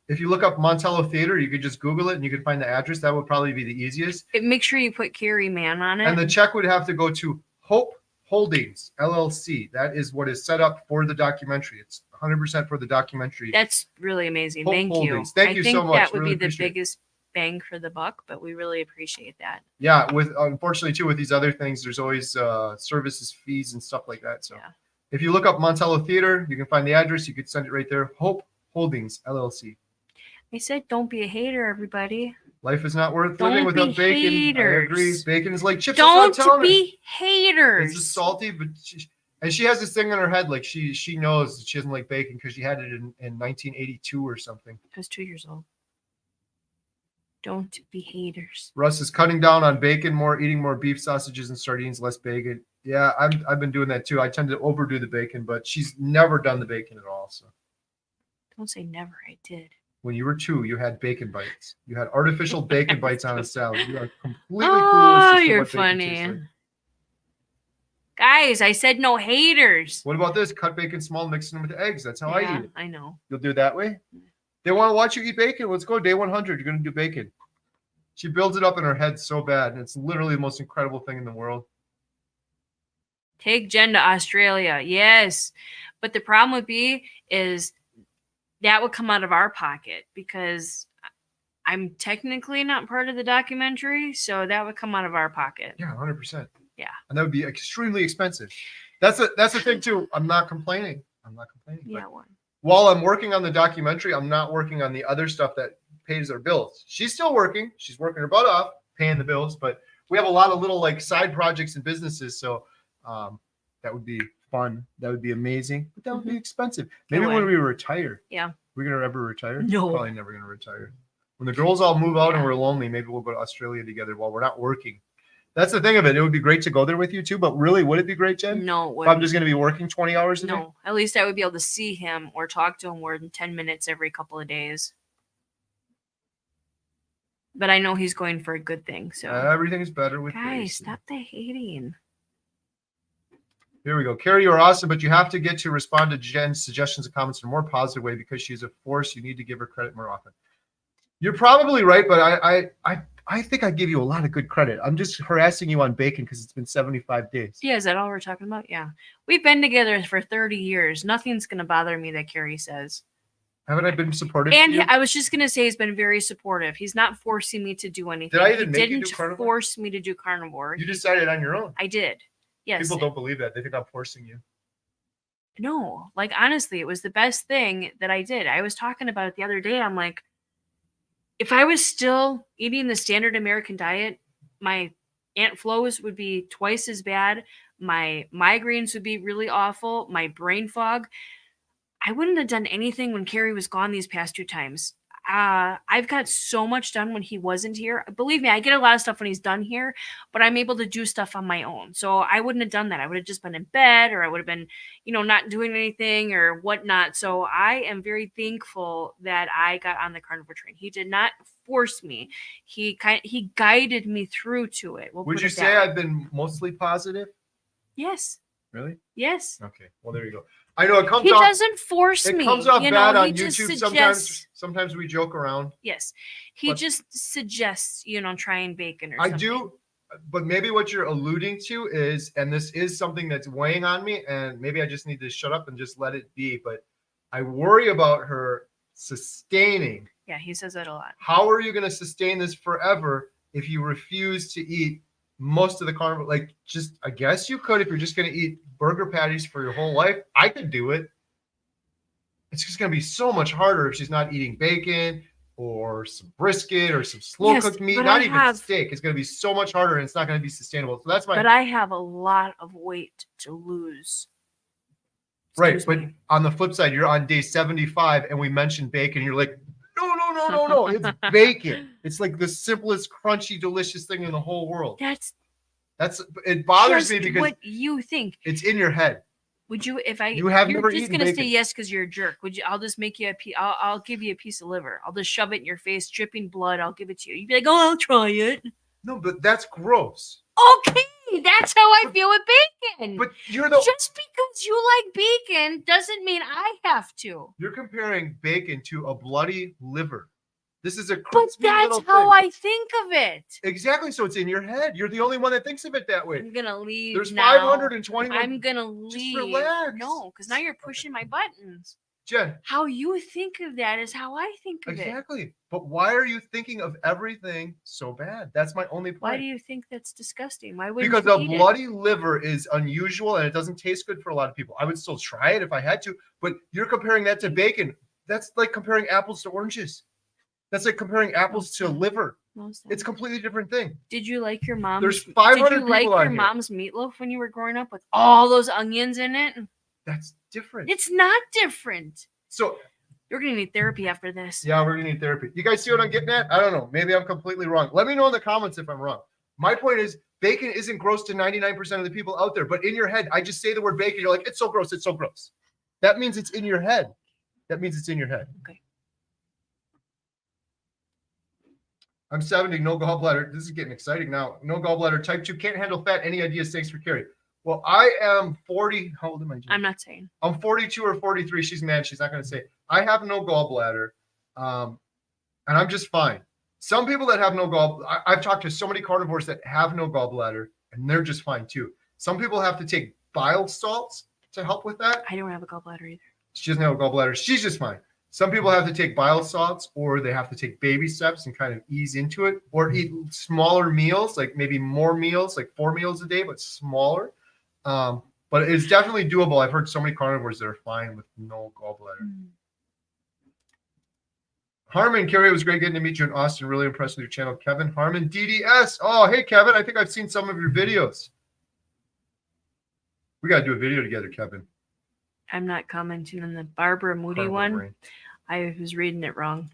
If you look up Montello Theater, you could just Google it and you could find the address. That would probably be the easiest. Make sure you put Kerry Man on it. And the check would have to go to Hope Holdings LLC. That is what is set up for the documentary. It's 100% for the documentary. That's really amazing. Hope Thank Holdings. you. Thank you so much. That would really be the biggest bang for the buck, but we really appreciate that. Yeah, with unfortunately too with these other things, there's always services fees and stuff like that. So if you look up Montello Theater, you can find the address. You could send it right there. Hope Holdings LLC. I said, don't be a hater, everybody. Life is not worth living without bacon. Haters. I agree. Bacon is like chips. Don't be haters. It's just salty, but she has this thing in her head like she knows she doesn't like bacon because she had it in 1982 or something. I was 2 years old. Don't be haters. Russ is cutting down on bacon more, eating more beef sausages and sardines, less bacon. Yeah, I've been doing that too. I tend to overdo the bacon, but she's never done the bacon at all. So don't say never. I did. When you were 2, you had bacon bites. You had artificial bacon bites on a salad. You are completely clueless. Oh, you're funny. Like. Guys, I said no haters. What about this? Cut bacon small, mixing them with eggs. That's how I eat it. I know. You'll do it that way? They want to watch you eat bacon. Let's go. Day 100. You're going to do bacon. She builds it up in her head so bad. And it's literally the most incredible thing in the world. Take Jen to Australia. Yes. But the problem would be is that would come out of our pocket because I'm technically not part of the documentary. So that would come out of our pocket. Yeah, 100%. Yeah. And that would be extremely expensive. That's the thing too. I'm not complaining. Yeah. While I'm working on the documentary, I'm not working on the other stuff that pays our bills. She's still working. She's working her butt off, paying the bills. But we have a lot of little like side projects and businesses. So that would be fun. That would be amazing. But that would be expensive. Maybe when we retire. Yeah. We're going to ever retire? No. Probably never going to retire. When the girls all move out and we're lonely, maybe we'll go to Australia together while we're not working. That's the thing of it. It would be great to go there with you too. But really, would it be great, Jen? No. If I'm just going to be working 20 hours a day? No. At least I would be able to see him or talk to him more than 10 minutes every couple of days. But I know he's going for a good thing. So everything's better with guys. Stop the hating. Here we go. Kerry, you're awesome, but you have to get to respond to Jen's suggestions and comments in a more positive way because she's a force. You need to give her credit more often. You're probably right, but I think I give you a lot of good credit. I'm just harassing you on bacon because it's been 75 days. Yeah, is that all we're talking about? Yeah. We've been together for 30 years. Nothing's going to bother me that Kerry says. Haven't I been supportive? And I was just going to say he's been very supportive. He's not forcing me to do anything. Did I even make you do carnivore? Force me to do carnivore. You decided on your own. I did. Yes. People don't believe that. They think I'm forcing you. No, like honestly, it was the best thing that I did. I was talking about it the other day. I'm like, if I was still eating the standard American diet, my Aunt Flo's would be twice as bad. My migraines would be really awful. My brain fog. I wouldn't have done anything when Kerry was gone these past 2 times. I've got so much done when he wasn't here. Believe me, I get a lot of stuff when he's done here, but I'm able to do stuff on my own. So I wouldn't have done that. I would have just been in bed, or I would have been, not doing anything or whatnot. So I am very thankful that I got on the carnivore train. He did not force me. He guided me through to it. Would you say I've been mostly positive? Yes. Really? Yes. Okay. Well, there you go. I know it comes He off. doesn't force me. It comes off bad on just YouTube. Sometimes we joke around. Yes. He just suggests, trying bacon or I something. do, but maybe what you're alluding to is, and this is something that's weighing on me, and maybe I just need to shut up and just let it be, but I worry about her sustaining. Yeah, he says that a lot. How are you going to sustain this forever if you refuse to eat most of the carnivore? Like, just, I guess you could if you're just going to eat burger patties for your whole life. I could do it. It's just going to be so much harder if she's not eating bacon or some brisket or some slow cooked meat, not even steak. It's going to be so much harder, and it's not going to be sustainable. So that's my. But I have a lot of weight to lose. Right, but on the flip side, you're on day 75, and we mentioned bacon. You're like, no, it's bacon. It's like the simplest, crunchy, delicious thing in the whole world. That's it bothers me because what you think. It's in your head. Would you, if I, you're just going to say yes because you're a jerk. Would you, I'll just make you I'll give you a piece of liver. I'll just shove it in your face, dripping blood. I'll give it to you. You'd be like, oh, I'll try it. No, but that's gross. Okay, that's how I feel with bacon. But just because you like bacon doesn't mean I have to. You're comparing bacon to a bloody liver. This is a but that's how I think of it. Exactly. So it's in your head. You're the only one that thinks of it that way. I'm gonna leave. There's now. 521. I'm gonna leave. Just relax. No, because now you're pushing my buttons. Jen, how you think of that is how I think of it. Exactly. But why are you thinking of everything so bad? That's my only point. Why do you think that's disgusting? Why would because a bloody liver is unusual and it doesn't taste good for a lot of people. I would still try it if I had to, but you're comparing that to bacon. That's like comparing apples to oranges. That's like comparing apples to liver. It's a completely different thing. Did you like your mom's? There's 500 people on here. Did you like your mom's meatloaf when you were growing up with all those onions in it? That's different. It's not different. So you're gonna need therapy after this. Yeah, we're gonna need therapy. You guys see what I'm getting at? I don't know. Maybe I'm completely wrong. Let me know in the comments if I'm wrong. My point is, bacon isn't gross to 99% of the people out there, but in your head, I just say the word bacon, you're like, it's so gross, it's so gross. That means it's in your head. That means it's in your head. Okay. I'm 70, no gallbladder. This is getting exciting now. No gallbladder, type 2, can't handle fat. Any ideas? Thanks for Kerry. Well, I am 40. How old am I? Jim? I'm not saying. I'm 42 or 43. She's mad. She's not going to say. I have no gallbladder, and I'm just fine. Some people that have no I've talked to so many carnivores that have no gallbladder, and they're just fine too. Some people have to take bile salts to help with that. I don't have a gallbladder either. She doesn't have a gallbladder. She's just fine. Some people have to take bile salts, or they have to take baby steps and kind of ease into it, or eat smaller meals, like maybe more meals, like 4 meals a day, but smaller. But it's definitely doable. I've heard so many carnivores that are fine with no gallbladder. Harmon, Kerry, it was great getting to meet you in Austin. Really impressed with your channel. Kevin, Harmon, DDS. Oh, hey, Kevin. I think I've seen some of your videos. We got to do a video together, Kevin. I'm not commenting on the Barbara Moody one. Brain. I was reading it wrong.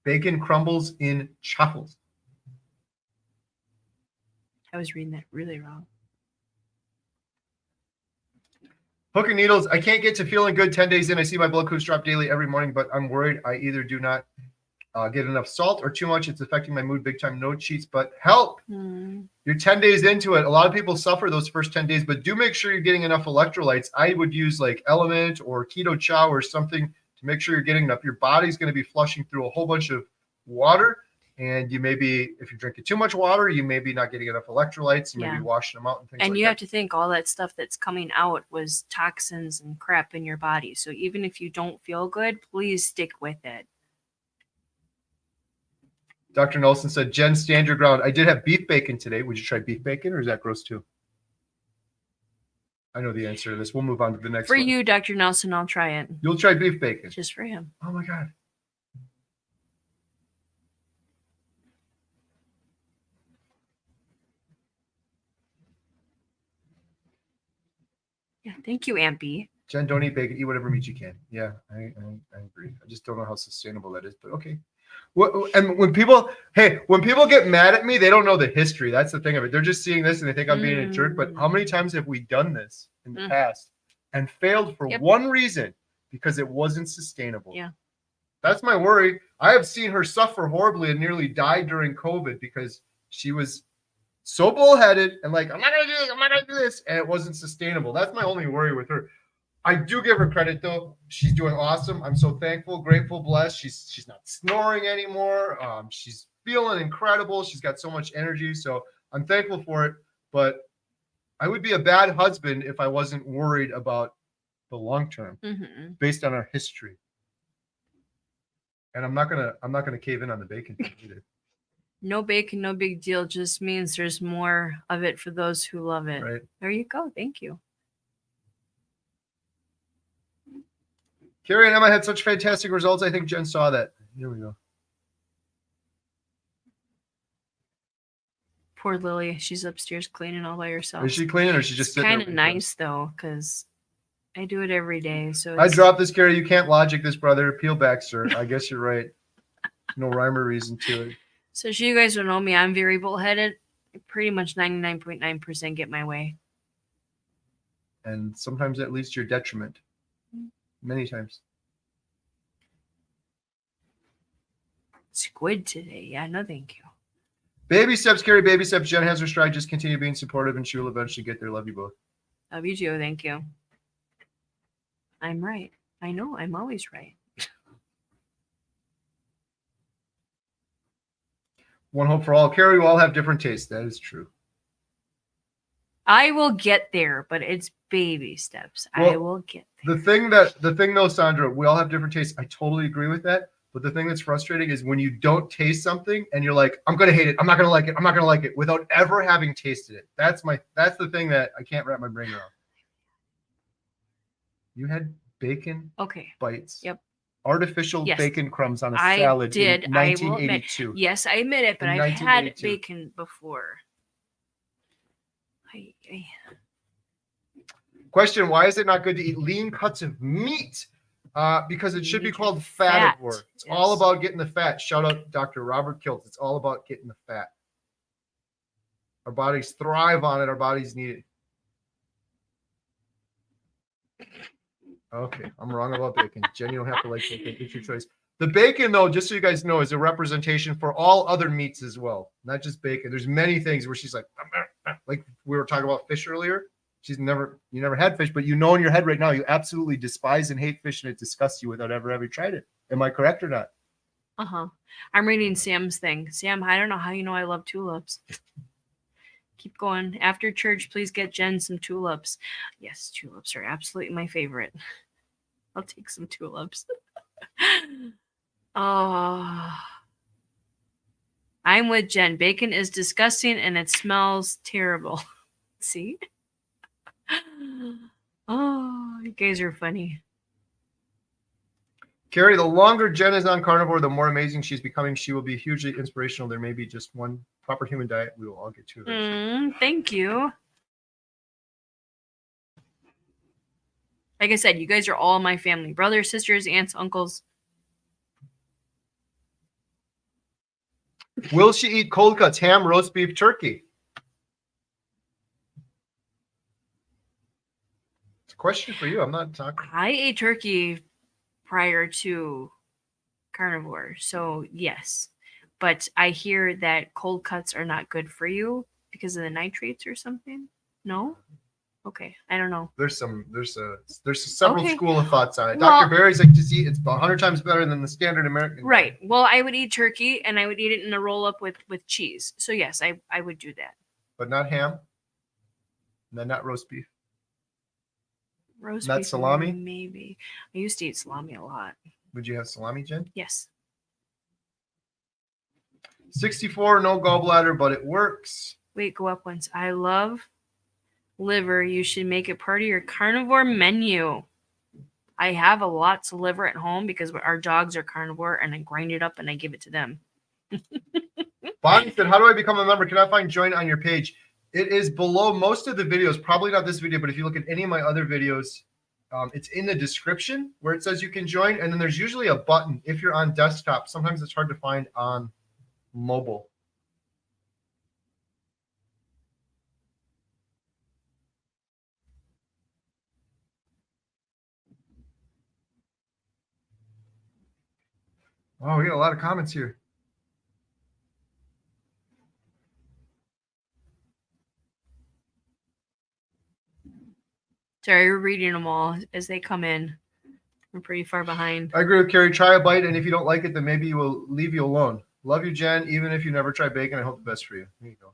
Bacon crumbles in chaffles. I was reading that really wrong. Hook and needles. I can't get to feeling good 10 days in. I see my blood glucose drop daily every morning, but I'm worried I either do not get enough salt or too much. It's affecting my mood big time. No cheats, but help. You're 10 days into it. A lot of people suffer those first 10 days, but do make sure you're getting enough electrolytes. I would use like Element or Keto Chow or something to make sure you're getting enough. Your body's going to be flushing through a whole bunch of water. And you may be, if you're drinking too much water, you may be not getting enough electrolytes. You may be washing them out and things like that. And you have to think all that stuff that's coming out was toxins and crap in your body. So even if you don't feel good, please stick with it. Dr. Nelson said, Jen, stand your ground. I did have beef bacon today. Would you try beef bacon, or is that gross too? I know the answer to this. We'll move on to the next one. For you, Dr. Nelson, I'll try it. You'll try beef bacon? Just for him. Oh, my God. Yeah, thank you, Ampy. Jen, don't eat bacon. Eat whatever meat you can. Yeah, I agree. I just don't know how sustainable that is, but okay. And when people get mad at me, they don't know the history. That's the thing of it. They're just seeing this and they think I'm being a jerk. But how many times have we done this in the past and failed for one reason? Because it wasn't sustainable. Yeah. That's my worry. I have seen her suffer horribly and nearly die during COVID because she was so bullheaded and like, I'm not going to do this, I'm not going to do this. And it wasn't sustainable. That's my only worry with her. I do give her credit though. She's doing awesome. I'm so thankful, grateful, blessed. She's not snoring anymore. She's feeling incredible. She's got so much energy. So I'm thankful for it. But I would be a bad husband if I wasn't worried about the long term based on our history. And I'm not gonna cave in on the bacon thing either. No bacon, no big deal. Just means there's more of it for those who love it. Right. There you go. Thank you. Kerry and Emma had such fantastic results. I think Jen saw that. Here we go. Poor Lily. She's upstairs cleaning all by herself. Is she cleaning or is she just sitting kind of nice though, because I do it every day. So I dropped this, Kerry. You can't logic this, brother. Peel back, sir. I guess you're right. No rhyme or reason to it. So you guys don't know me. I'm very bullheaded. I pretty much 99.9% get my way. And sometimes that leads to your detriment. Many times. Squid today. Yeah, no thank you. Baby steps, Kerry. Baby steps. Jen has her stride. Just continue being supportive and she will eventually get there. Love you both. Love you too. Thank you. I'm right. I know. I'm always right. One hope for all. Kerry, we all have different tastes. That is true. I will get there, but it's baby steps. Well, I will get there. The thing though, Sandra, we all have different tastes. I totally agree with that. But the thing that's frustrating is when you don't taste something and you're like, I'm gonna hate it. I'm not gonna like it. I'm not gonna like it without ever having tasted it. That's the thing that I can't wrap my brain around. You had bacon bites. Yep. Artificial bacon crumbs on a salad in 1982. Yes, I admit it, but I've had bacon before. Question: why is it not good to eat lean cuts of meat? Because it should be called fattivore. It's all about getting the fat. Shout out Dr. Robert Kilt. It's all about getting the fat. Our bodies thrive on it. Our bodies need it. Okay, I'm wrong about bacon. Jen, you don't have to like bacon. It's your choice. The bacon, though, just so you guys know, is a representation for all other meats as well, not just bacon. There's many things where she's like we were talking about fish earlier. You never had fish, but you know in your head right now you absolutely despise and hate fish, and it disgusts you without ever having tried it. Am I correct or not? I'm reading Sam's thing. Sam, I don't know how you know I love tulips. Keep going. After church, please get Jen some tulips. Yes, tulips are absolutely my favorite. I'll take some tulips. Oh, I'm with Jen. Bacon is disgusting and it smells terrible. See? Oh, you guys are funny. Kerry, the longer Jen is on carnivore, the more amazing she's becoming. She will be hugely inspirational. There may be just one proper human diet we will all get to. Thank you. Like I said, you guys are all my family. Brothers, sisters, aunts, uncles. Will she eat cold cuts, ham, roast beef, turkey? It's a question for you. I'm not talking. I ate turkey prior to carnivore, so yes. But I hear that cold cuts are not good for you because of the nitrates or something. No? Okay, I don't know. There's several school of thoughts on it. Well, Dr. Barry's like, just eat. It's 100 times better than the standard American. Right. Well, I would eat turkey and I would eat it in a roll up with cheese. So yes, I would do that. But not ham. And then not roast beef. Roast not beef, salami. Maybe. I used to eat salami a lot. Would you have salami, Jen? Yes. 64, no gallbladder, but it works. Wait, go up once. I love liver. You should make it part of your carnivore menu. I have lots of liver at home because our dogs are carnivore, and I grind it up and I give it to them. Bonnie said, how do I become a member? Can I find join on your page? It is below most of the videos, probably not this video, but if you look at any of my other videos, it's in the description where it says you can join. And then there's usually a button if you're on desktop. Sometimes it's hard to find on mobile. Oh, we got a lot of comments here. Sorry, we're reading them all as they come in. We're pretty far behind. I agree with Kerry. Try a bite, and if you don't like it, then maybe you will leave you alone. Love you, Jen. Even if you never try bacon, I hope the best for you. There you go.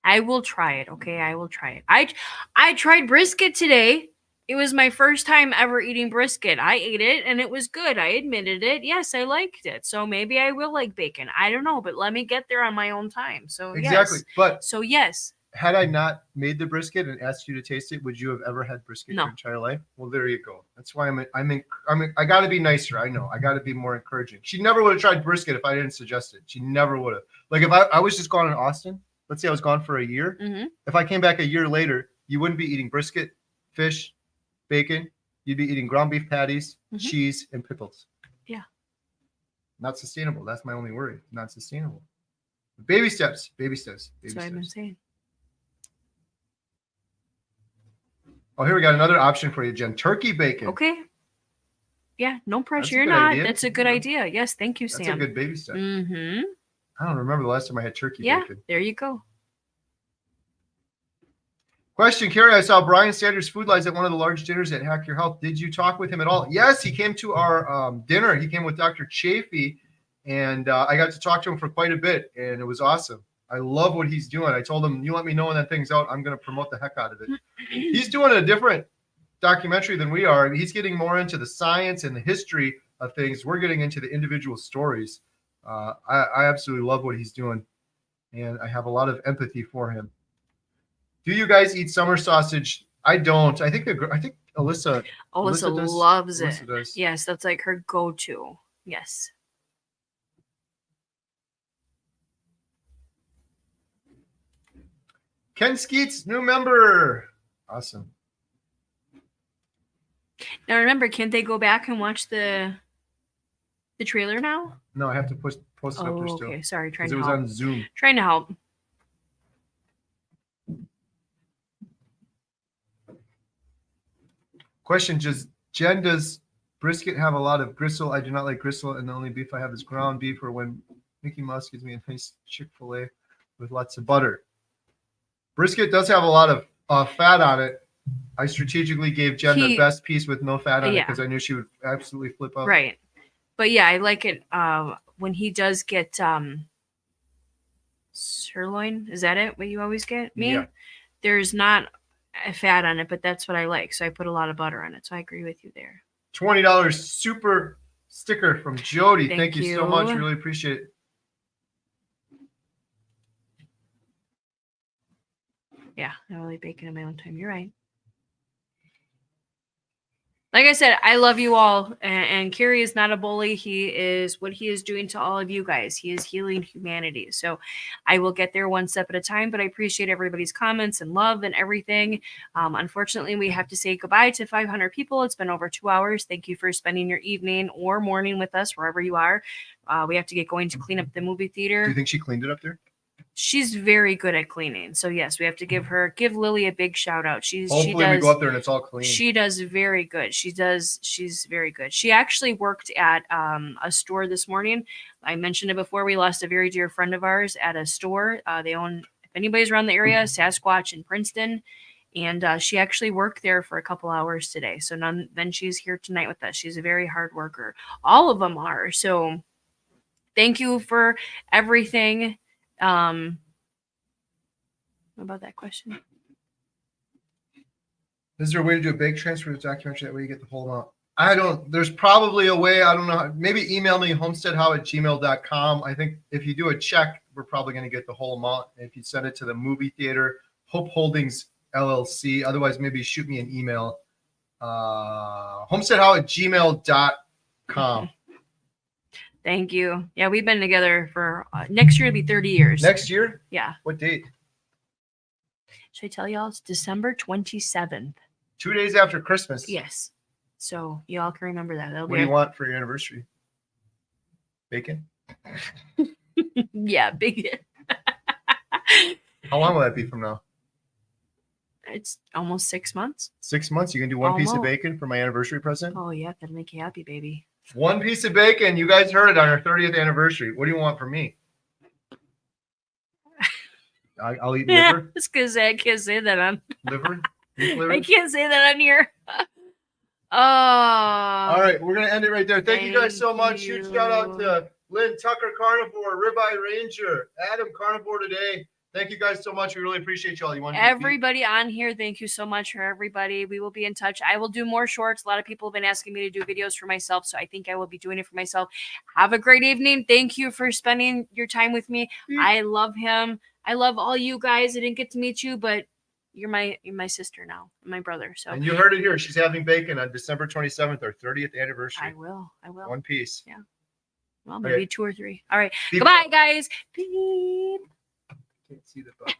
I will try it. Okay, I will try it. I tried brisket today. It was my first time ever eating brisket. I ate it and it was good. I admitted it. Yes, I liked it. So maybe I will like bacon. I don't know, but let me get there on my own time. So Exactly. Yes. But so yes. Had I not made the brisket and asked you to taste it, would you have ever had brisket No. your entire life? Well, there you go. That's why I got to be nicer. I know. I got to be more encouraging. She never would have tried brisket if I didn't suggest it. She never would have. Like if I was just gone in Austin, let's say I was gone for a year. Mm-hmm. If I came back a year later, you wouldn't be eating brisket, fish, bacon. You'd be eating ground beef patties, cheese, and pickles. Yeah. Not sustainable. That's my only worry. Not sustainable. Baby steps. Baby steps. Baby That's what I've been steps. saying. Oh, here we got another option for you, Jen. Turkey bacon. Okay. Yeah, no pressure. That's a You're good not. idea. That's a good idea. Yes, thank you, Sam. That's a good baby step. Mm-hmm. I don't remember the last time I had turkey Yeah, bacon. there you go. Question, Kerry. I saw Brian Sanders Food Lies at one of the large dinners at Hack Your Health. Did you talk with him at all? Yes, he came to our dinner. He came with Dr. Chafee, and I got to talk to him for quite a bit, and it was awesome. I love what he's doing. I told him, you let me know when that thing's out. I'm going to promote the heck out of it. He's doing a different documentary than we are. He's getting more into the science and the history of things. We're getting into the individual stories. I absolutely love what he's doing, and I have a lot of empathy for him. Do you guys eat summer sausage? I don't. I think Alyssa Alyssa does. loves it. Alyssa does. Yes, that's like her go-to. Yes. Ken Skeets, new member. Awesome. Now remember, can't they go back and watch the trailer now? No, I have to post it up there still. Okay. Sorry, trying Because to it was help. on Zoom. Trying to help. Question: does brisket have a lot of gristle? I do not like gristle, and the only beef I have is ground beef, or when Mickey Mouse gives me a nice Chick-fil-A with lots of butter. Brisket does have a lot of fat on it. I strategically gave Jen the best piece with no fat on it because I knew she would absolutely flip out. Right. But yeah, I like it when he does get sirloin. Is that it? What you always get? Me? Yeah. There's not a fat on it, but that's what I like. So I put a lot of butter on it. So I agree with you there. $20 super sticker from Jody. Thank you so much. you. Really appreciate it. Yeah, I really bacon in my own time. You're right. Like I said, I love you all. And Kerry is not a bully. He is what he is doing to all of you guys. He is healing humanity. So I will get there one step at a time, but I appreciate everybody's comments and love and everything. Unfortunately, we have to say goodbye to 500 people. It's been over 2 hours. Thank you for spending your evening or morning with us, wherever you are. We have to get going to clean up the movie theater. Do you think she cleaned it up there? She's very good at cleaning. So yes, we have to give Lily a big shout out. Hopefully we go up there and it's all clean. She does very good. She's very good. She actually worked at a store this morning. I mentioned it before. We lost a very dear friend of ours at a store. They own, if anybody's around the area, Sasquatch in Princeton. And she actually worked there for a couple hours today. So then she's here tonight with us. She's a very hard worker. All of them are. So thank you for everything. What about that question? Is there a way to do a bake transfer to the documentary? That way you get the whole amount. There's probably a way. I don't know. Maybe email me homesteadhow@gmail.com. I think if you do a check, we're probably going to get the whole amount. If you send it to the movie theater, Hope Holdings LLC. Otherwise, maybe shoot me an email. homesteadhow@gmail.com. Thank you. Yeah, we've been together for next year to be 30 years. Next year? Yeah. What date? Should I tell y'all? It's December 27th. 2 days after Christmas. Yes. So y'all can remember that. What do you want for your anniversary? Bacon? Yeah, big. How long will that be from now? It's almost 6 months. 6 months? You can do one piece of Almost. bacon for my anniversary present? Oh, yeah. That'll make you happy, baby. One piece of bacon. You guys heard it on our 30th anniversary. What do you want from me? I'll eat Yeah, liver. it's because I can't say that on. Liver? Beef liver? I can't say that on here. Oh. All right, we're going to end it right there. Thank you guys so much. Thank Huge shout out you. to Lynn Tucker Carnivore, Ribeye Ranger, Adam Carnivore Today. Thank you guys so much. We really appreciate y'all. You want Everybody on here, thank you so much for everybody. We will be in touch. I will do more shorts. A lot of people have been asking me to do videos for myself, so I think I will be doing it for myself. Have a great evening. Thank you for spending your time with me. I love him. I love all you guys. I didn't get to meet you, but you're my sister now, my brother. So And you heard it here. She's having bacon on December 27th, our 30th anniversary. I will. One piece. Yeah. Well, maybe 2 or 3. All right. Beep. Goodbye, guys. Beep. Can't see the button.